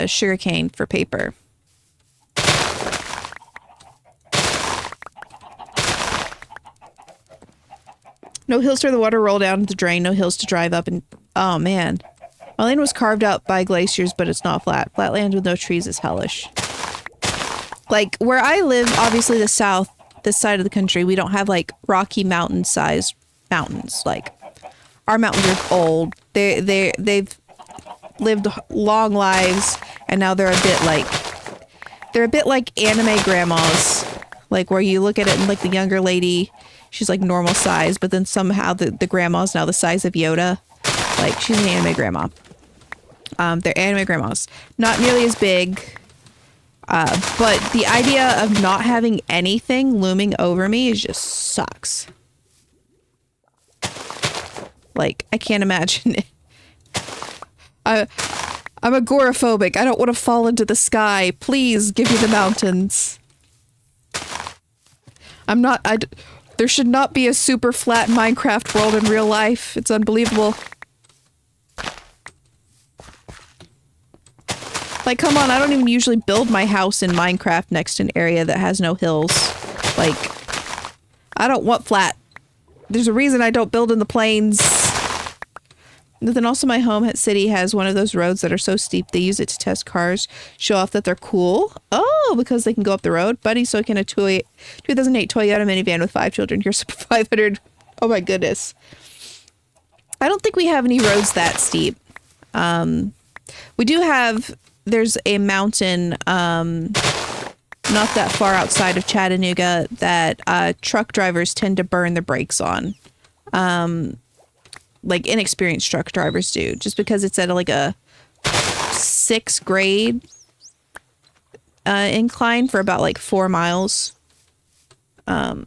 sugarcane for paper. No hills for the water roll down the drain. No hills to drive up and... Oh, man. My land was carved out by glaciers, but it's not flat. Flat land with no trees is hellish. Like, where I live, obviously the south, this side of the country, we don't have, like, Rocky Mountain-sized mountains. Like, our mountains are old. They've lived long lives, and now they're a bit like anime grandmas. Like, where you look at it and, like, the younger lady, she's, like, normal size, but then somehow the grandma's now the size of Yoda. Like, she's an anime grandma. They're anime grandmas. Not nearly as big, but the idea of not having anything looming over me is just sucks. Like, I can't imagine it. I'm agoraphobic. I don't want to fall into the sky. Please give me the mountains. There should not be a super flat Minecraft world in real life. It's unbelievable. Like, come on, I don't even usually build my house in Minecraft next to an area that has no hills. Like, I don't want flat. There's a reason I don't build in the plains. But then also my home city has one of those roads that are so steep they use it to test cars, show off that they're cool. Oh, because they can go up the road. Buddy, so can a 2008 Toyota minivan with 5 children. Here's 500. Oh my goodness. I don't think we have any roads that steep. We do have, there's a mountain not that far outside of Chattanooga that truck drivers tend to burn the brakes on. Like inexperienced truck drivers do, just because it's at like a 6th grade incline for about like 4 miles. I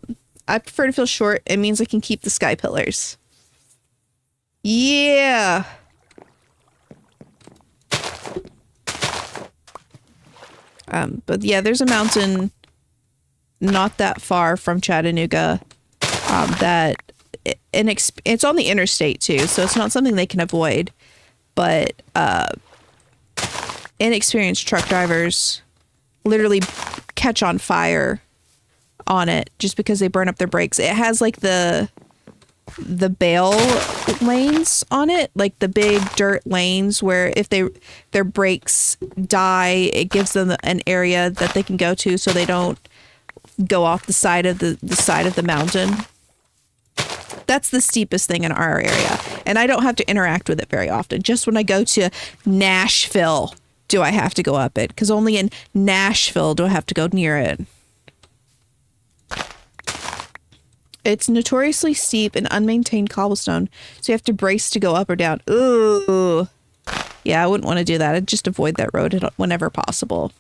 prefer to feel short. It means I can keep the sky pillars. Yeah. But yeah, there's a mountain not that far from Chattanooga that it's on the interstate too, so it's not something they can avoid. But inexperienced truck drivers literally catch on fire on it just because they burn up their brakes. It has like the bail lanes on it, like the big dirt lanes where if their brakes die, it gives them an area that they can go to so they don't go off the side of the side of the mountain. That's the steepest thing in our area, and I don't have to interact with it very often. Just when I go to Nashville do I have to go up it, because only in Nashville do I have to go near it. It's notoriously steep and unmaintained cobblestone, so you have to brace to go up or down. Ooh. Yeah, I wouldn't want to do that. I'd just avoid that road whenever possible.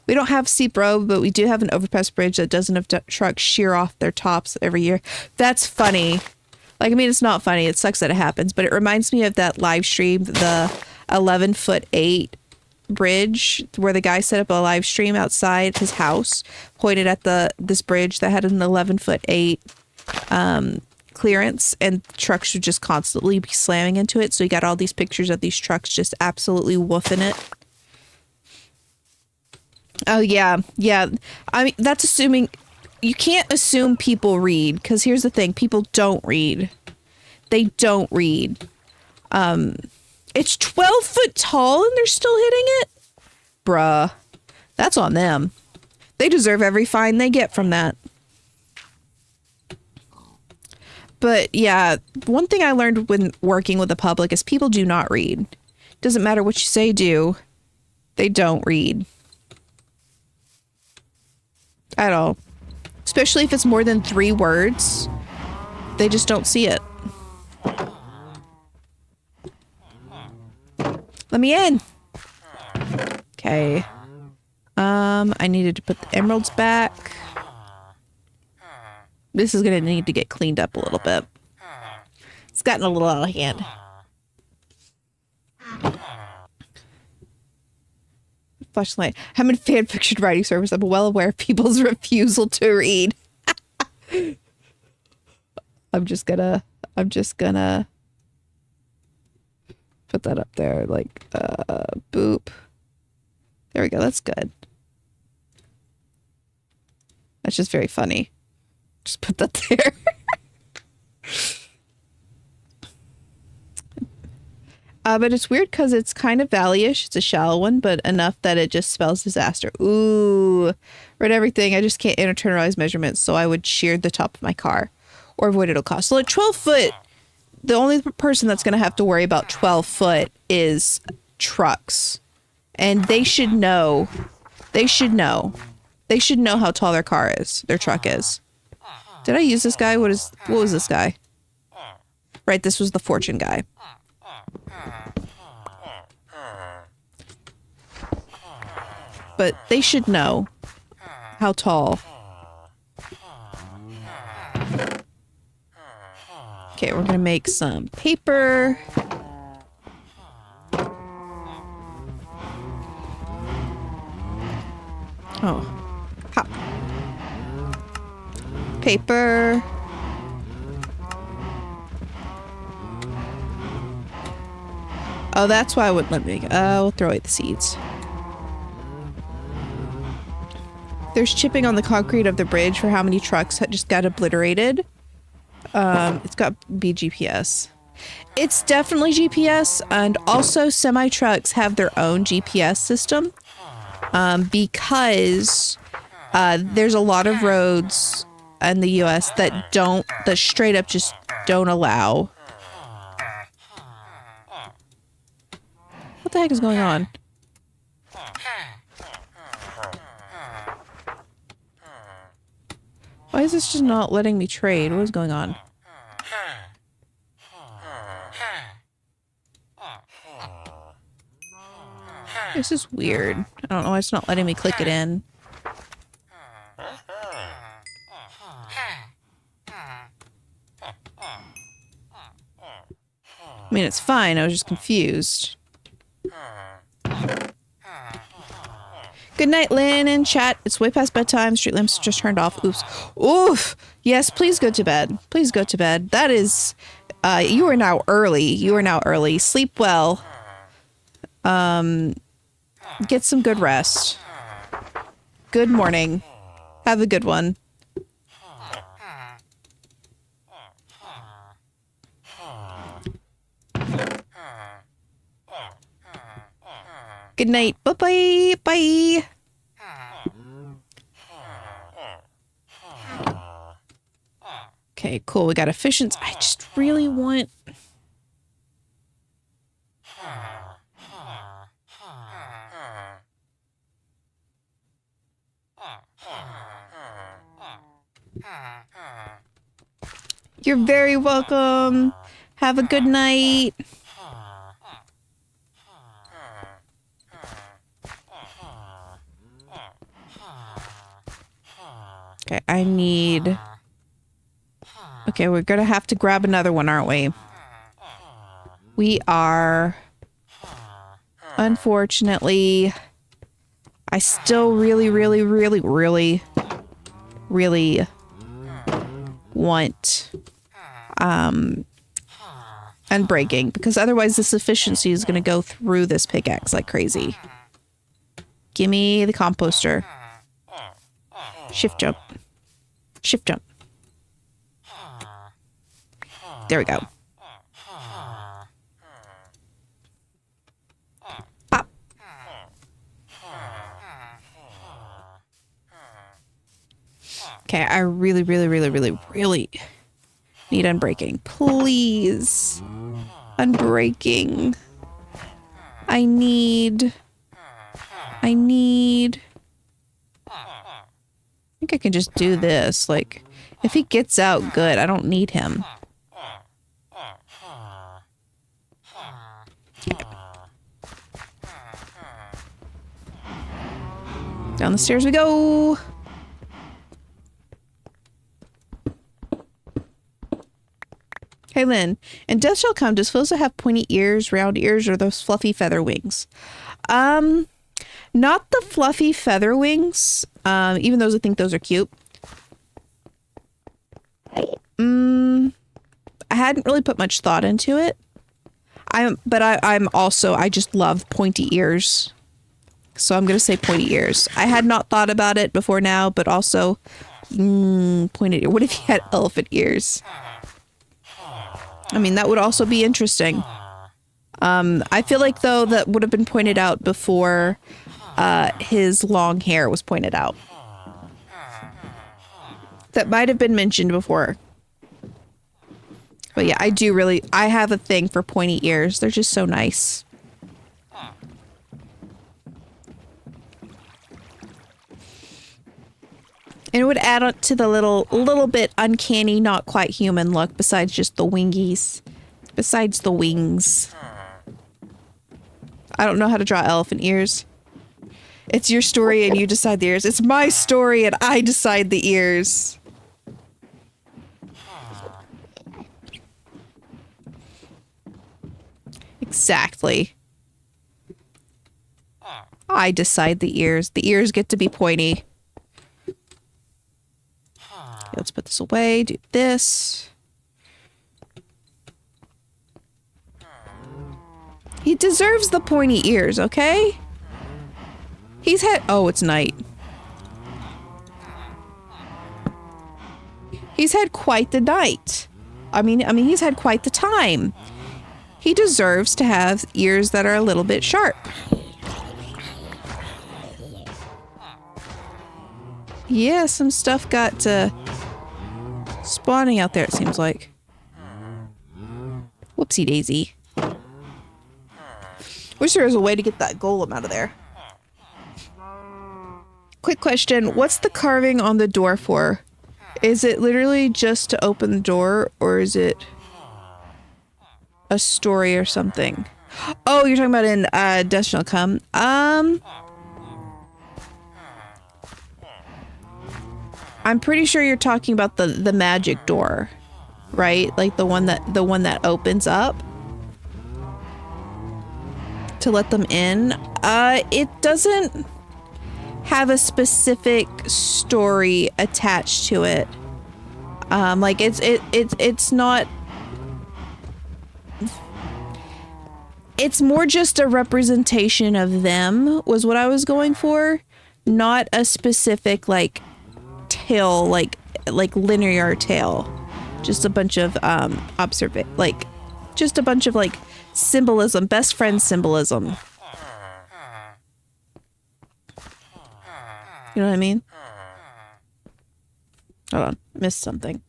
We don't have steep road, but we do have an overpass bridge that doesn't have trucks shear off their tops every year. That's funny. Like, I mean, it's not funny. It sucks that it happens, but it reminds me of that live stream, the 11'8" bridge, where the guy set up a live stream outside his house, pointed at this bridge that had an 11'8" clearance, and trucks would just constantly be slamming into it. So you got all these pictures of these trucks just absolutely woofing it. Oh yeah. I mean, that's assuming. You can't assume people read, because here's the thing: people don't read. They don't read. It's 12 foot tall and they're still hitting it? Bruh. That's on them. They deserve every fine they get from that. But yeah, one thing I learned when working with the public is people do not read. Doesn't matter what you say do. They don't read. At all. Especially if it's more than 3 words. They just don't see it. Let me in. Okay. I needed to put the emeralds back. This is gonna need to get cleaned up a little bit. It's gotten a little out of hand. Flashlight. I'm in fanfiction writing service. I'm well aware of people's refusal to read. I'm just gonna put that up there, like, boop. There we go, that's good. That's just very funny. Just put that there. But it's weird because it's kind of valley-ish. It's a shallow one, but enough that it just spells disaster. Ooh. Read everything. I just can't internalize measurements, so I would shear the top of my car or avoid it'll cost. So like 12 foot, the only person that's going to have to worry about 12 foot is trucks. And they should know. They should know. They should know how tall their car is, their truck is. Did I use this guy? What was this guy? Right, this was the fortune guy. But they should know how tall. Okay, we're gonna make some paper. Oh, hop. Paper. Oh, that's why I wouldn't let me. We'll throw away the seeds. There's chipping on the concrete of the bridge for how many trucks just got obliterated. It's got be GPS. It's definitely GPS, and also semi-trucks have their own GPS system. Because there's a lot of roads in the US that straight up just don't allow. What the heck is going on? Why is this just not letting me trade? What is going on? This is weird. I don't know why it's not letting me click it in. I mean, it's fine. I was just confused. Good night, Lynn in chat. It's way past bedtime. Street lamps just turned off. Oops. Oof. Yes, please go to bed. Please go to bed. That is, you are now early. You are now early. Sleep well. Get some good rest. Good morning. Have a good one. Good night. Bye-bye. Bye. Okay, cool. We got efficiency. I just really want... You're very welcome. Have a good night. Okay, I need... Okay, we're gonna have to grab another one, aren't we? We are... Unfortunately... I still really want... unbreaking, because otherwise this efficiency is gonna go through this pickaxe like crazy. Gimme the composter. Shift jump. Shift jump. There we go. Pop. Okay, I really need unbreaking. Please. Unbreaking. I need... I think I can just do this. Like, if he gets out good, I don't need him. Down the stairs we go. Hey, Lynn. And Death Shall Come, does Philza have pointy ears, round ears, or those fluffy feather wings? Not the fluffy feather wings. Even those, I think those are cute. I hadn't really put much thought into it. I just love pointy ears. So I'm going to say pointy ears. I had not thought about it before now, but also pointed ear. What if he had elephant ears? I mean, that would also be interesting. I feel like, though, that would have been pointed out before his long hair was pointed out. That might have been mentioned before. But yeah, I have a thing for pointy ears. They're just so nice. And it would add on to the little bit uncanny, not quite human look, besides just the wingies. Besides the wings. I don't know how to draw elephant ears. It's your story and you decide the ears. It's my story and I decide the ears. Exactly. I decide the ears. The ears get to be pointy. Let's put this away, do this. He deserves the pointy ears, okay? He's had— oh, it's night. He's had quite the night. I mean, he's had quite the time. He deserves to have ears that are a little bit sharp. Yeah, some stuff got spawning out there, it seems like. Whoopsie daisy. Wish there was a way to get that golem out of there. Quick question. What's the carving on the door for? Is it literally just to open the door, or is it a story or something? Oh, you're talking about in Death Shall Come. I'm pretty sure you're talking about the magic door, right? Like the one that opens up to let them in. It doesn't have a specific story attached to it. Like it's not. It's more just a representation of them was what I was going for, not a specific like tale, like linear tale. Just a bunch of just a bunch of like symbolism, best friend symbolism. You know what I mean? Hold on, missed something.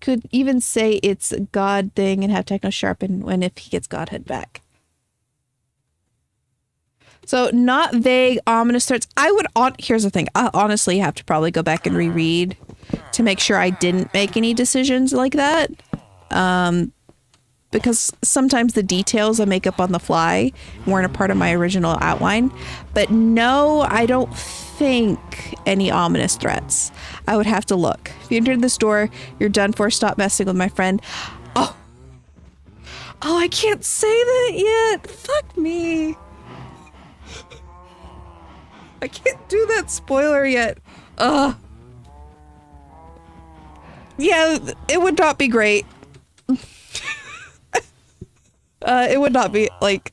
Could even say it's a god thing and have Techno sharpen when if he gets Godhead back. So not vague, ominous threats. Here's the thing. I honestly have to probably go back and reread to make sure I didn't make any decisions like that. Because sometimes the details I make up on the fly weren't a part of my original outline. But no, I don't think any ominous threats. I would have to look. If you entered this door, you're done for. Stop messing with my friend. Oh, I can't say that yet. Fuck me. I can't do that spoiler yet. Yeah, it would not be great. It would not be, like...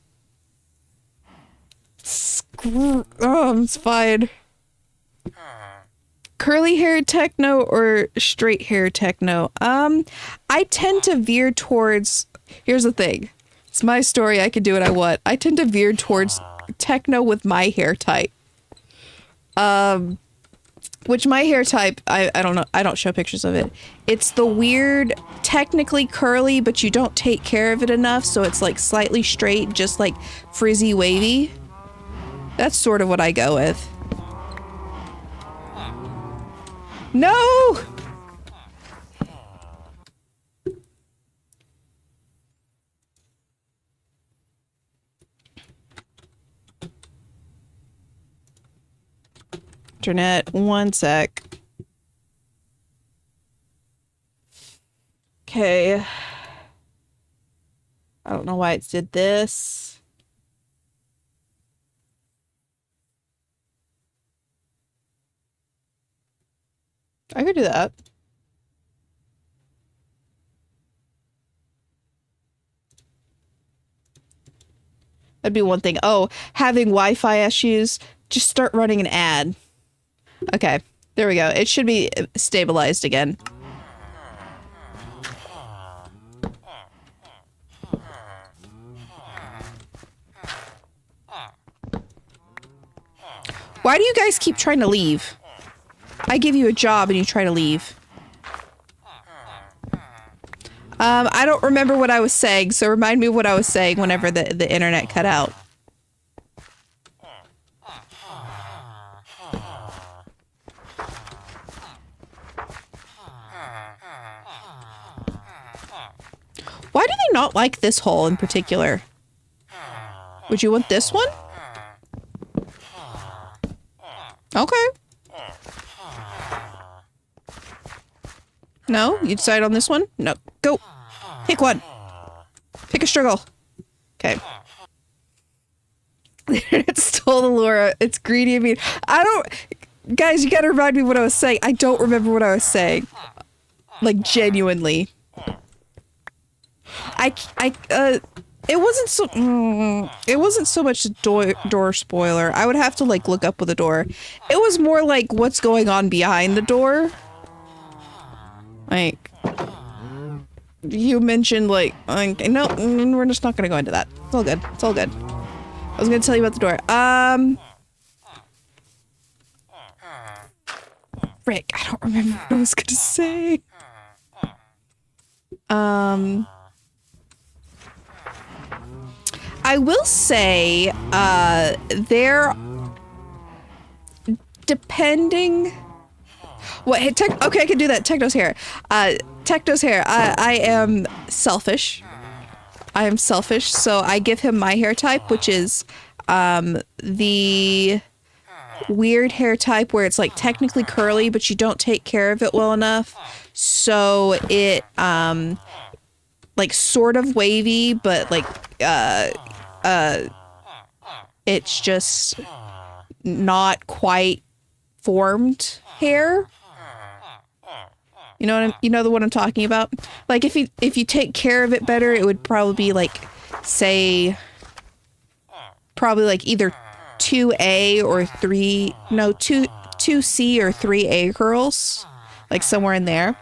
it's fine. Curly hair techno or straight hair techno? I tend to veer towards... Here's the thing. It's my story, I can do what I want. I tend to veer towards techno with my hair type. Which my hair type, I don't know, I don't show pictures of it. It's the weird, technically curly, but you don't take care of it enough, so it's like slightly straight, just like frizzy wavy. That's sort of what I go with. No! Internet, one sec. Okay. I don't know why it did this. I could do that. That'd be one thing. Oh, having Wi-Fi issues, just start running an ad. Okay, there we go. It should be stabilized again. Why do you guys keep trying to leave? I give you a job and you try to leave. I don't remember what I was saying, so remind me what I was saying whenever the internet cut out. Why do they not like this hole in particular? Would you want this one? Okay. No? You decide on this one? No. Go. Pick one. Pick a struggle. Okay. It stole the Laura. It's greedy of me. I don't... Guys, you gotta remind me what I was saying. I don't remember what I was saying. Like, genuinely. It wasn't so much door spoiler. I would have to, like, look up with the door. It was more like what's going on behind the door. Like, you mentioned, like, no, we're just not gonna go into that. It's all good. It's all good. I was gonna tell you about the door. Frick, I don't remember what I was gonna say. I will say, depending... What? Hey, okay, I can do that. Techno's hair. Techno's hair. I am selfish. I am selfish, so I give him my hair type, which is the weird hair type where it's like technically curly, but you don't take care of it well enough. So it like sort of wavy, but like it's just not quite formed hair. You know what you know the one I'm talking about? Like if you take care of it better, it would probably be like, say, probably like either 2A or 2C or 3A curls, like somewhere in there.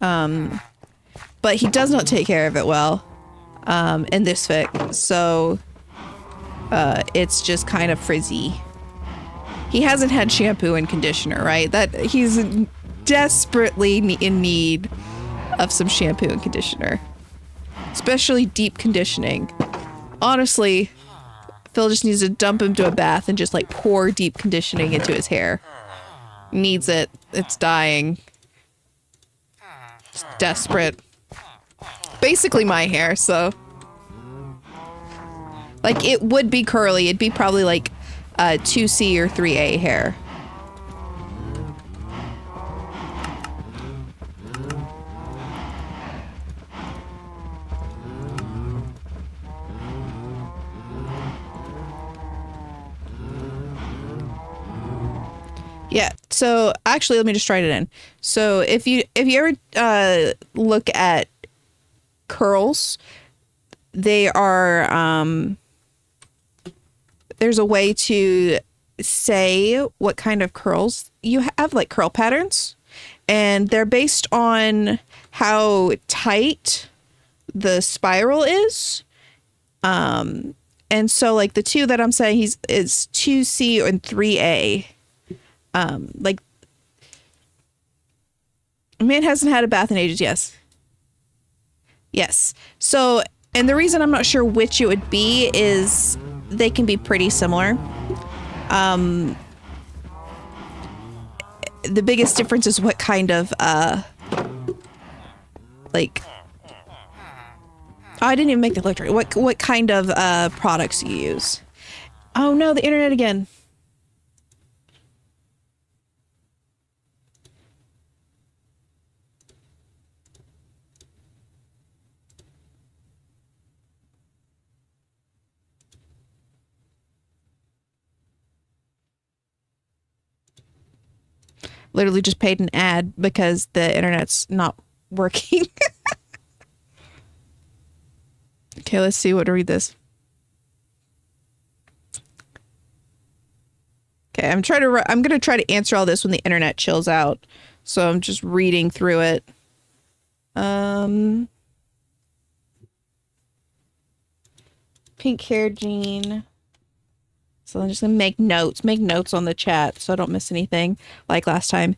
But he does not take care of it well, in this fic, so it's just kind of frizzy. He hasn't had shampoo and conditioner, right? That he's desperately in need of some shampoo and conditioner, especially deep conditioning. Honestly, Phil just needs to dump him to a bath and just like pour deep conditioning into his hair. Needs it. It's dying. It's desperate. Basically my hair, so. Like, it would be curly. It'd be probably like 2C or 3A hair. Yeah, so actually let me just write it in. So if you ever look at curls, they are there's a way to say what kind of curls you have, like curl patterns, and they're based on how tight the spiral is. And so like the two that I'm saying is 2C and 3A. Like, man hasn't had a bath in ages. Yes. So, and the reason I'm not sure which it would be is they can be pretty similar. The biggest difference is what kind of, like, oh, I didn't even make the electric. What kind of, products you use. Oh no, the internet again. Literally just paid an ad because the internet's not working. Okay, let's see what to read this. Okay, I'm gonna try to answer all this when the internet chills out. So I'm just reading through it. Pink hair Jean So I'm just gonna make notes on the chat so I don't miss anything like last time.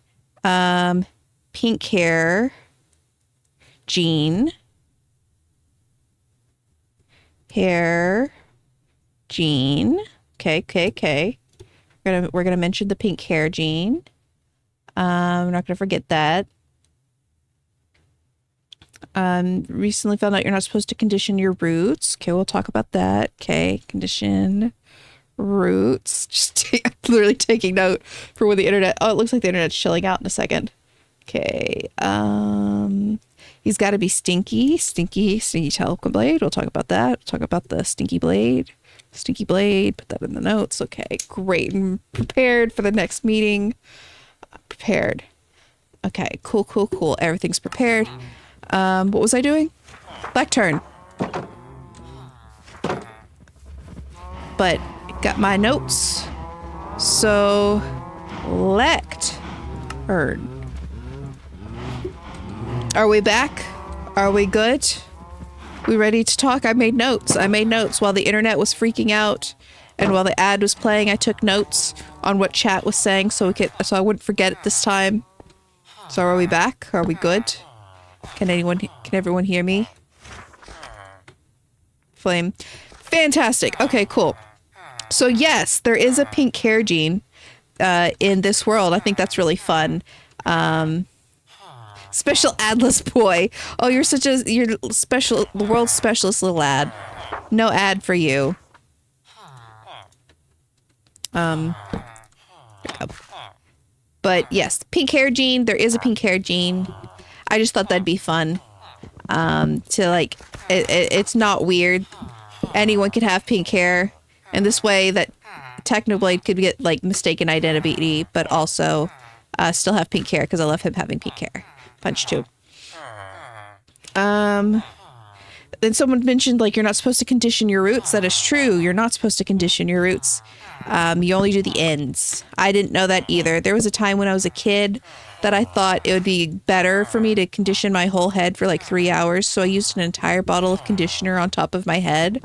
Pink hair, Jean. Hair, Jean. Okay. We're gonna mention the pink hair, Jean. We're not gonna forget that. Recently found out you're not supposed to condition your roots. Okay, we'll talk about that. Okay, condition roots. Just literally taking note for when the internet. Oh, it looks like the internet's chilling out in a second. Okay. He's got to be stinky talcum blade. We'll talk about that. We'll talk about the stinky blade. Put that in the notes. Okay, great. I'm prepared for the next meeting. Prepared. Okay, cool. Everything's prepared. What was I doing? Lectern. But got my notes. So, lectern. Are we back? Are we good? We ready to talk? I made notes while the internet was freaking out and while the ad was playing. I took notes on what chat was saying so I wouldn't forget it this time. So are we back? Are we good? Can everyone hear me? Flame. Fantastic. Okay, cool. So yes, there is a pink hair Jean in this world. I think that's really fun. Special adless boy. Oh, you're special, the world's specialist little ad. No ad for you. But yes, pink hair Jean. There is a pink hair Jean. I just thought that'd be fun. To like, it's not weird. Anyone could have pink hair, and this way that Technoblade could get like mistaken identity, but also still have pink hair because I love him having pink hair. Punch 2. Then someone mentioned like you're not supposed to condition your roots. That is true. You're not supposed to condition your roots. You only do the ends. I didn't know that either. There was a time when I was a kid that I thought it would be better for me to condition my whole head for like 3 hours. So I used an entire bottle of conditioner on top of my head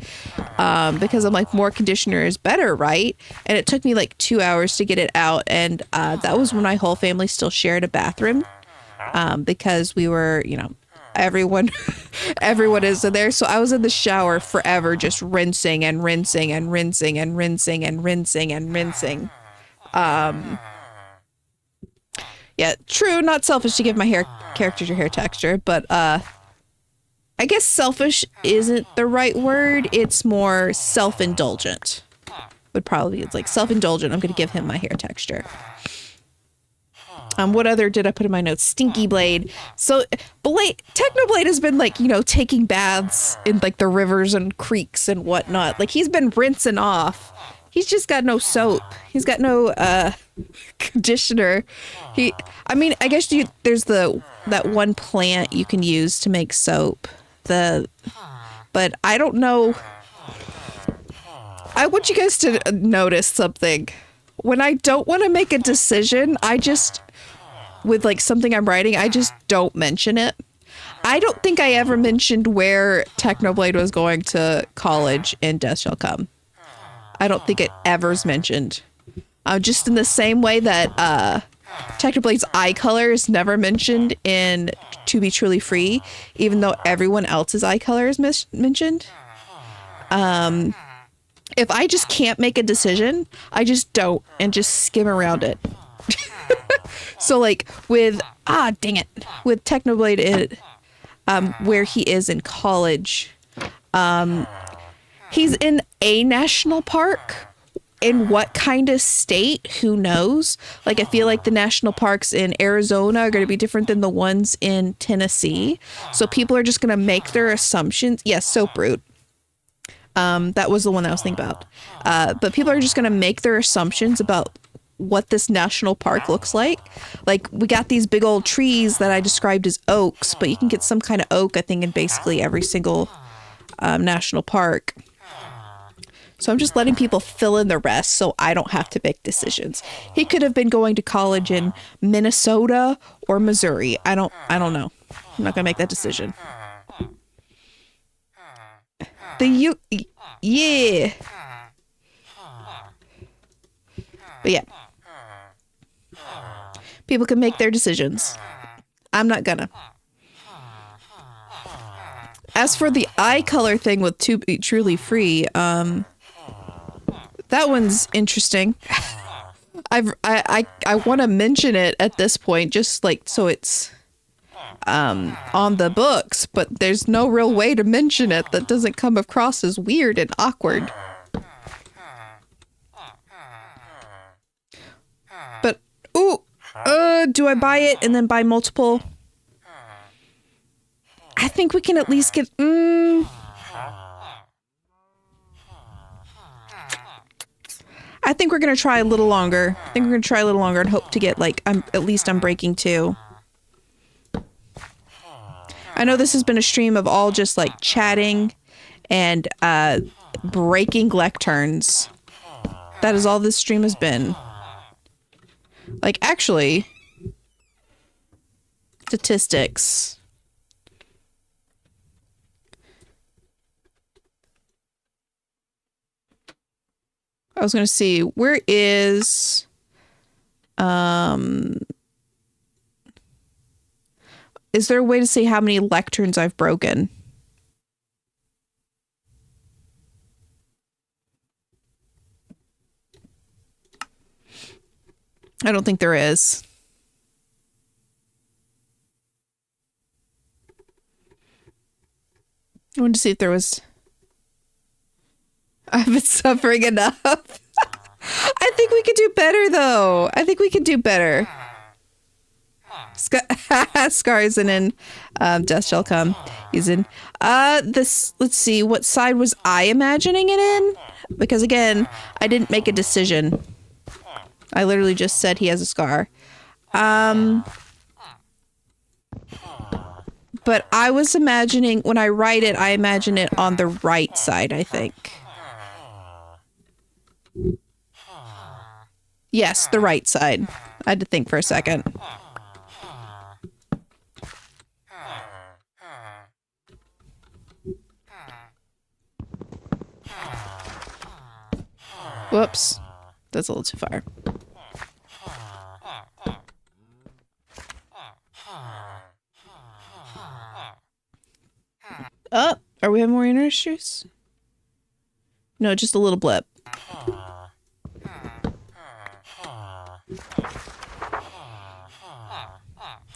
because I'm like, more conditioner is better, right? And it took me like 2 hours to get it out. And that was when my whole family still shared a bathroom because we were, everyone is in there. So I was in the shower forever, just rinsing and rinsing and rinsing and rinsing and rinsing and rinsing. Yeah, true, not selfish to give my characters your hair texture, but I guess selfish isn't the right word. It's more self-indulgent. Would probably be, it's like self-indulgent. I'm going to give him my hair texture. What other did I put in my notes? Stinky Blade. So Technoblade has been like, taking baths in like the rivers and creeks and whatnot. Like he's been rinsing off. He's just got no soap. He's got no conditioner. I guess there's that one plant you can use to make soap. But I don't know. I want you guys to notice something. When I don't want to make a decision, with like something I'm writing, I just don't mention it. I don't think I ever mentioned where Technoblade was going to college in Death Shall Come. I don't think it ever's mentioned. Just in the same way that Technoblade's eye color is never mentioned in To Be Truly Free, even though everyone else's eye color is mentioned. If I just can't make a decision, I just don't and just skim around it. So like with with Technoblade, where he is in college, he's in a national park. In what kind of state? Who knows? Like I feel like the national parks in Arizona are going to be different than the ones in Tennessee. So people are just going to make their assumptions. Yes, Soap Root. That was the one that I was thinking about. But people are just going to make their assumptions about what this national park looks like. Like we got these big old trees that I described as oaks, but you can get some kind of oak, I think, in basically every single national park. So I'm just letting people fill in the rest so I don't have to make decisions. He could have been going to college in Minnesota or Missouri. I don't know. I'm not gonna make that decision. Yeah. But yeah. People can make their decisions. I'm not gonna. As for the eye color thing with To Be Truly Free, that one's interesting. I want to mention it at this point, just like so it's on the books, but there's no real way to mention it that doesn't come across as weird and awkward. But do I buy it and then buy multiple? I think we can at least get I think we're gonna try a little longer. And hope to get like at least Unbreaking 2. I know this has been a stream of all just like chatting and breaking lecterns. That is all this stream has been. Like actually, statistics. I was going to see, where is, is there a way to see how many lecterns I've broken? I don't think there is. I wanted to see if there was... I've been suffering enough. I think we could do better, though. I think we could do better. Scar isn't in. Death Shall Come. He's in. Let's see. What side was I imagining it in? Because, again, I didn't make a decision. I literally just said he has a scar. But I was imagining, when I write it, I imagine it on the right side, I think. Yes, the right side. I had to think for a second. Whoops. That's a little too far. Oh, are we having more issues? No, just a little blip.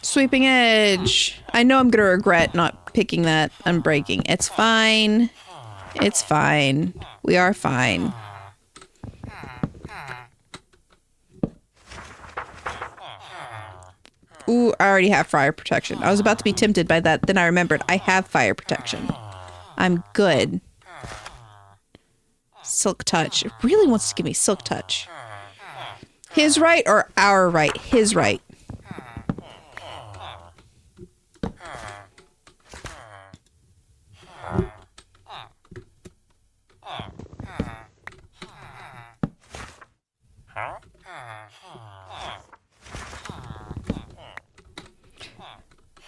Sweeping Edge. I know I'm gonna regret not picking that Unbreaking. It's fine. It's fine. We are fine. Ooh, I already have fire protection. I was about to be tempted by that, then I remembered I have fire protection. I'm good. Silk Touch. It really wants to give me Silk Touch. His right or our right? His right.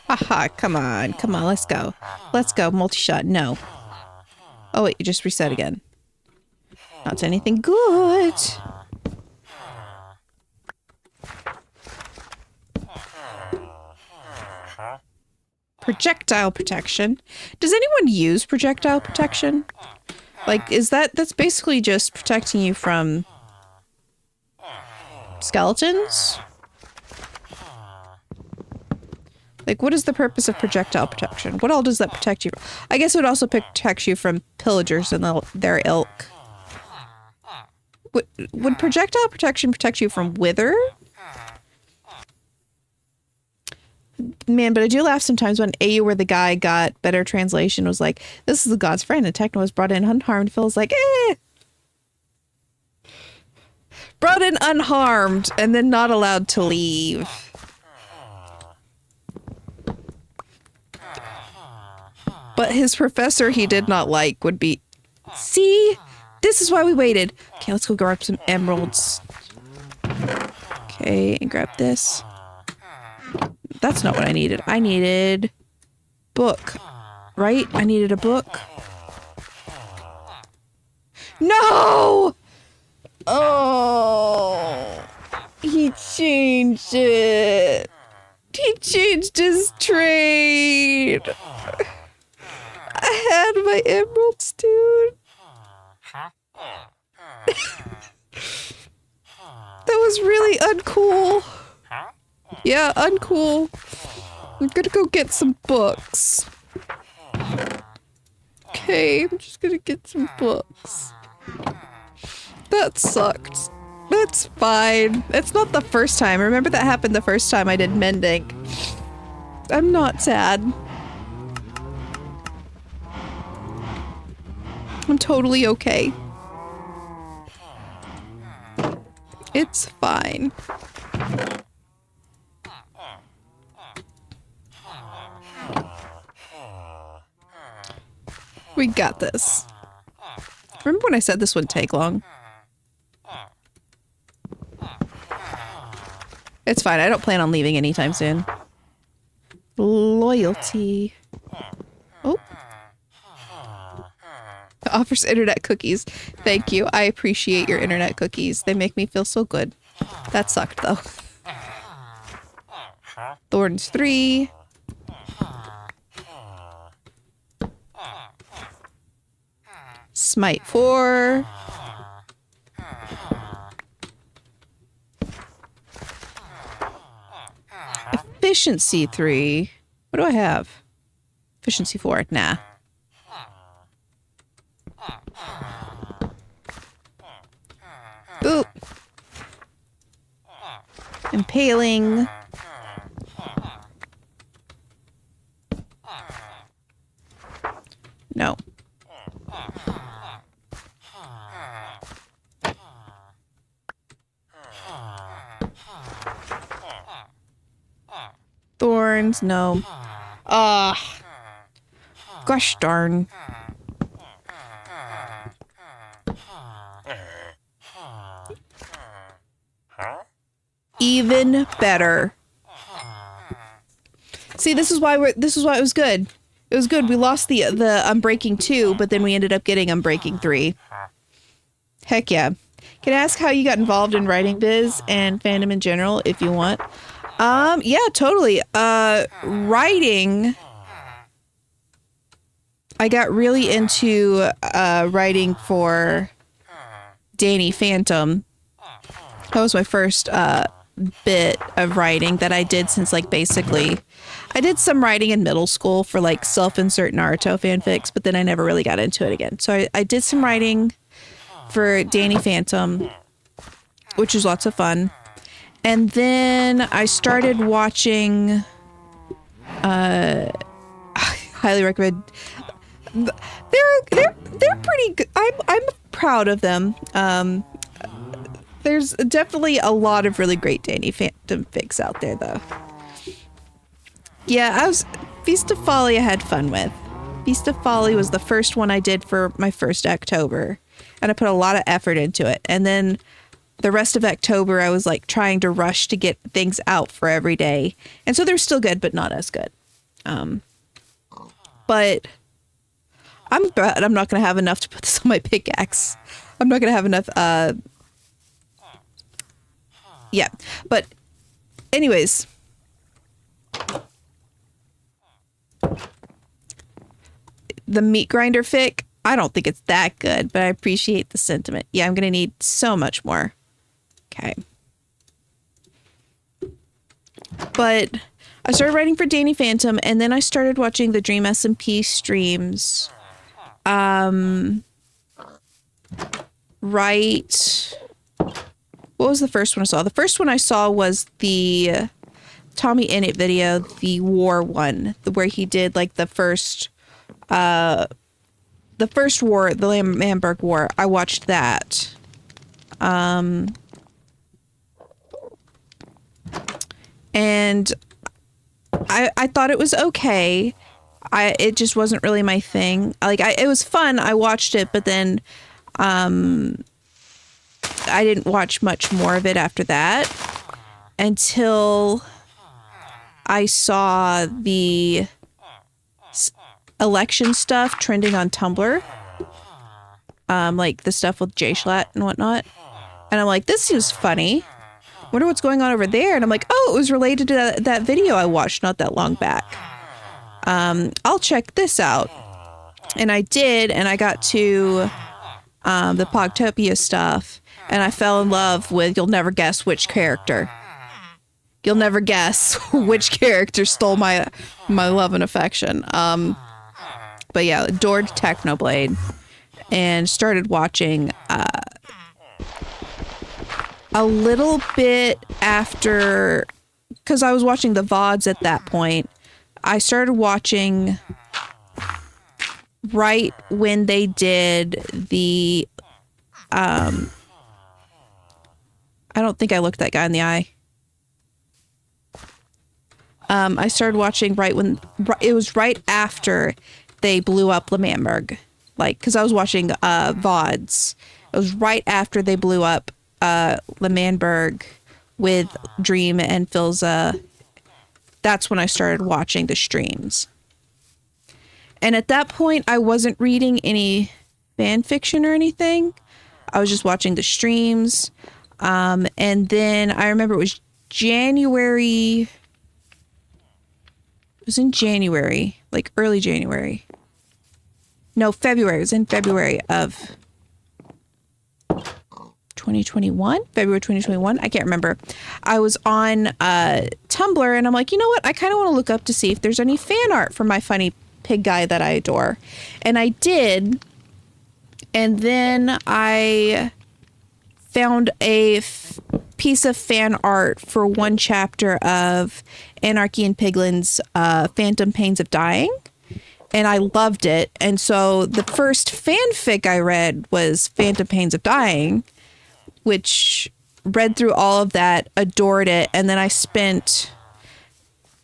Haha, come on, let's go. Let's go, multi-shot, no. Oh wait, you just reset again. Not anything good. Projectile protection. Does anyone use projectile protection? Like, that's basically just protecting you from skeletons? Like, what is the purpose of projectile protection? What all does that protect you from? I guess it would also protect you from pillagers and their ilk. Would projectile protection protect you from wither? Man, but I do laugh sometimes when AU where the guy got better translation was like, this is the god's friend, and Techno was brought in unharmed. Phil's like, brought in unharmed, and then not allowed to leave. But his professor he did not like would be... See? This is why we waited. Okay, let's go grab some emeralds. Okay, and grab this. That's not what I needed. I needed... book. Right? I needed a book. No! Oh! He changed it. He changed his trade. I had my emeralds, dude. That was really uncool. Yeah, uncool. I'm gonna go get some books. Okay, I'm just gonna get some books. That sucked. That's fine. It's not the first time. Remember that happened the first time I did mending. I'm not sad. I'm totally okay. It's fine. We got this. Remember when I said this wouldn't take long? It's fine. I don't plan on leaving anytime soon. Loyalty. Oh. Offers internet cookies. Thank you. I appreciate your internet cookies. They make me feel so good. That sucked, though. Thorns 3. Smite 4. Efficiency 3. What do I have? Efficiency 4. Nah. Boop. Impaling. No. Thorns, no. Gosh darn. Even better. See, this is why it was good. It was good. We lost the Unbreaking 2, but then we ended up getting Unbreaking 3. Heck yeah. Can I ask how you got involved in writing biz and fandom in general, if you want? Yeah, totally. Writing. I got really into writing for Danny Phantom. That was my first bit of writing that I did since, like, basically I did some writing in middle school for, like, self-insert Naruto fanfics, but then I never really got into it again. So I did some writing for Danny Phantom, which was lots of fun. And then I started watching, I highly recommend. They're pretty good. I'm proud of them. There's definitely a lot of really great Danny Phantom fics out there, though. Yeah, Feast of Folly I had fun with. Feast of Folly was the first one I did for my first October, and I put a lot of effort into it. And then the rest of October, I was like trying to rush to get things out for every day. And so they're still good, but not as good. But I'm not going to have enough to put this on my pickaxe. I'm not going to have enough. Yeah, but anyways. The meat grinder fic, I don't think it's that good, but I appreciate the sentiment. Yeah, I'm going to need so much more. Okay. But I started writing for Danny Phantom, and then I started watching the Dream SMP streams. Right. What was the first one I saw? The first one I saw was the Tommy Innit video, the war one, where he did like the first war, the Lamberg War. I watched that. And I thought it was okay. It just wasn't really my thing. Like, it was fun. I watched it, but then I didn't watch much more of it after that until I saw the election stuff trending on Tumblr. Like the stuff with Jay Schlatt and whatnot. And I'm like, this seems funny. wonder what's going on over there. And I'm like, oh, it was related to that video I watched not that long back. I'll check this out. And I did, and I got to the Pogtopia stuff, and I fell in love with, you'll never guess which character. You'll never guess which character stole my love and affection. But yeah, adored Technoblade, and started watching a little bit after, because I was watching the VODs at that point. I started watching right when they did the I don't think I looked that guy in the eye. I started watching right when it was right after they blew up L'Manberg, like, because I was watching VODs. It was right after they blew up L'Manberg with Dream and Filza. That's when I started watching the streams. And at that point, I wasn't reading any fan fiction or anything. I was just watching the streams. And then I remember it was January. It was in January, like early January. No, February. It was in February of 2021, February 2021. I can't remember. I was on Tumblr, and I'm like, you know what? I kind of want to look up to see if there's any fan art for my funny pig guy that I adore. And I did. And then I found a piece of fan art for one chapter of Anarchy in Piglin's Phantom Pains of Dying. And I loved it. And so the first fanfic I read was Phantom Pains of Dying, which read through all of that, adored it. And then I spent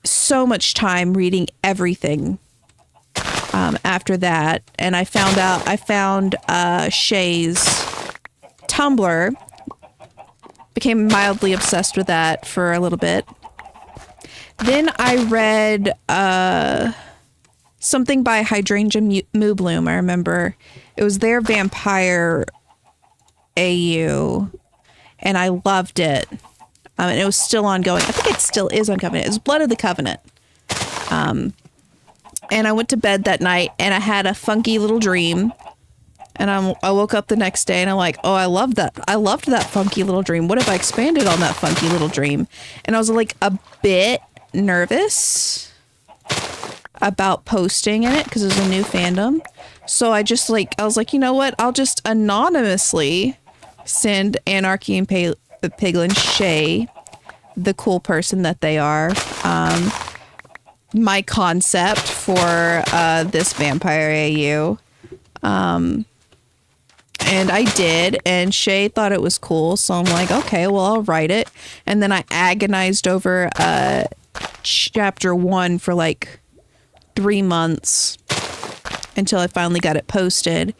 so much time reading everything after that. And I found Shay's Tumblr, became mildly obsessed with that for a little bit. Then I read something by Hydrangea Moobloom. I remember it was their vampire AU, and I loved it. And it was still ongoing. I think it still is ongoing. It was Blood of the Covenant. And I went to bed that night, and I had a funky little dream. And I woke up the next day, and I'm like, oh, I loved that. I loved that funky little dream. What if I expanded on that funky little dream? And I was like a bit nervous about posting in it because it was a new fandom. So I was like, you know what? I'll just anonymously send Anarchy and Piglin Shay, the cool person that they are, my concept for this vampire AU. And I did, and Shay thought it was cool, so I'm like, okay, well, I'll write it. And then I agonized over chapter 1 for like 3 months until I finally got it posted.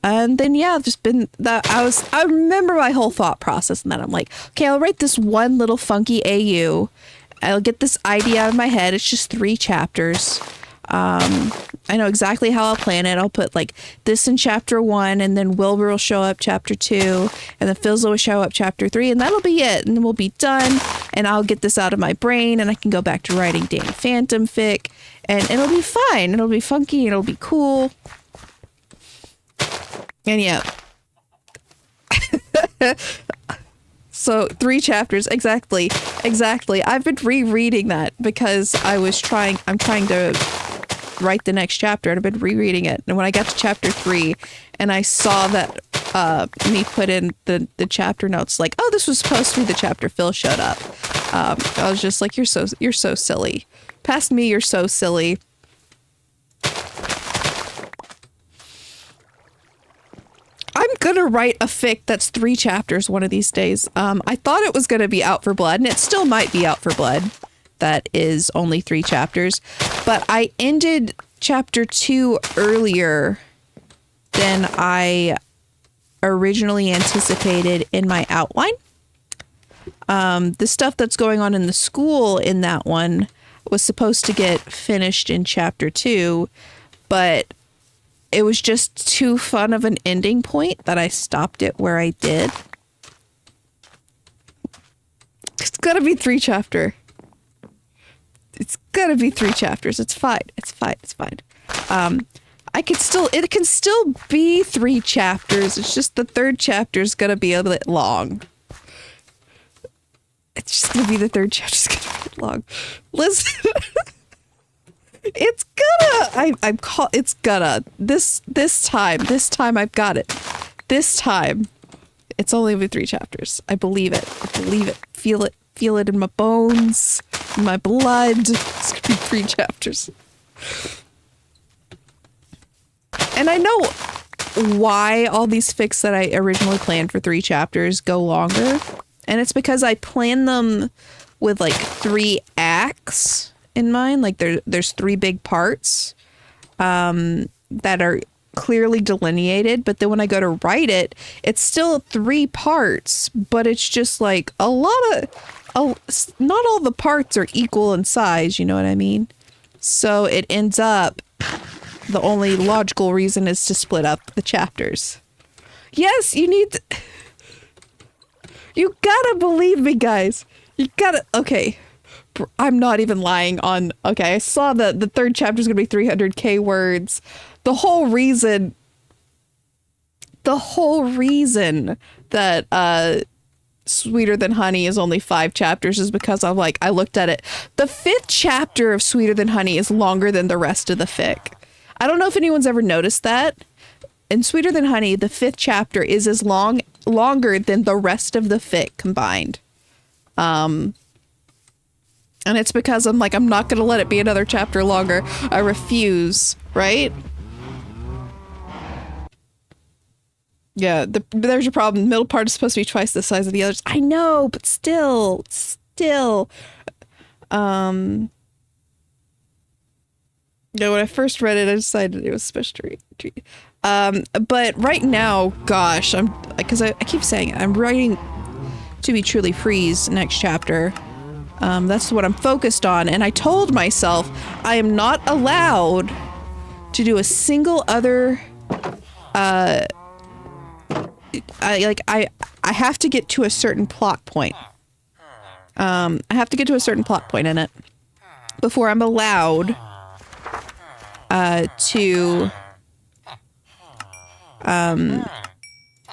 And then, yeah, just been that. I remember my whole thought process, and then I'm like, okay, I'll write this one little funky AU. I'll get this idea out of my head. It's just 3 chapters. I know exactly how I'll plan it. I'll put like this in chapter 1, and then Wilbur will show up chapter 2, and then Filza will show up chapter 3, and that'll be it. And then we'll be done, and I'll get this out of my brain, and I can go back to writing Danny Phantom fic, and it'll be fine. It'll be funky, and it'll be cool. And yeah. So 3 chapters, exactly. I've been rereading that because I'm trying to write the next chapter, and I've been rereading it. And when I got to chapter 3 and I saw that me put in the chapter notes, like, oh, this was supposed to be the chapter Phil showed up. I was just like, you're so silly. Past me, you're so silly. I'm gonna write a fic that's 3 chapters one of these days. I thought it was gonna be Out for Blood, and it still might be Out for Blood. That is only 3 chapters, but I ended chapter 2 earlier than I originally anticipated in my outline. The stuff that's going on in the school in that one was supposed to get finished in chapter 2, but it was just too fun of an ending point that I stopped it where I did. gotta be 3 chapter. It's gotta be 3 chapters. It's fine. It's fine. It's fine. It can still be 3 chapters. It's just the 3rd chapter is gonna be a bit long. It's just gonna be the 3rd chapter's gonna be a bit long. Listen, it's gonna. This time I've got it. This time, it's only gonna be 3 chapters. I believe it. I believe it. Feel it in my bones, in my blood. It's gonna be 3 chapters. And I know why all these fics that I originally planned for 3 chapters go longer. And it's because I plan them with like 3 acts in mind. Like there's 3 big parts that are clearly delineated. But then when I go to write it, it's still 3 parts. But it's just like not all the parts are equal in size. You know what I mean? So it ends up, the only logical reason is to split up the chapters. Yes, you need to, you gotta believe me, guys. You gotta, okay. I'm not even lying on, okay, I saw that the 3rd chapter is gonna be 300k words. The whole reason that Sweeter Than Honey is only 5 chapters is because I'm like, I looked at it. The 5th chapter of Sweeter Than Honey is longer than the rest of the fic. I don't know if anyone's ever noticed that. In Sweeter Than Honey, the 5th chapter is as longer than the rest of the fic combined. And it's because I'm like, I'm not going to let it be another chapter longer. I refuse, right? Yeah, there's your problem. The middle part is supposed to be twice the size of the others. I know, but still. Yeah, when I first read it, I decided it was special treat. But right now, gosh, because I keep saying it, I'm writing To Be Truly Free's next chapter. That's what I'm focused on, and I told myself I am not allowed to do a single other. I have to get to a certain plot point. I have to get to a certain plot point in it before I'm allowed to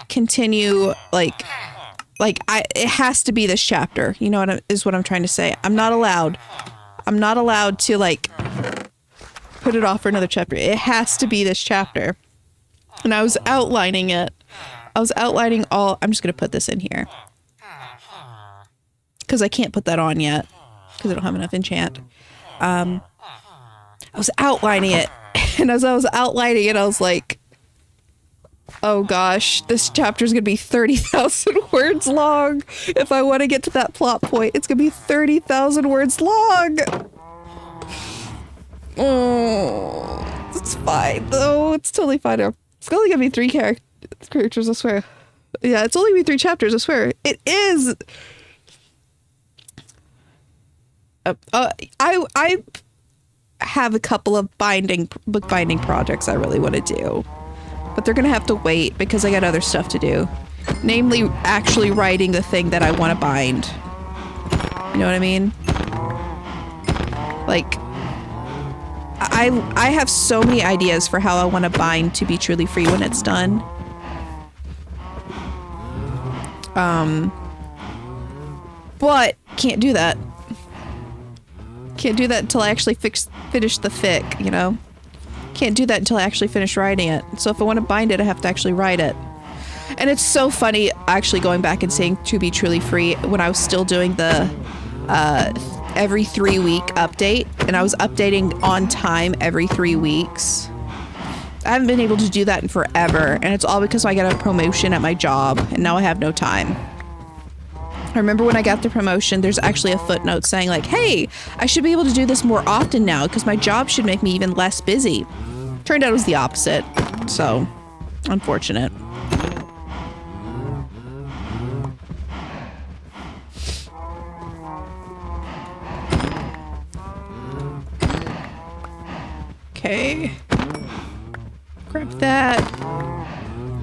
continue, it has to be this chapter. You know what I'm trying to say. I'm not allowed to put it off for another chapter. It has to be this chapter. And I was outlining it. I'm just gonna put this in here because I can't put that on yet because I don't have enough enchant. I was outlining it, and as I was outlining it, I was like, oh gosh, this chapter is going to be 30,000 words long. If I want to get to that plot point, it's going to be 30,000 words long. Oh, it's fine, though. It's totally fine. It's only going to be 3 characters, I swear. Yeah, it's only going to be 3 chapters, I swear. It is. I have a couple of book binding projects I really want to do, but they're gonna have to wait because I got other stuff to do, namely actually writing the thing that I want to bind. You know what I mean? Like, I have so many ideas for how I want to bind To Be Truly Free when it's done. But can't do that. Can't do that until I actually finish the fic, you know? Can't do that until I actually finish writing it. So if I want to bind it, I have to actually write it. And it's so funny actually going back and seeing To Be Truly Free when I was still doing the every 3 week update, and I was updating on time every 3 weeks. I haven't been able to do that in forever, and it's all because I got a promotion at my job, and now I have no time. I remember when I got the promotion, there's actually a footnote saying like, hey, I should be able to do this more often now because my job should make me even less busy. Turned out it was the opposite. So, unfortunate. Okay. Grab that.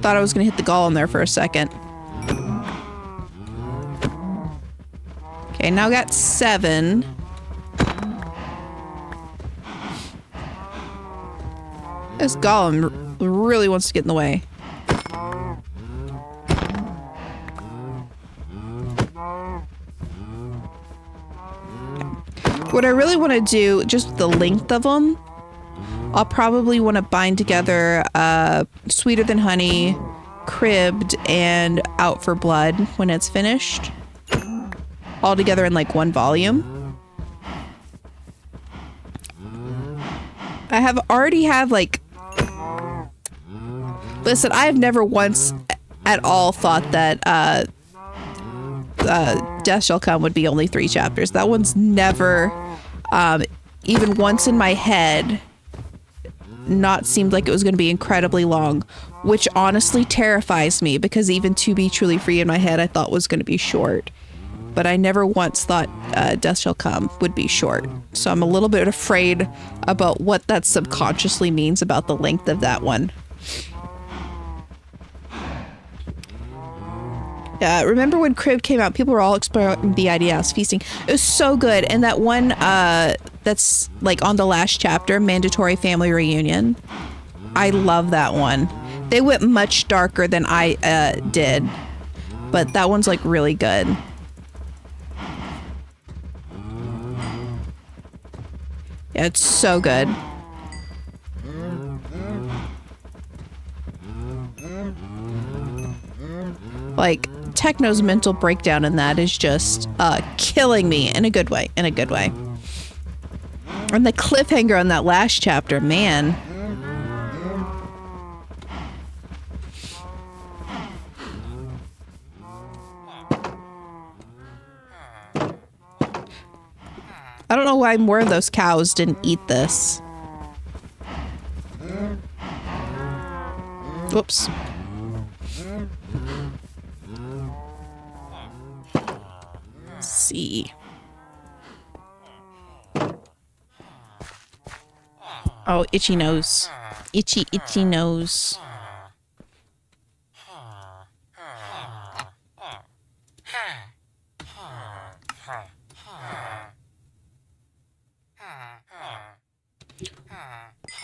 Thought I was gonna hit the gall in there for a second. Okay, now I got 7. This golem really wants to get in the way. What I really want to do, just the length of them, I'll probably want to bind together Sweeter Than Honey, Cribbed, and Out for Blood when it's finished. All together in like one volume. I already have like... Listen, I have never once at all thought that Death Shall Come would be only 3 chapters. That one's never, even once in my head, not seemed like it was going to be incredibly long, which honestly terrifies me because even To Be Truly Free in my head I thought was going to be short. But I never once thought Death Shall Come would be short. So I'm a little bit afraid about what that subconsciously means about the length of that one. Remember when Crib came out, people were all exploring the idea of feasting. It was so good. And that one that's like on the last chapter, Mandatory Family Reunion. I love that one. They went much darker than I did. But that one's like really good. Yeah, it's so good. Like, Techno's mental breakdown in that is just killing me in a good way, And the cliffhanger on that last chapter, man. I don't know why more of those cows didn't eat this. Whoops. See. Oh, itchy nose. Itchy, itchy nose.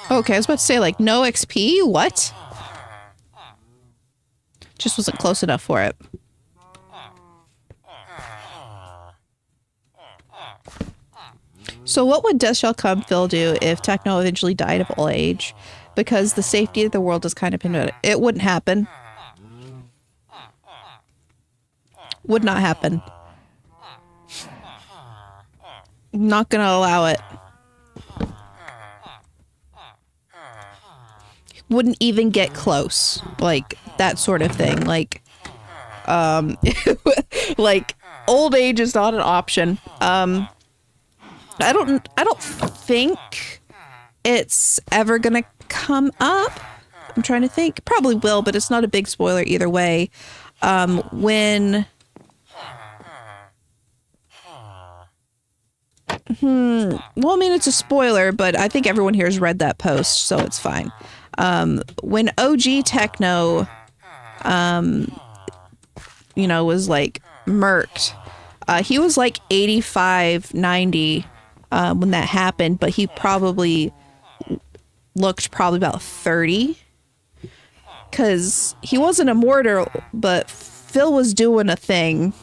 Okay, I was about to say, like, no XP? What? Just wasn't close enough for it. So what would Death Shall Come Phil do if Techno eventually died of old age? Because the safety of the world is kind of pinned. It wouldn't happen. Would not happen. Not gonna allow it. Wouldn't even get close. Like, that sort of thing. Like, like, old age is not an option. I don't think it's ever gonna come up. I'm trying to think. Probably will, but it's not a big spoiler either way. Well, I mean, it's a spoiler, but I think everyone here has read that post, so it's fine. When OG Techno, was like murked, he was like 85, 90 when that happened, but he probably looked about 30 because he wasn't immortal, but Phil was doing a thing.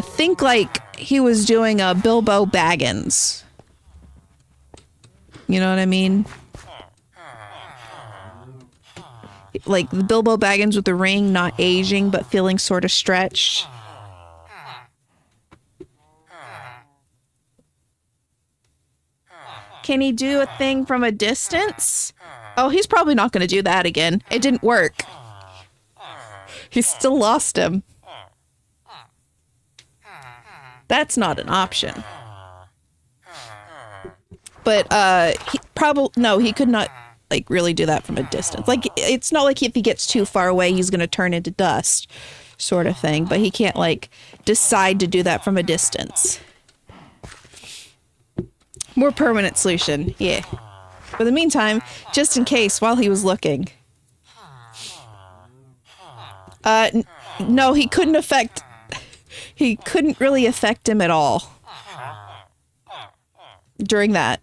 Think like he was doing a Bilbo Baggins. You know what I mean? Like the Bilbo Baggins with the ring, not aging, but feeling sort of stretched. Can he do a thing from a distance? Oh, he's probably not going to do that again. It didn't work. He still lost him. That's not an option. But he could not like really do that from a distance. Like, it's not like if he gets too far away he's going to turn into dust sort of thing, but he can't like decide to do that from a distance. More permanent solution, yeah. But in the meantime, just in case, while he was looking. No, he couldn't affect He couldn't really affect him at all during that.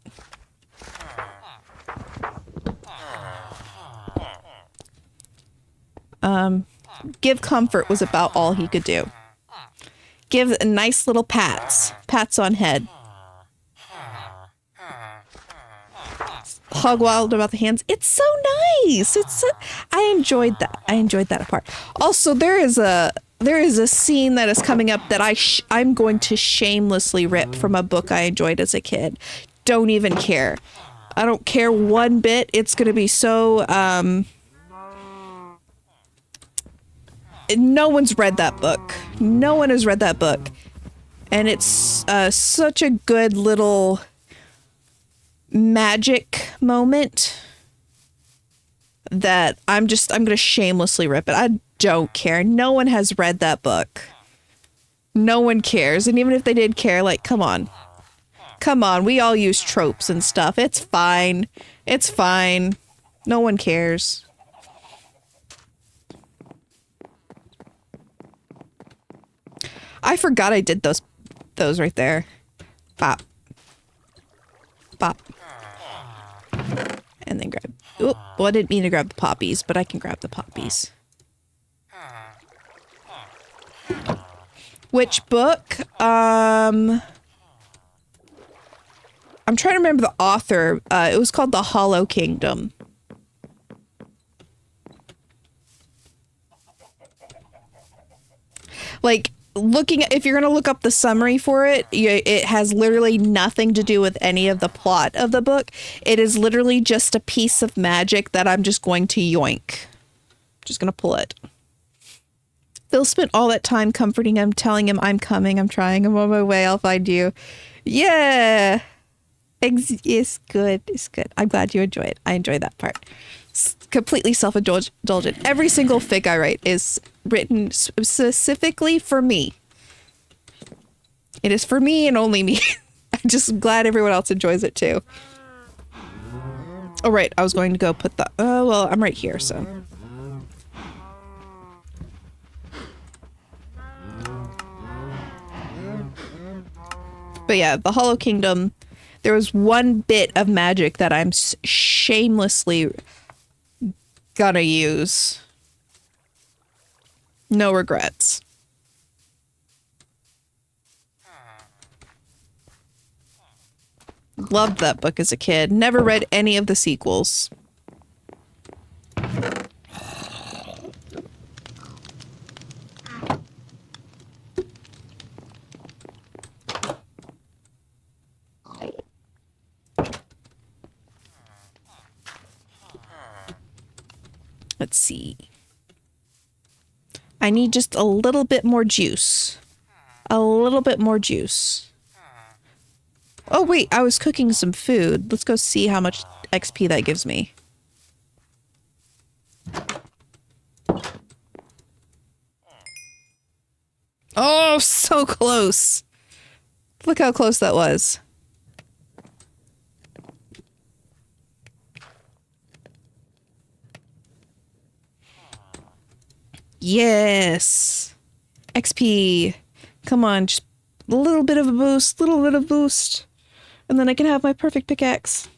Give comfort was about all he could do. Give nice little pats on head. Hog wild about the hands. It's so nice. I enjoyed that. I enjoyed that part. Also, there is a scene that is coming up that I'm going to shamelessly rip from a book I enjoyed as a kid. Don't even care. I don't care one bit. It's going to be so no one's read that book. No one has read that book. And it's such a good little magic moment that I'm going to shamelessly rip it. I don't care. No one has read that book. No one cares. And even if they did care, like, come on. Come on. We all use tropes and stuff. It's fine. It's fine. No one cares. I forgot I did those right there. Bop. Bop. And then grab. Oop. Well, I didn't mean to grab the poppies, but I can grab the poppies. Which book? I'm trying to remember the author. It was called The Hollow Kingdom. Like, if you're going to look up the summary for it, it has literally nothing to do with any of the plot of the book. It is literally just a piece of magic that I'm just going to yoink. Just going to pull it. Phil spent all that time comforting him, telling him, I'm coming, I'm trying, I'm on my way, I'll find you. Yeah. It's good. It's good. I'm glad you enjoy it. I enjoy that part. It's completely self-indulgent. Every single fic I write is written specifically for me. It is for me and only me. I'm just glad everyone else enjoys it too. Oh, right. I was going to go put the... well, I'm right here, so... But yeah, the Hollow Kingdom, there was one bit of magic that I'm shamelessly gonna use. No regrets. Loved that book as a kid. Never read any of the sequels. Let's see. I need just a little bit more juice. A little bit more juice. Oh, wait. I was cooking some food. Let's go see how much XP that gives me. Oh, so close. Look how close that was. Yes. XP. Come on, just a little bit of a boost, little bit of boost. And then I can have my perfect pickaxe.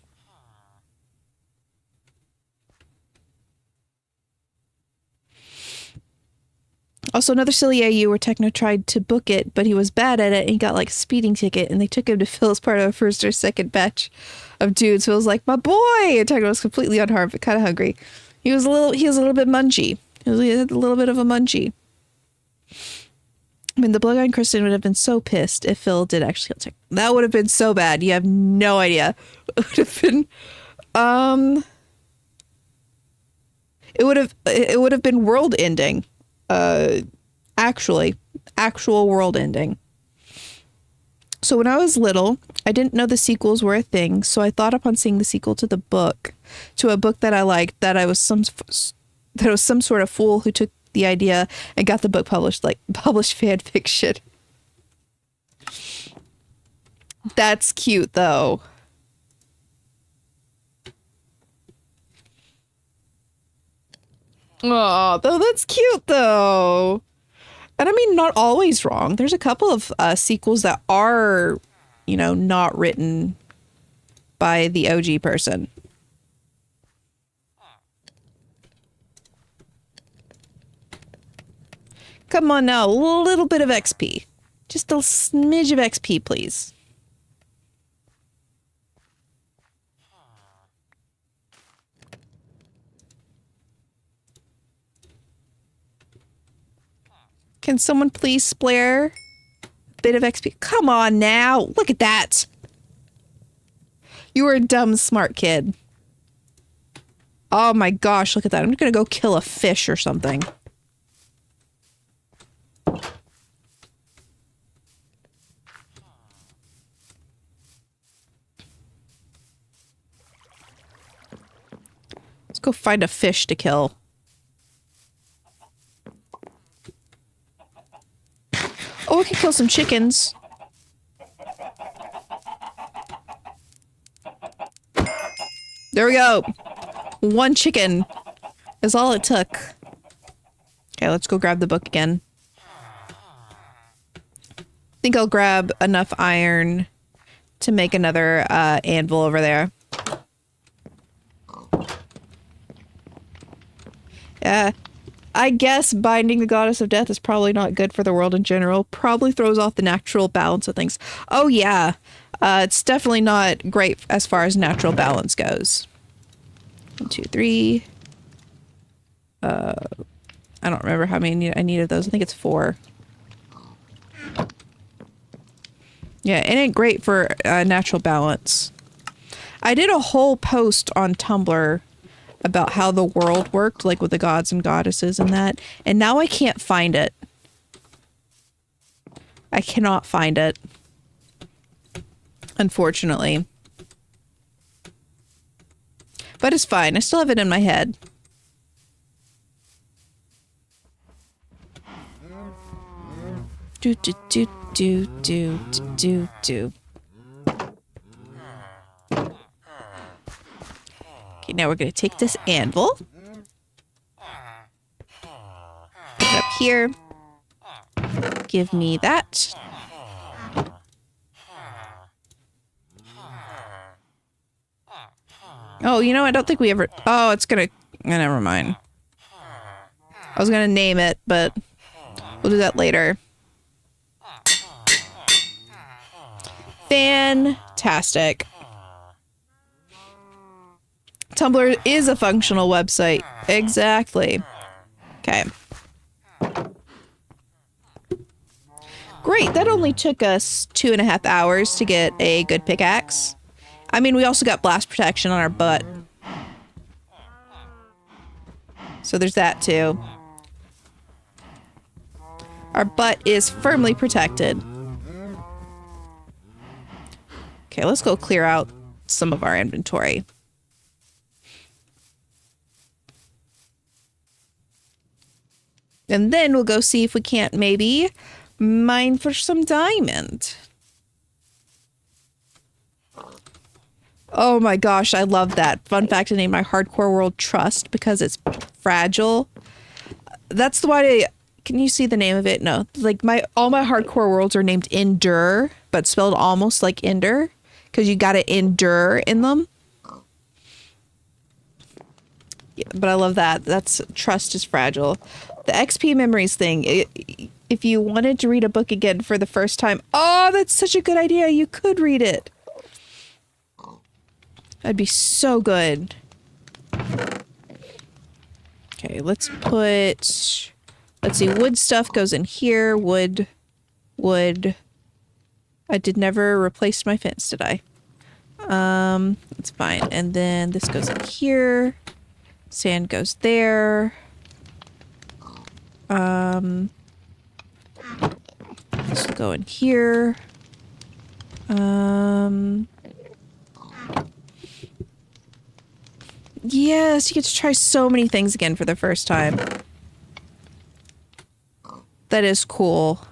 Also, another silly AU where Techno tried to book it, but he was bad at it and he got like a speeding ticket and they took him to Phil as part of a first or second batch of dudes. Phil was like, my boy! And Techno was completely unharmed, but kind of hungry. He was a little bit mungy. He had a little bit of a munchie. I mean, the Bloodline Kristen would have been so pissed if Phil did actually kill Techno. That would have been so bad. You have no idea. It would have been, it would have been world ending. Actual world ending. So when I was little, I didn't know the sequels were a thing. So I thought upon seeing the sequel to a book that I liked, that I was some sort of fool who took the idea and got the book published fan fiction. That's cute though. Oh, though that's cute though. And I mean, not always wrong. There's a couple of sequels that are, you know, not written by the OG person. Come on now, a little bit of XP. Just a smidge of XP, please. Can someone please splare a bit of XP? Come on now, look at that. You are a dumb, smart kid. Oh my gosh, look at that. I'm gonna go kill a fish or something. Let's go find a fish to kill. Oh, I could kill some chickens. There we go. One chicken is all it took. Okay, let's go grab the book again. I think I'll grab enough iron to make another anvil over there. Yeah. I guess binding the goddess of death is probably not good for the world in general. Probably throws off the natural balance of things. Oh, yeah. It's definitely not great as far as natural balance goes. 1, 2, 3. I don't remember how many I needed those. I think it's 4. Yeah, it ain't great for natural balance. I did a whole post on Tumblr about how the world worked, like with the gods and goddesses and that, and now I can't find it. I cannot find it. Unfortunately. But it's fine. I still have it in my head. Do do do do do do do. Okay, now we're gonna take this anvil. Put it up here. Give me that. Oh, you know, I don't think we ever... Oh, it's gonna... never mind. I was gonna name it, but we'll do that later. Fantastic. Tumblr is a functional website. Exactly. Okay. Great, that only took us 2.5 hours to get a good pickaxe. I mean, we also got blast protection on our butt. So there's that too. Our butt is firmly protected. Okay, let's go clear out some of our inventory. And then we'll go see if we can't maybe mine for some diamond. Oh my gosh, I love that. Fun fact, I named my hardcore world Trust because it's fragile. That's the why can you see the name of it? No. Like all my hardcore worlds are named Endure, but spelled almost like Ender. Because you gotta endure in them. Yeah, but I love that. That's Trust is fragile. The XP memories thing. If you wanted to read a book again for the first time, oh, that's such a good idea. You could read it. That'd be so good. Okay, let's put... Let's see, wood stuff goes in here. Wood. I did never replace my fence, did I? It's fine. And then this goes in here. Sand goes there. This will go in here. Yes, you get to try so many things again for the first time. That is cool.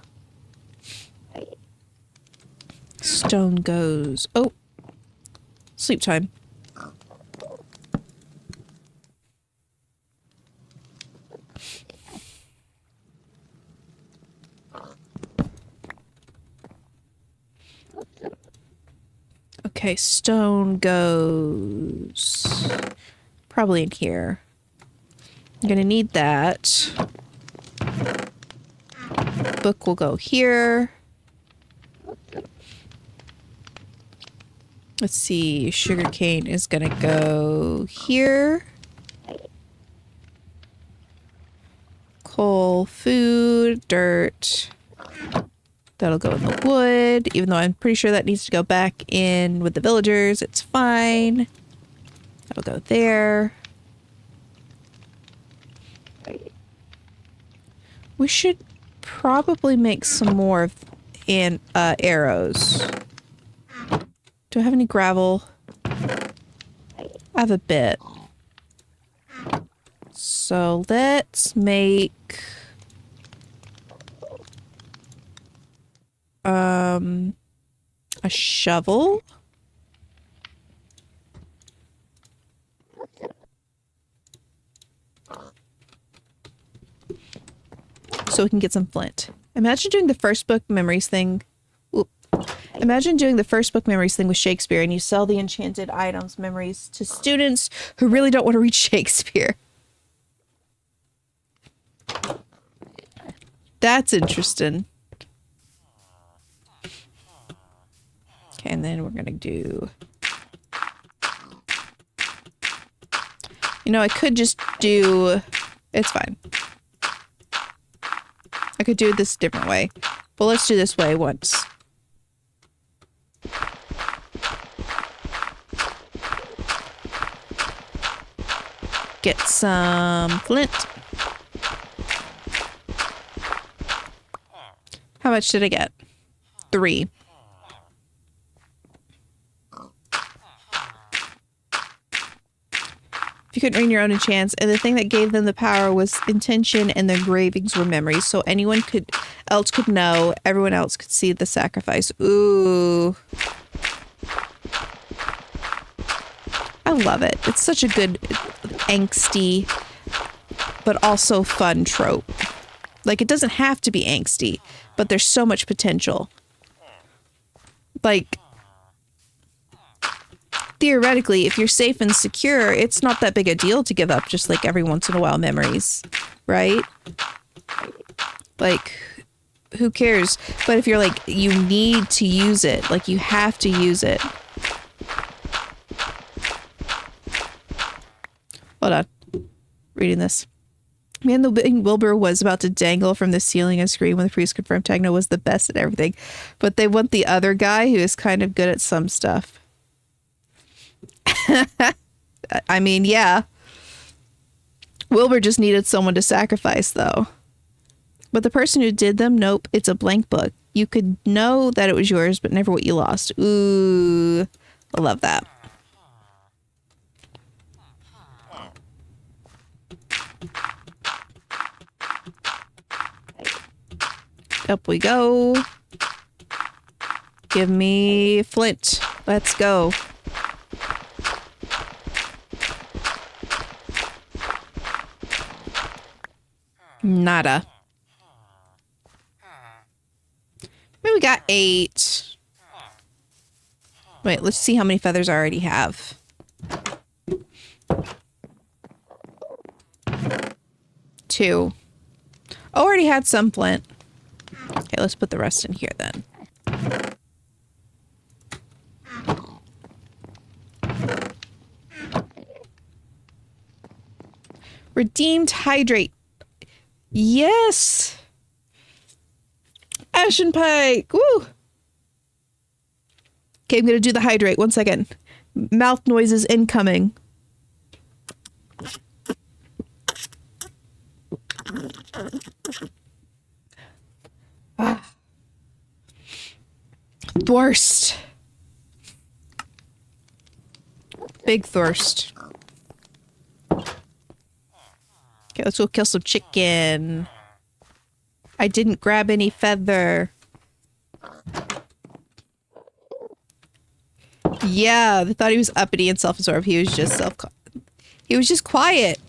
Stone goes... Oh! Sleep time. Okay, stone goes probably in here. I'm gonna need that. Book will go here. Let's see, sugarcane is gonna go here. Coal, food, dirt. That'll go in the wood, even though I'm pretty sure that needs to go back in with the villagers. It's fine. That'll go there. We should probably make some more of arrows. Do I have any gravel? I have a bit. So let's make a shovel. So we can get some flint. Imagine doing the first book memories thing. Oop. Imagine doing the first book memories thing with Shakespeare and you sell the enchanted items memories to students who really don't want to read Shakespeare. That's interesting. Okay, and then we're gonna do... You know, I could just do... It's fine. I could do it this different way. But let's do this way once. Get some flint. How much did I get? 3. You couldn't read your own enchants, and the thing that gave them the power was intention, and the engravings were memories, so anyone else could know, everyone else could see the sacrifice. Ooh. I love it. It's such a good, angsty, but also fun trope. Like, it doesn't have to be angsty, but there's so much potential. Like... Theoretically, if you're safe and secure, it's not that big a deal to give up just like every once in a while memories, right? Like, who cares? But if you're like, you need to use it, like you have to use it. Hold on. Reading this. Man, the Wilbur was about to dangle from the ceiling and scream when the priest confirmed Tegna was the best at everything. But they want the other guy who is kind of good at some stuff. I mean, yeah. Wilbur just needed someone to sacrifice, though. But the person who did them, nope, it's a blank book. You could know that it was yours, but never what you lost. Ooh, I love that. Up we go. Give me flint. Let's go. Nada. Maybe we got 8. Wait, let's see how many feathers I already have. 2. Already had some flint. Okay, let's put the rest in here then. Redeemed hydrate. Yes! Ashen pike! Woo! Okay, I'm gonna do the hydrate. 1 second. Mouth noises incoming. Thirst. Big thirst. Okay, let's go kill some chicken. I didn't grab any feather. Yeah, they thought he was uppity and self-absorbed. He was just quiet.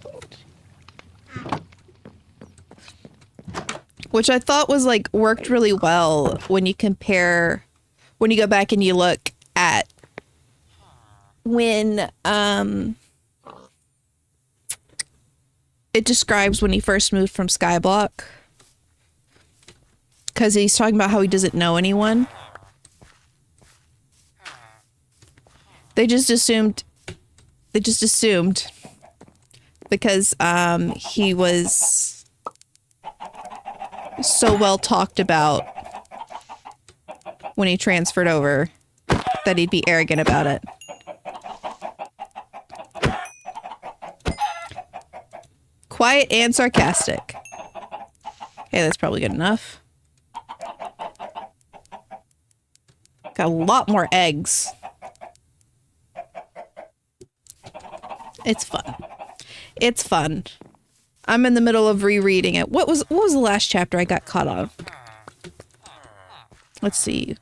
Which I thought was like worked really well when you compare, when you go back and you look at when it describes when he first moved from Skyblock, because he's talking about how he doesn't know anyone. They just assumed because he was so well talked about when he transferred over that he'd be arrogant about it. Quiet and sarcastic. Okay, that's probably good enough. Got a lot more eggs. It's fun. It's fun. I'm in the middle of rereading it. What was the last chapter I got caught on? Let's see.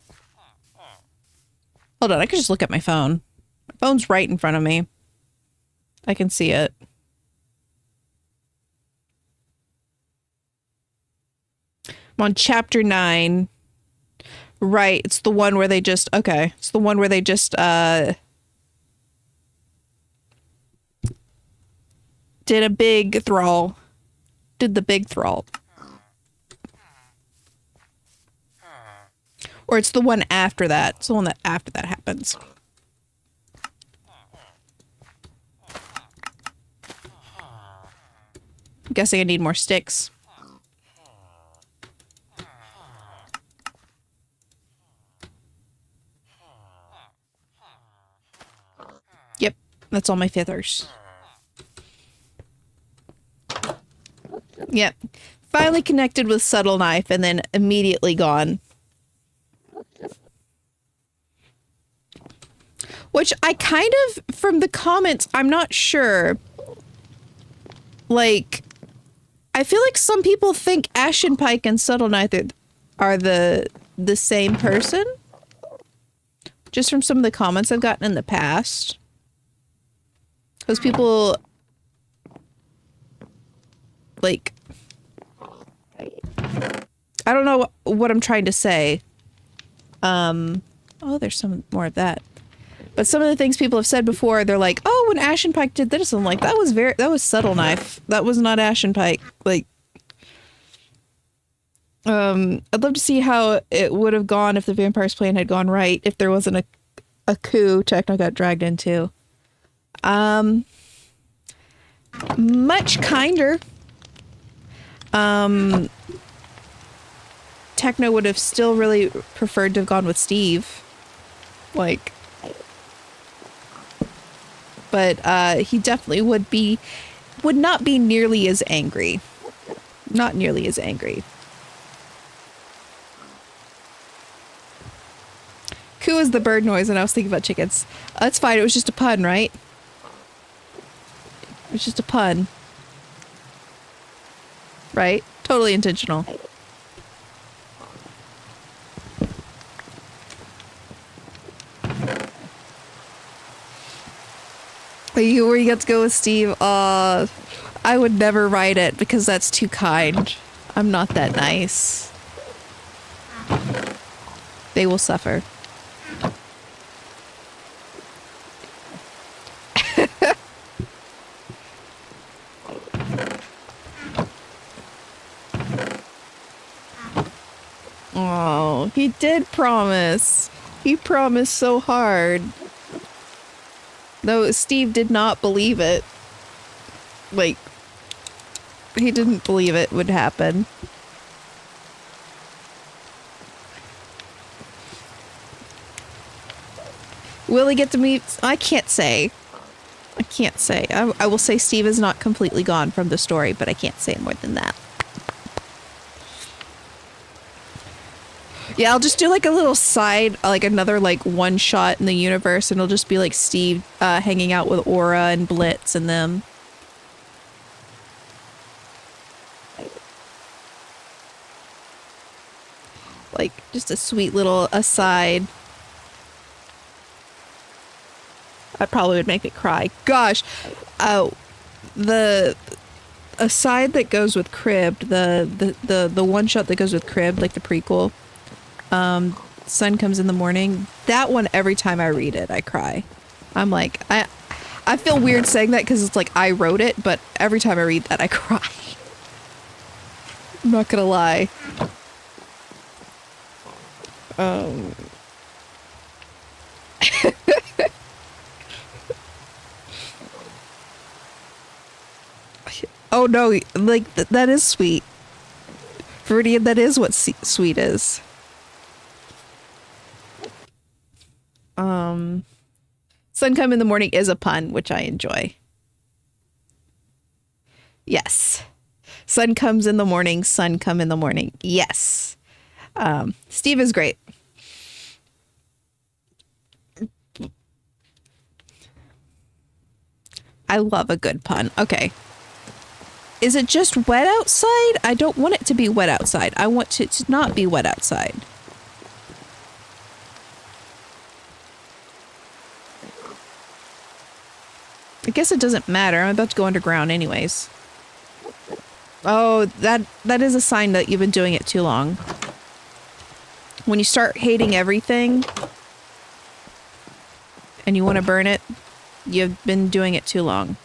Hold on, I could just look at my phone. My phone's right in front of me. I can see it. I'm on chapter 9. Right, it's the one where they just... Okay, it's the one where they just, did a big thrall. Did the big thrall. Or it's the one after that. It's the one that after that happens. I'm guessing I need more sticks. Yep, that's all my feathers. Yep. Finally connected with Subtle Knife and then immediately gone. Which I kind of, from the comments, I'm not sure. Like, I feel like some people think Ashen Pike and Subtle Knife are the same person. Just from some of the comments I've gotten in the past. Because people... Like... I don't know what I'm trying to say. Oh, there's some more of that. But some of the things people have said before, they're like, oh, when Ashen Pike did this, I'm like, that was Subtle Knife. That was not Ashen Pike. Like, I'd love to see how it would have gone if the vampire's plan had gone right, if there wasn't a coup Techno got dragged into. Much kinder. Techno would have still really preferred to have gone with Steve. Like... But he definitely would not be nearly as angry. Not nearly as angry. Coo is the bird noise, and I was thinking about chickens. That's fine, it was just a pun, right? It was just a pun. Right? Totally intentional. Where you get to go with Steve, I would never write it because that's too kind. I'm not that nice. They will suffer. Oh, he did promise. He promised so hard. Though Steve did not believe it. Like, he didn't believe it would happen. Will he get to meet... I can't say. I can't say. I will say Steve is not completely gone from the story, but I can't say more than that. Yeah, I'll just do like a little side, like another like one shot in the universe, and it'll just be like Steve hanging out with Aura and Blitz and them. Like just a sweet little aside. That probably would make me cry. Gosh, the aside that goes with Cribbed, the one shot that goes with Cribbed, like the prequel. Sun Comes in the Morning. That one, every time I read it, I cry. I'm like, I feel weird saying that because it's like I wrote it, but every time I read that, I cry. I'm not gonna lie. Oh no, like that is sweet. Viridian, that is what sweet is. Sun come in the morning is a pun, which I enjoy. Yes. Sun comes in the morning, sun come in the morning. Yes. Steve is great. I love a good pun. Okay. Is it just wet outside? I don't want it to be wet outside. I want it to not be wet outside. I guess it doesn't matter. I'm about to go underground anyways. Oh, that is a sign that you've been doing it too long. When you start hating everything and you want to burn it, you've been doing it too long.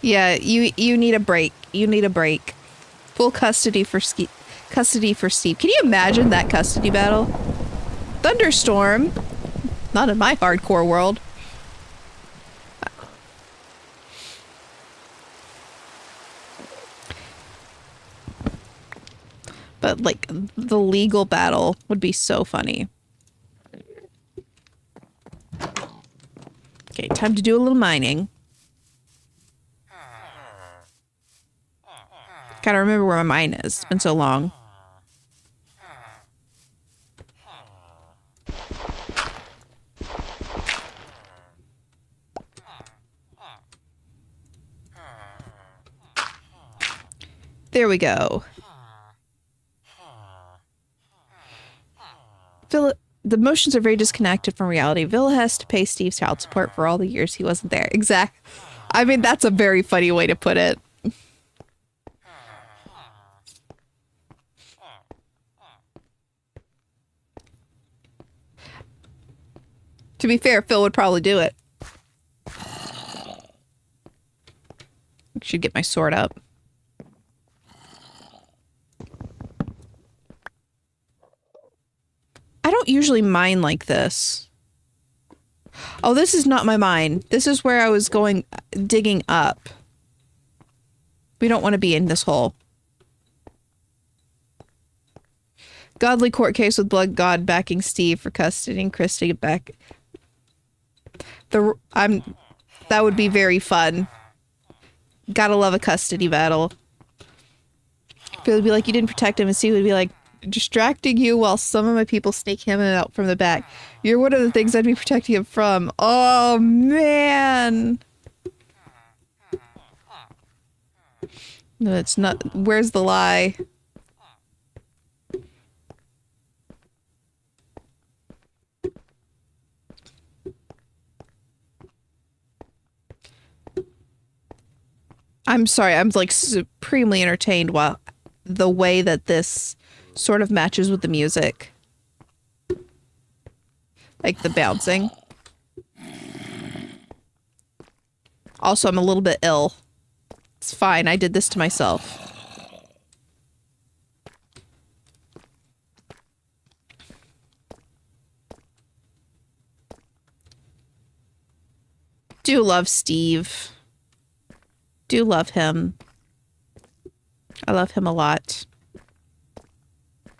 Yeah, you need a break. You need a break. Full custody for Steve. Can you imagine that custody battle? Thunderstorm. Not in my hardcore world. But like the legal battle would be so funny. Okay, time to do a little mining. Gotta remember where my mine is. It's been so long. There we go. The emotions are very disconnected from reality. Villa has to pay Steve's child support for all the years he wasn't there. Exactly. I mean, that's a very funny way to put it. To be fair, Phil would probably do it. I should get my sword up. I don't usually mine like this. Oh, this is not my mine. This is where I was going, digging up. We don't want to be in this hole. Godly court case with Blood God backing Steve for custody and Chris to get back. That would be very fun. Gotta love a custody battle. Phil would be like, you didn't protect him, and Steve would be like, distracting you while some of my people sneak him out from the back. You're one of the things I'd be protecting him from. Oh, man. No, it's not. Where's the lie? I'm sorry. I'm like supremely entertained while the way that this sort of matches with the music. Like the bouncing. Also, I'm a little bit ill. It's fine. I did this to myself. Do love Steve. Do love him. I love him a lot.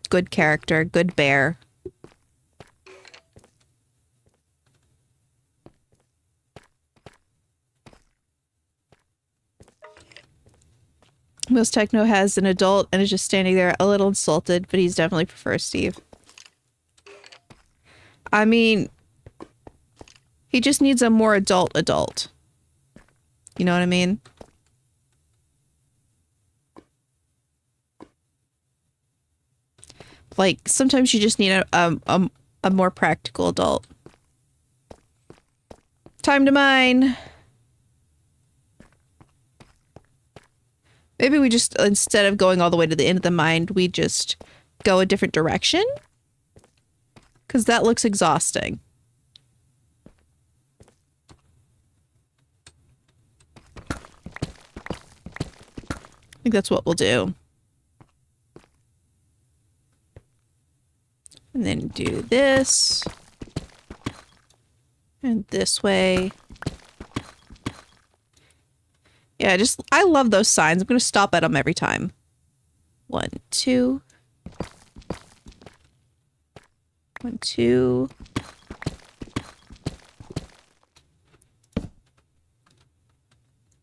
Good character, good bear. Most Techno has an adult and is just standing there a little insulted, but he's definitely prefers Steve. I mean, he just needs a more adult. You know what I mean? Like, sometimes you just need a more practical adult. Time to mine. Maybe we just, instead of going all the way to the end of the mine, we just go a different direction? Because that looks exhausting. I think that's what we'll do. And then do this. And this way. Yeah, I love those signs. I'm going to stop at them every time. 1, 2. 1, 2.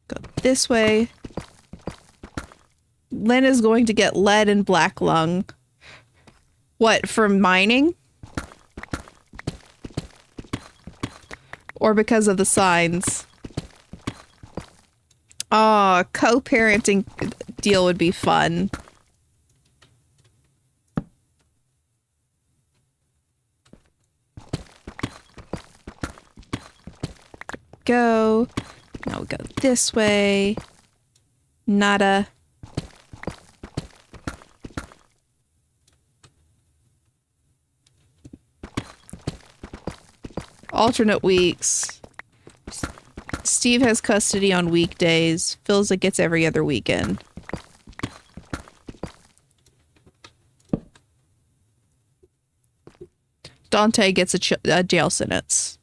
Go this way. Lynn is going to get lead and black lung. What, from mining? Or because of the signs? Oh, co-parenting deal would be fun. Go. Now we go this way. Nada. Alternate weeks. Steve has custody on weekdays. Philza gets every other weekend. Dante gets a jail sentence.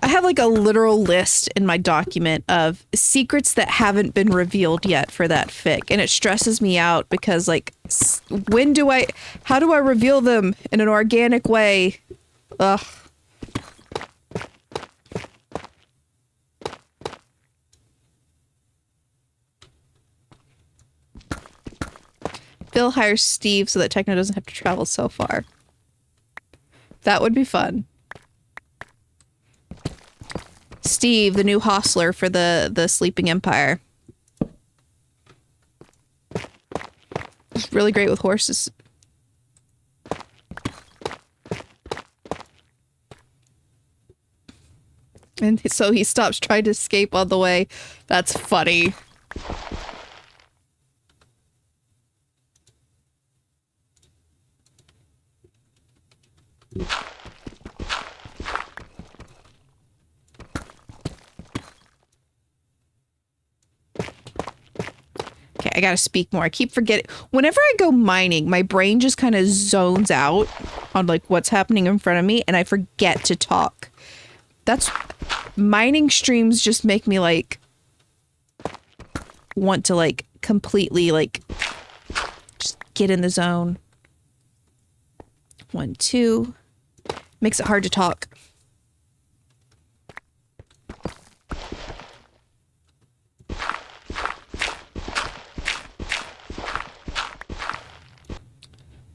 I have like a literal list in my document of secrets that haven't been revealed yet for that fic, and it stresses me out because like how do I reveal them in an organic way? Ugh. Phil hires Steve so that Techno doesn't have to travel so far. That would be fun. Steve, the new hostler for the Sleeping Empire. He's really great with horses. And so he stops trying to escape on the way. That's funny. Okay, I gotta speak more. I keep forgetting. Whenever I go mining, my brain just kind of zones out on like what's happening in front of me, and I forget to talk. That's mining streams just make me like want to like completely like just get in the zone. 1, 2. Makes it hard to talk.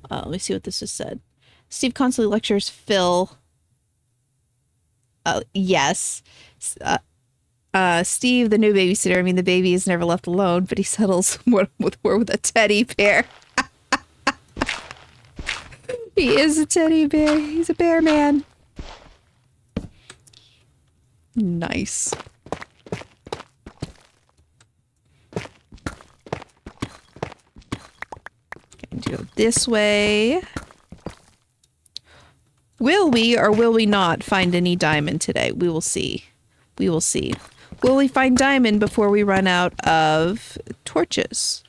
Let me see what this has said. Steve constantly lectures Phil. Yes. Steve, the new babysitter. I mean, the baby is never left alone, but he settles more with a teddy bear. He is a teddy bear. He's a bear man. Nice. Going to go this way. Will we or will we not find any diamond today? We will see. We will see. Will we find diamond before we run out of torches?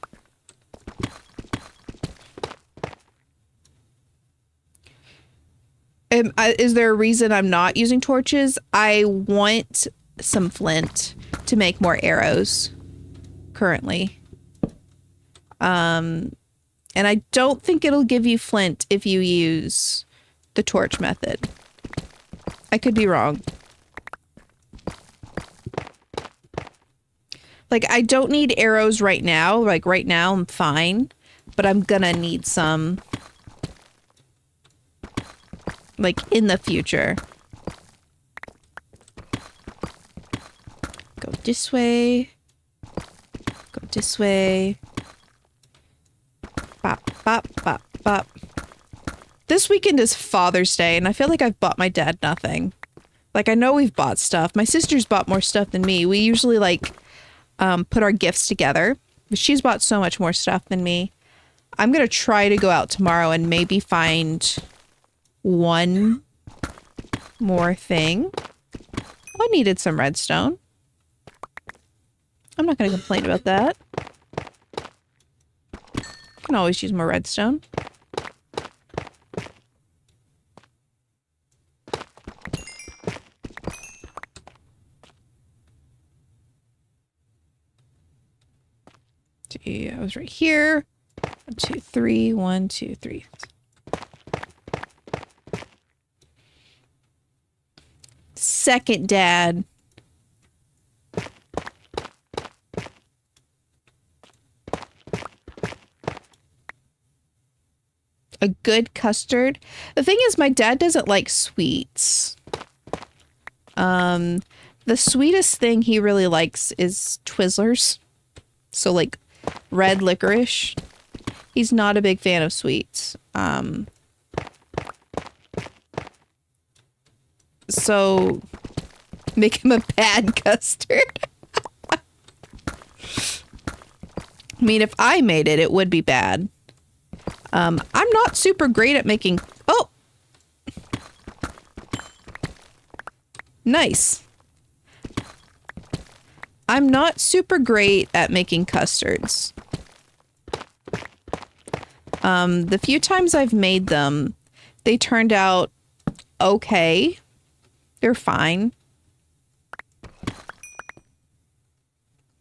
Is there a reason I'm not using torches? I want some flint to make more arrows currently. And I don't think it'll give you flint if you use the torch method. I could be wrong. Like, I don't need arrows right now. Like, right now I'm fine. But I'm gonna need some... like, in the future. Go this way. Go this way. Bop, bop, bop, bop. This weekend is Father's Day, and I feel like I've bought my dad nothing. Like, I know we've bought stuff. My sister's bought more stuff than me. We usually, like, put our gifts together. But she's bought so much more stuff than me. I'm going to try to go out tomorrow and maybe find one more thing. I needed some redstone. I'm not going to complain about that. Can always use more redstone. See, I was right here. 1, 2, 3. 1, 2, 3. Second dad. A good custard. The thing is, my dad doesn't like sweets. The sweetest thing he really likes is Twizzlers. So, like, red licorice. He's not a big fan of sweets. So, make him a bad custard. I mean, if I made it, it would be bad. I'm not super great at making... Oh! Nice. I'm not super great at making custards. The few times I've made them, they turned out okay. They're fine.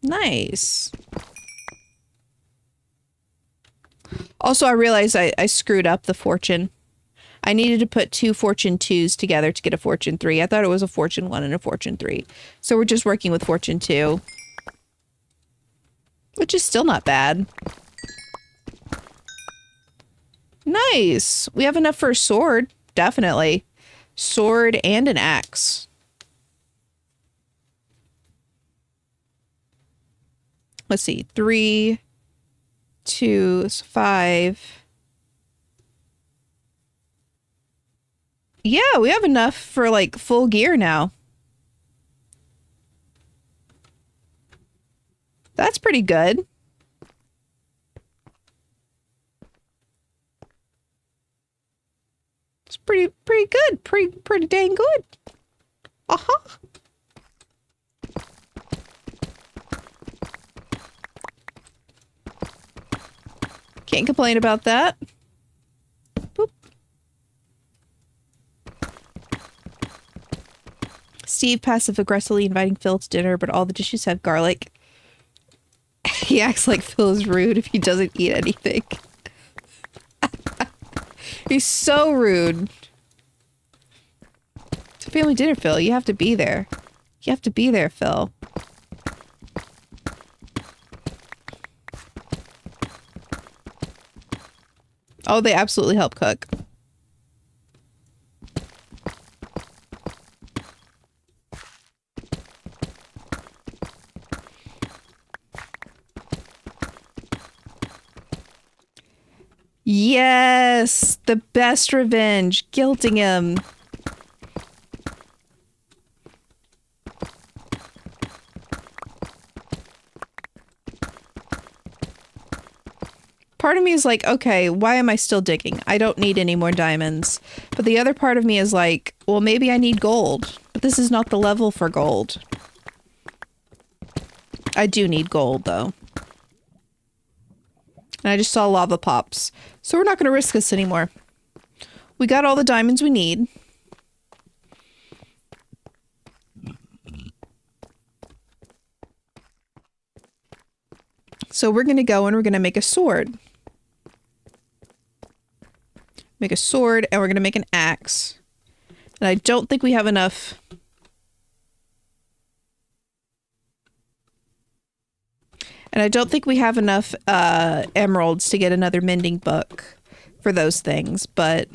Nice. Also, I realized I screwed up the fortune. I needed to put 2 fortune 2s together to get a fortune 3. I thought it was a fortune 1 and a fortune 3. So we're just working with fortune 2. Which is still not bad. Nice. We have enough for a sword. Definitely. Sword and an axe. Let's see. 3, 2, 5. Yeah, we have enough for, like, full gear now. That's pretty good. It's pretty good. Pretty dang good. Uh-huh. Can't complain about that. Boop. Steve passive-aggressively inviting Phil to dinner, but all the dishes have garlic. He acts like Phil is rude if he doesn't eat anything. He's so rude. It's a family dinner, Phil. You have to be there. You have to be there, Phil. Oh, they absolutely help cook. Yes! The best revenge. Guilting him. Part of me is like, okay, why am I still digging? I don't need any more diamonds. But the other part of me is like, well, maybe I need gold. But this is not the level for gold. I do need gold, though. And I just saw lava pops. So we're not going to risk this anymore. We got all the diamonds we need. So we're going to go and we're going to make a sword. Make a sword and we're going to make an axe. And I don't think we have enough... And I don't think we have enough emeralds to get another mending book for those things, but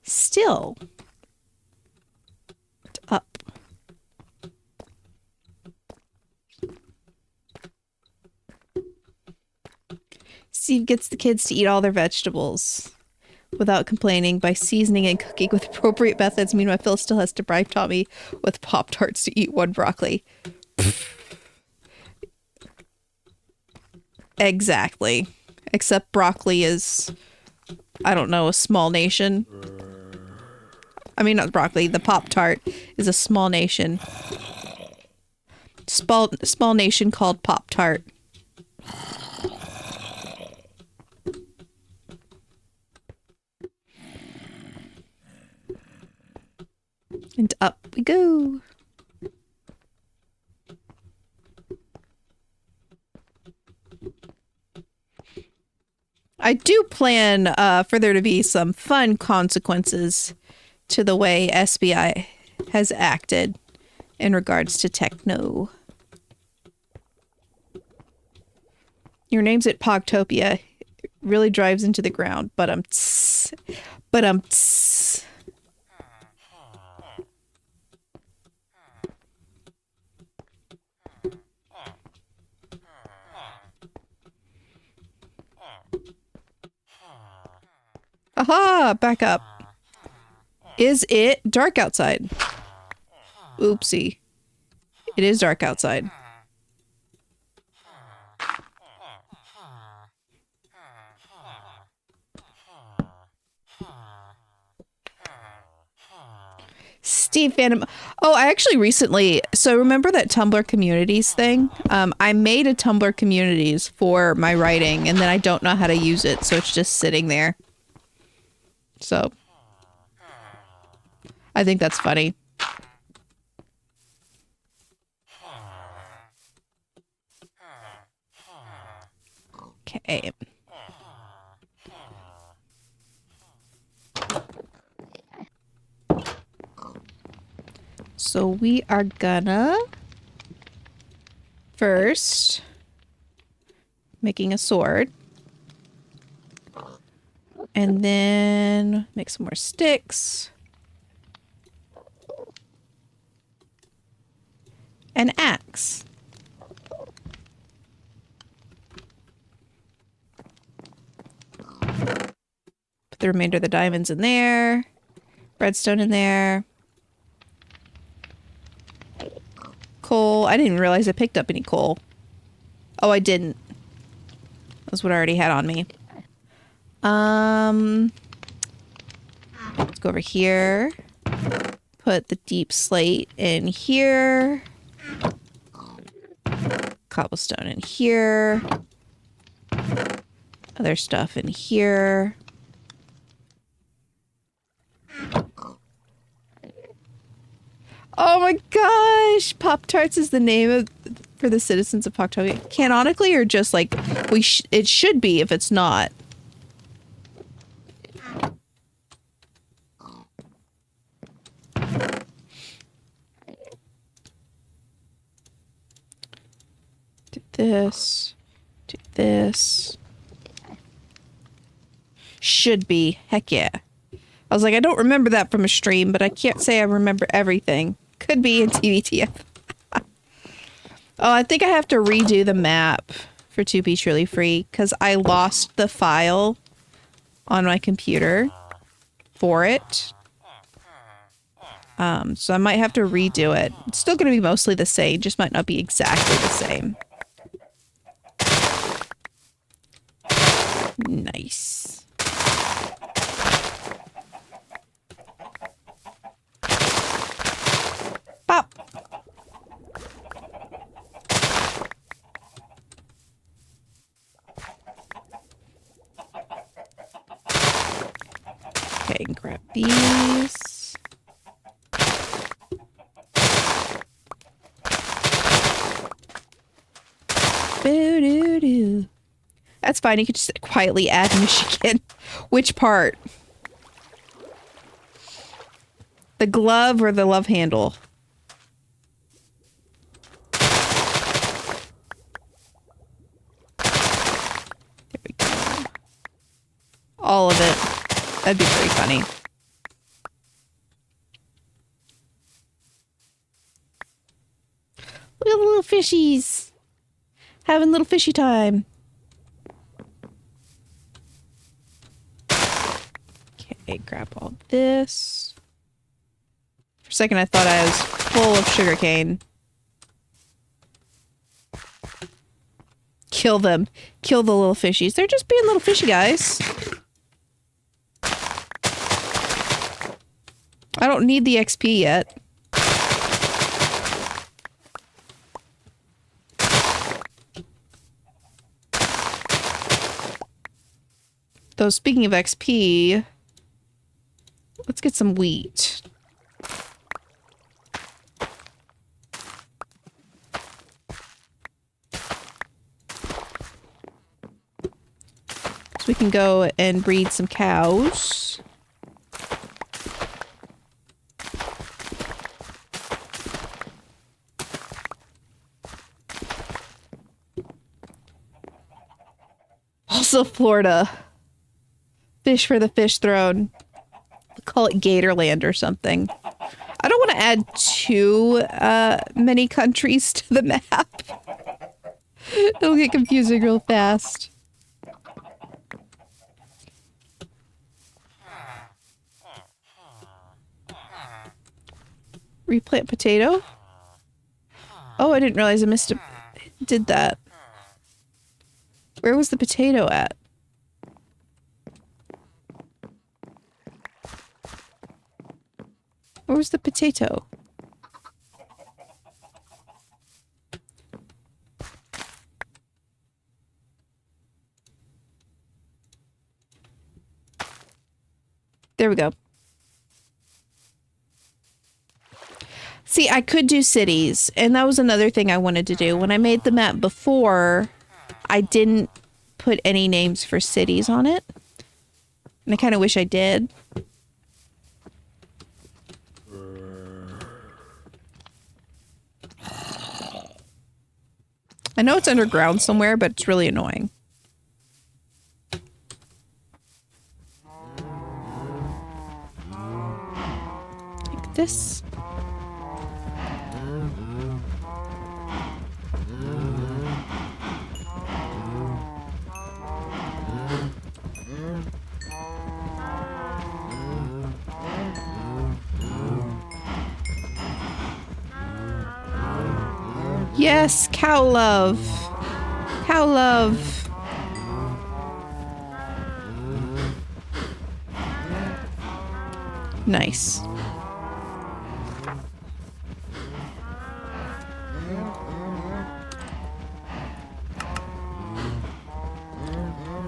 still up. Steve gets the kids to eat all their vegetables without complaining by seasoning and cooking with appropriate methods. Meanwhile, Phil still has to bribe Tommy with Pop-Tarts to eat one broccoli. Exactly. Except broccoli is, I don't know, a small nation. I mean, not broccoli. The Pop-Tart is a small nation. Small nation called Pop-Tart. And up we go. I do plan for there to be some fun consequences to the way SBI has acted in regards to techno. Your name's at Pogtopia. It really drives into the ground, but aha, back up. Is it dark outside? Oopsie. It is dark outside. Steve Phantom. Oh, I actually recently, so remember that Tumblr communities thing? I made a Tumblr communities for my writing, and then I don't know how to use it, so it's just sitting there. So, I think that's funny. Okay. So we are gonna first making a sword. And then make some more sticks. An axe. Put the remainder of the diamonds in there. Redstone in there. Coal. I didn't realize I picked up any coal. Oh, I didn't. That's what I already had on me. Let's go over here. Put the deep slate in here. Cobblestone in here. Other stuff in here. Oh my gosh! Pop-Tarts is the name for the citizens of Pogtopia. Canonically, or just like it should be if it's not. Do this. Do this. Should be. Heck yeah. I was like, I don't remember that from a stream, but I can't say I remember everything. Could be in TBTF. Oh, I think I have to redo the map for To Be Truly Free because I lost the file on my computer for it. So I might have to redo it. It's still going to be mostly the same, just might not be exactly the same. Nice. Pop. Okay, grab these. Boo-doo-doo. That's fine. You could just quietly add Michigan. Which part? The glove or the love handle? There we go. All of it. That'd be pretty funny. Look at the little fishies. Having little fishy time. grab all this. For a second, I thought I was full of sugarcane. Kill them. Kill the little fishies. They're just being little fishy guys. I don't need the XP yet. Though, speaking of XP, let's get some wheat. So we can go and breed some cows. Also, Florida. Fish for the fish throne. Call it Gatorland or something. I don't want to add too many countries to the map. It'll get confusing real fast. Replant potato? Oh, I didn't realize I did that. Where was the potato at? Where was the potato? There we go. See, I could do cities, and that was another thing I wanted to do. When I made the map before, I didn't put any names for cities on it. And I kind of wish I did. I know it's underground somewhere, but it's really annoying. Like this. Yes, cow love. Cow love. Nice.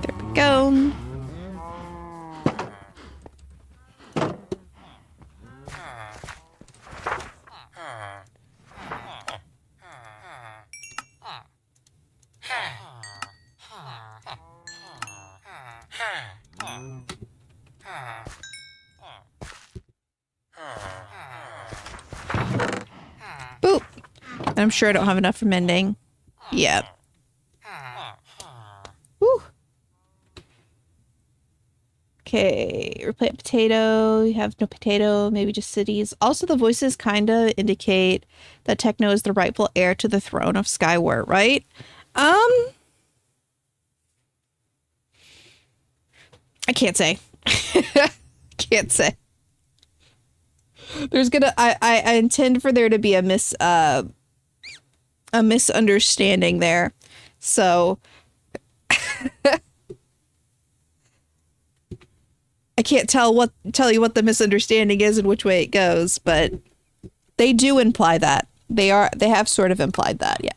There we go. Boop. I'm sure I don't have enough for mending. Yep. Woo. Okay, replant potato. You have no potato, maybe just cities. Also, the voices kind of indicate that Techno is the rightful heir to the throne of Skyward, right? I can't say. Can't say. There's gonna I intend for there to be a misunderstanding there. So I can't tell you what the misunderstanding is and which way it goes, but they do imply that. They have sort of implied that, yeah.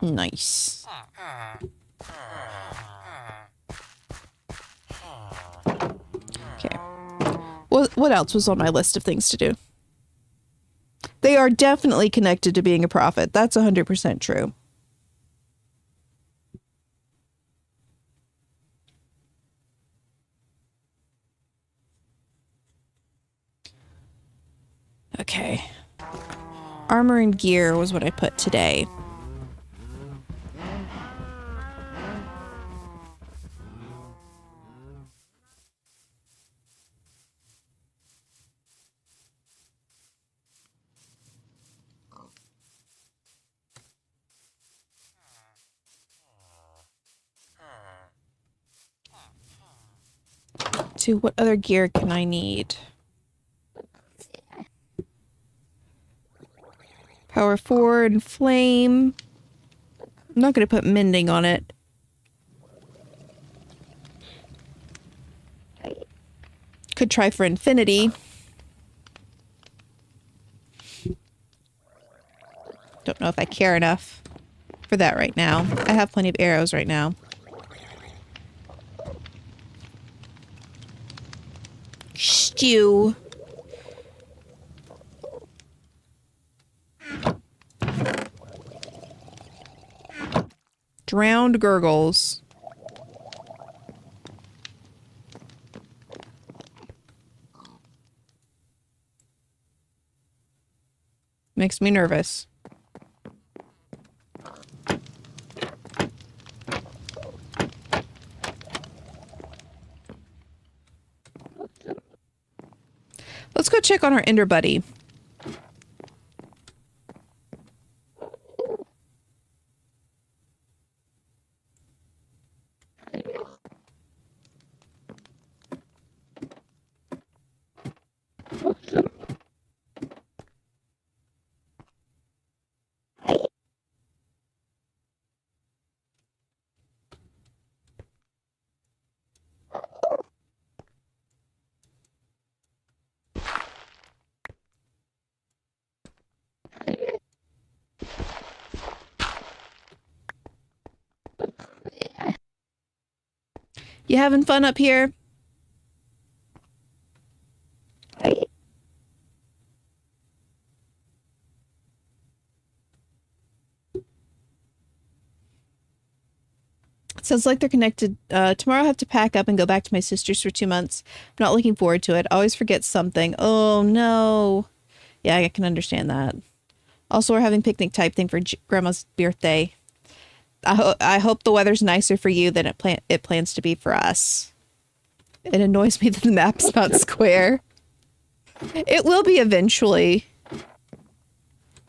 Nice. Okay. What else was on my list of things to do? They are definitely connected to being a prophet. That's 100% true. Okay. Armor and gear was what I put today. to what other gear can I need? Power forward and flame. I'm not going to put mending on it. Could try for infinity. Don't know if I care enough for that right now. I have plenty of arrows right now. Stew. Drowned gurgles. Makes me nervous. Let's go check on our Ender buddy. You having fun up here? Sounds like they're connected. Tomorrow I have to pack up and go back to my sister's for 2 months. I'm not looking forward to it. Always forget something. Oh, no. Yeah, I can understand that. Also, we're having picnic type thing for Grandma's birthday. I hope the weather's nicer for you than it plans to be for us. It annoys me that the map's not square. It will be eventually.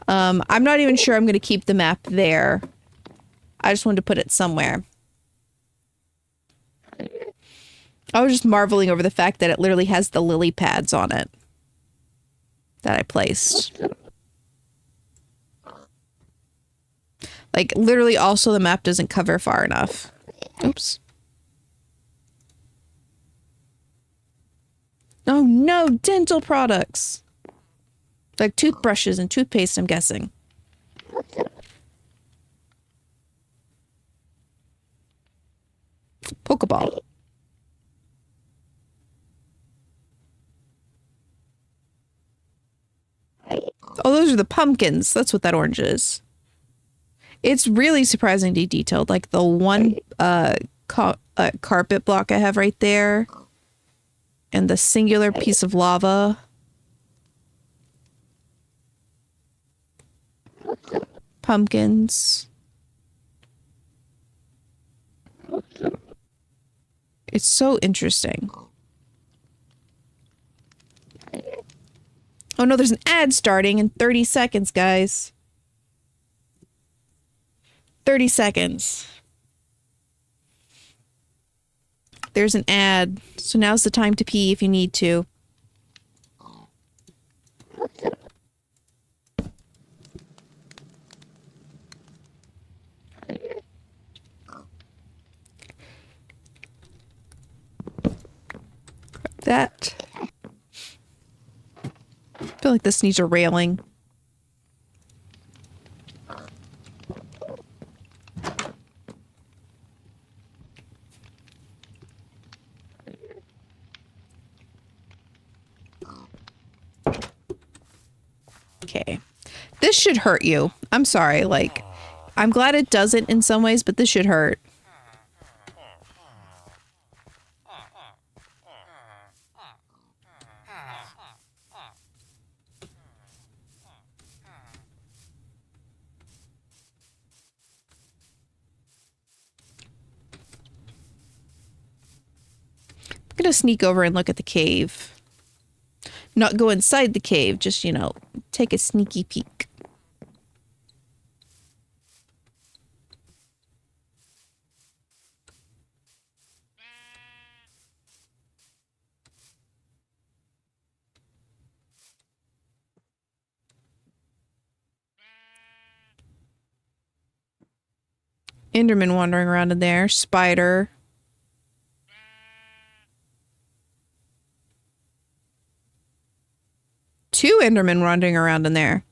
I'm not even sure I'm going to keep the map there. I just wanted to put it somewhere. I was just marveling over the fact that it literally has the lily pads on it that I placed. Like, literally also the map doesn't cover far enough. Oops. Oh no, dental products. Like toothbrushes and toothpaste, I'm guessing. Pokeball. Oh, those are the pumpkins. That's what that orange is. It's really surprisingly detailed. Like the one carpet block I have right there. And the singular piece of lava. Pumpkins. It's so interesting. Oh no, there's an ad starting in 30 seconds, guys. 30 seconds. There's an ad. So now's the time to pee if you need to. Grab that. I feel like this needs a railing. Okay. This should hurt you. I'm sorry. Like, I'm glad it doesn't in some ways, but this should hurt. I'm gonna sneak over and look at the cave. Not go inside the cave, just, you know, take a sneaky peek. Enderman wandering around in there. Spider. Two Endermen wandering around in there.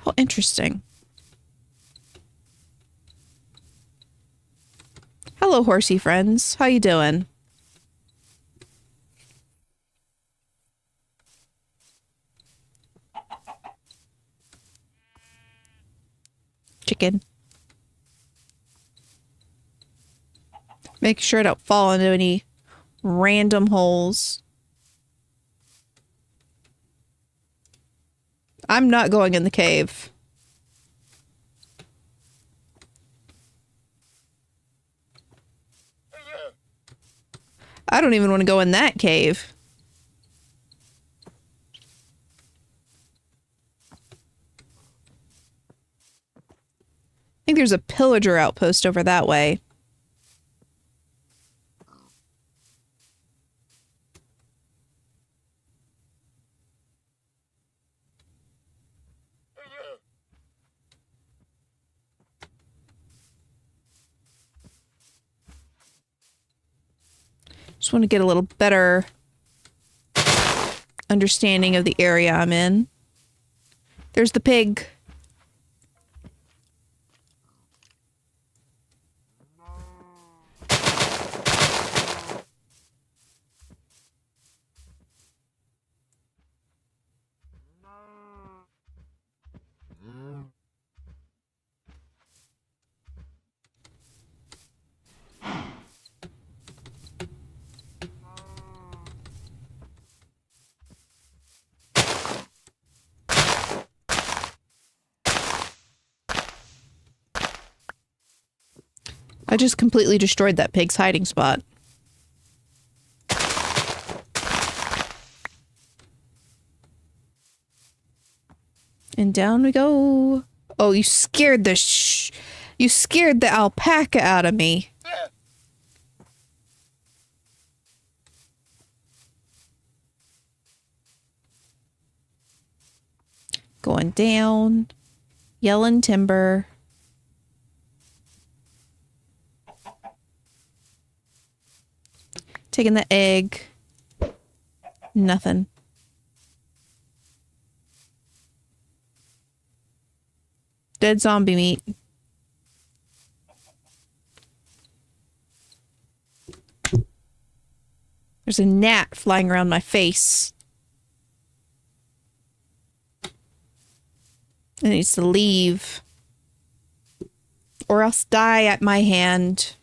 How interesting. Hello, horsey friends. How you doing? Chicken. Make sure I don't fall into any random holes. I'm not going in the cave. I don't even want to go in that cave. I think there's a pillager outpost over that way. Just want to get a little better understanding of the area I'm in. There's the pig. I just completely destroyed that pig's hiding spot. And down we go. Oh, you scared the you scared the alpaca out of me. Going down. Yelling timber. Taking the egg. Nothing. Dead zombie meat. There's a gnat flying around my face. It needs to leave. Or else die at my hand.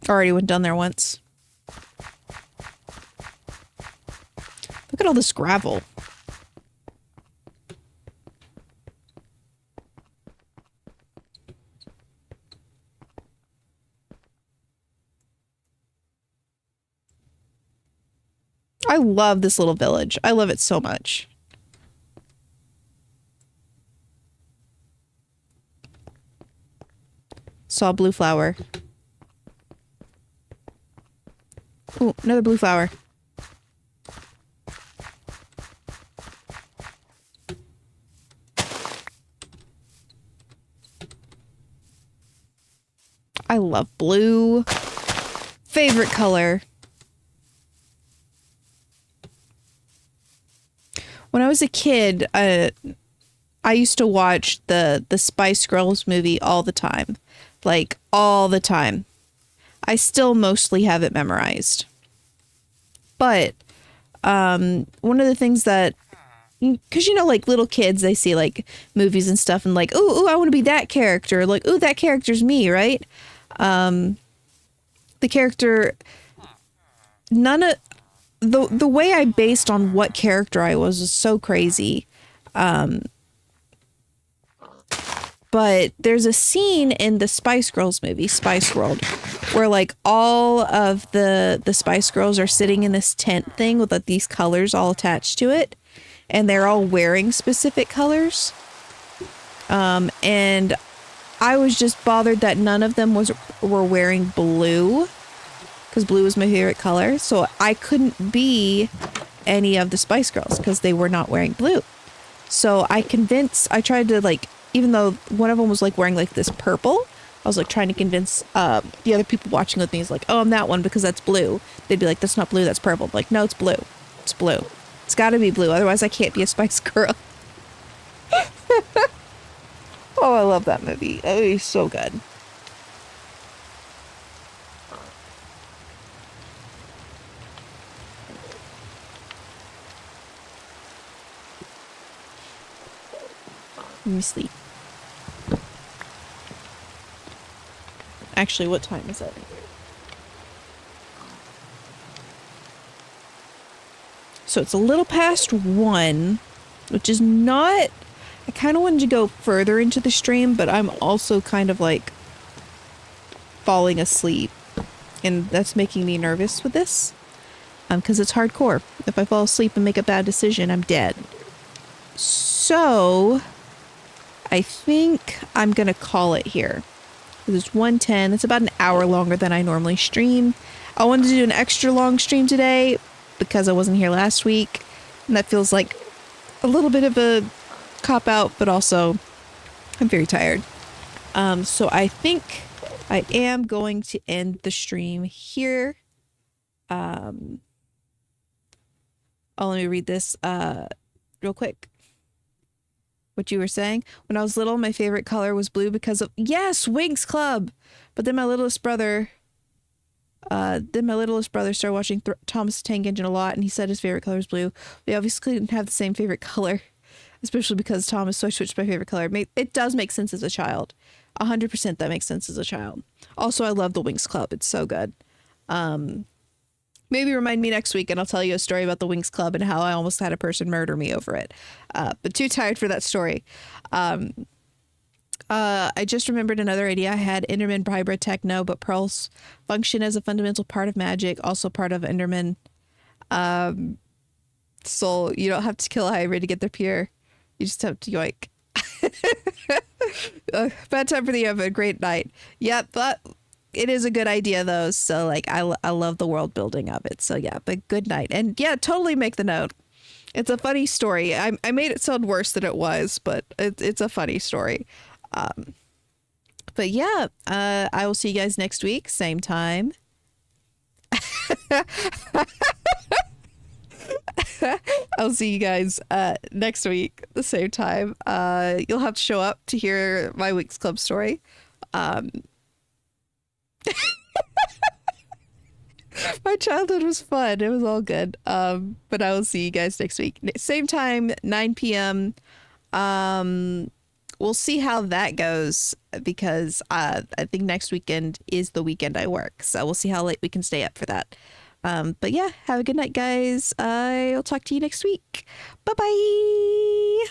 Already went down there once. Look at all this gravel. I love this little village. I love it so much. Saw a blue flower. Ooh, another blue flower. I love blue. Favorite color. When I was a kid, I used to watch the Spice Girls movie all the time. Like, all the time. I still mostly have it memorized. But one of the things that, because you know, like little kids, they see like movies and stuff and like, ooh, I want to be that character. Like, ooh, that character's me, right? The character, none of the way I based on what character I was so crazy. But there's a scene in the Spice Girls movie, Spice World, where like all of the Spice Girls are sitting in this tent thing with like, these colors all attached to it, and they're all wearing specific colors. And I was just bothered that none of them were wearing blue, because blue is my favorite color. So I couldn't be any of the Spice Girls because they were not wearing blue. So I tried to like, even though one of them was like wearing like this purple, I was like trying to convince the other people watching with me is like, oh, I'm that one because that's blue. They'd be like, that's not blue, that's purple. I'm like, no, it's blue. It's blue. It's got to be blue. Otherwise I can't be a Spice Girl. Oh, I love that movie. Oh, it's so good. Let me sleep. Actually, what time is it? So it's a little past 1, which is not... I kind of wanted to go further into the stream, but I'm also kind of like falling asleep. And that's making me nervous with this. Because it's hardcore. If I fall asleep and make a bad decision, I'm dead. So... I think I'm going to call it here. It's 1:10. It's about an hour longer than I normally stream. I wanted to do an extra long stream today because I wasn't here last week. And that feels like a little bit of a cop-out, but also I'm very tired. So I think I am going to end the stream here. Oh, let me read this real quick. What you were saying. When I was little, my favorite color was blue because of... Yes, Winx Club! But then my littlest brother started watching Thomas the Tank Engine a lot, and he said his favorite color is blue. We obviously didn't have the same favorite color, especially because Thomas, so I switched my favorite color. It does make sense as a child. 100% that makes sense as a child. Also, I love the Winx Club. It's so good. Maybe remind me next week and I'll tell you a story about the Winx Club and how I almost had a person murder me over it. But too tired for that story. I just remembered another idea I had. Enderman hybrid techno, but pearls function as a fundamental part of magic, also part of Enderman. So you don't have to kill a hybrid to get their pure. You just have to yoink. Bad time for the oven. Great night. Yeah, but... It is a good idea though, so like I love the world building of it. So yeah, but good night. And yeah, totally make the note. It's a funny story. I made it sound worse than it was, but it's a funny story. But yeah, I will see you guys next week, same time. I'll see you guys next week, the same time. You'll have to show up to hear my Winx Club story. My childhood was fun. It was all good. But I will see you guys next week. Same time, 9 p.m. We'll see how that goes because I think next weekend is the weekend I work. So we'll see how late we can stay up for that. But yeah, have a good night, guys. I'll talk to you next week. Bye-bye.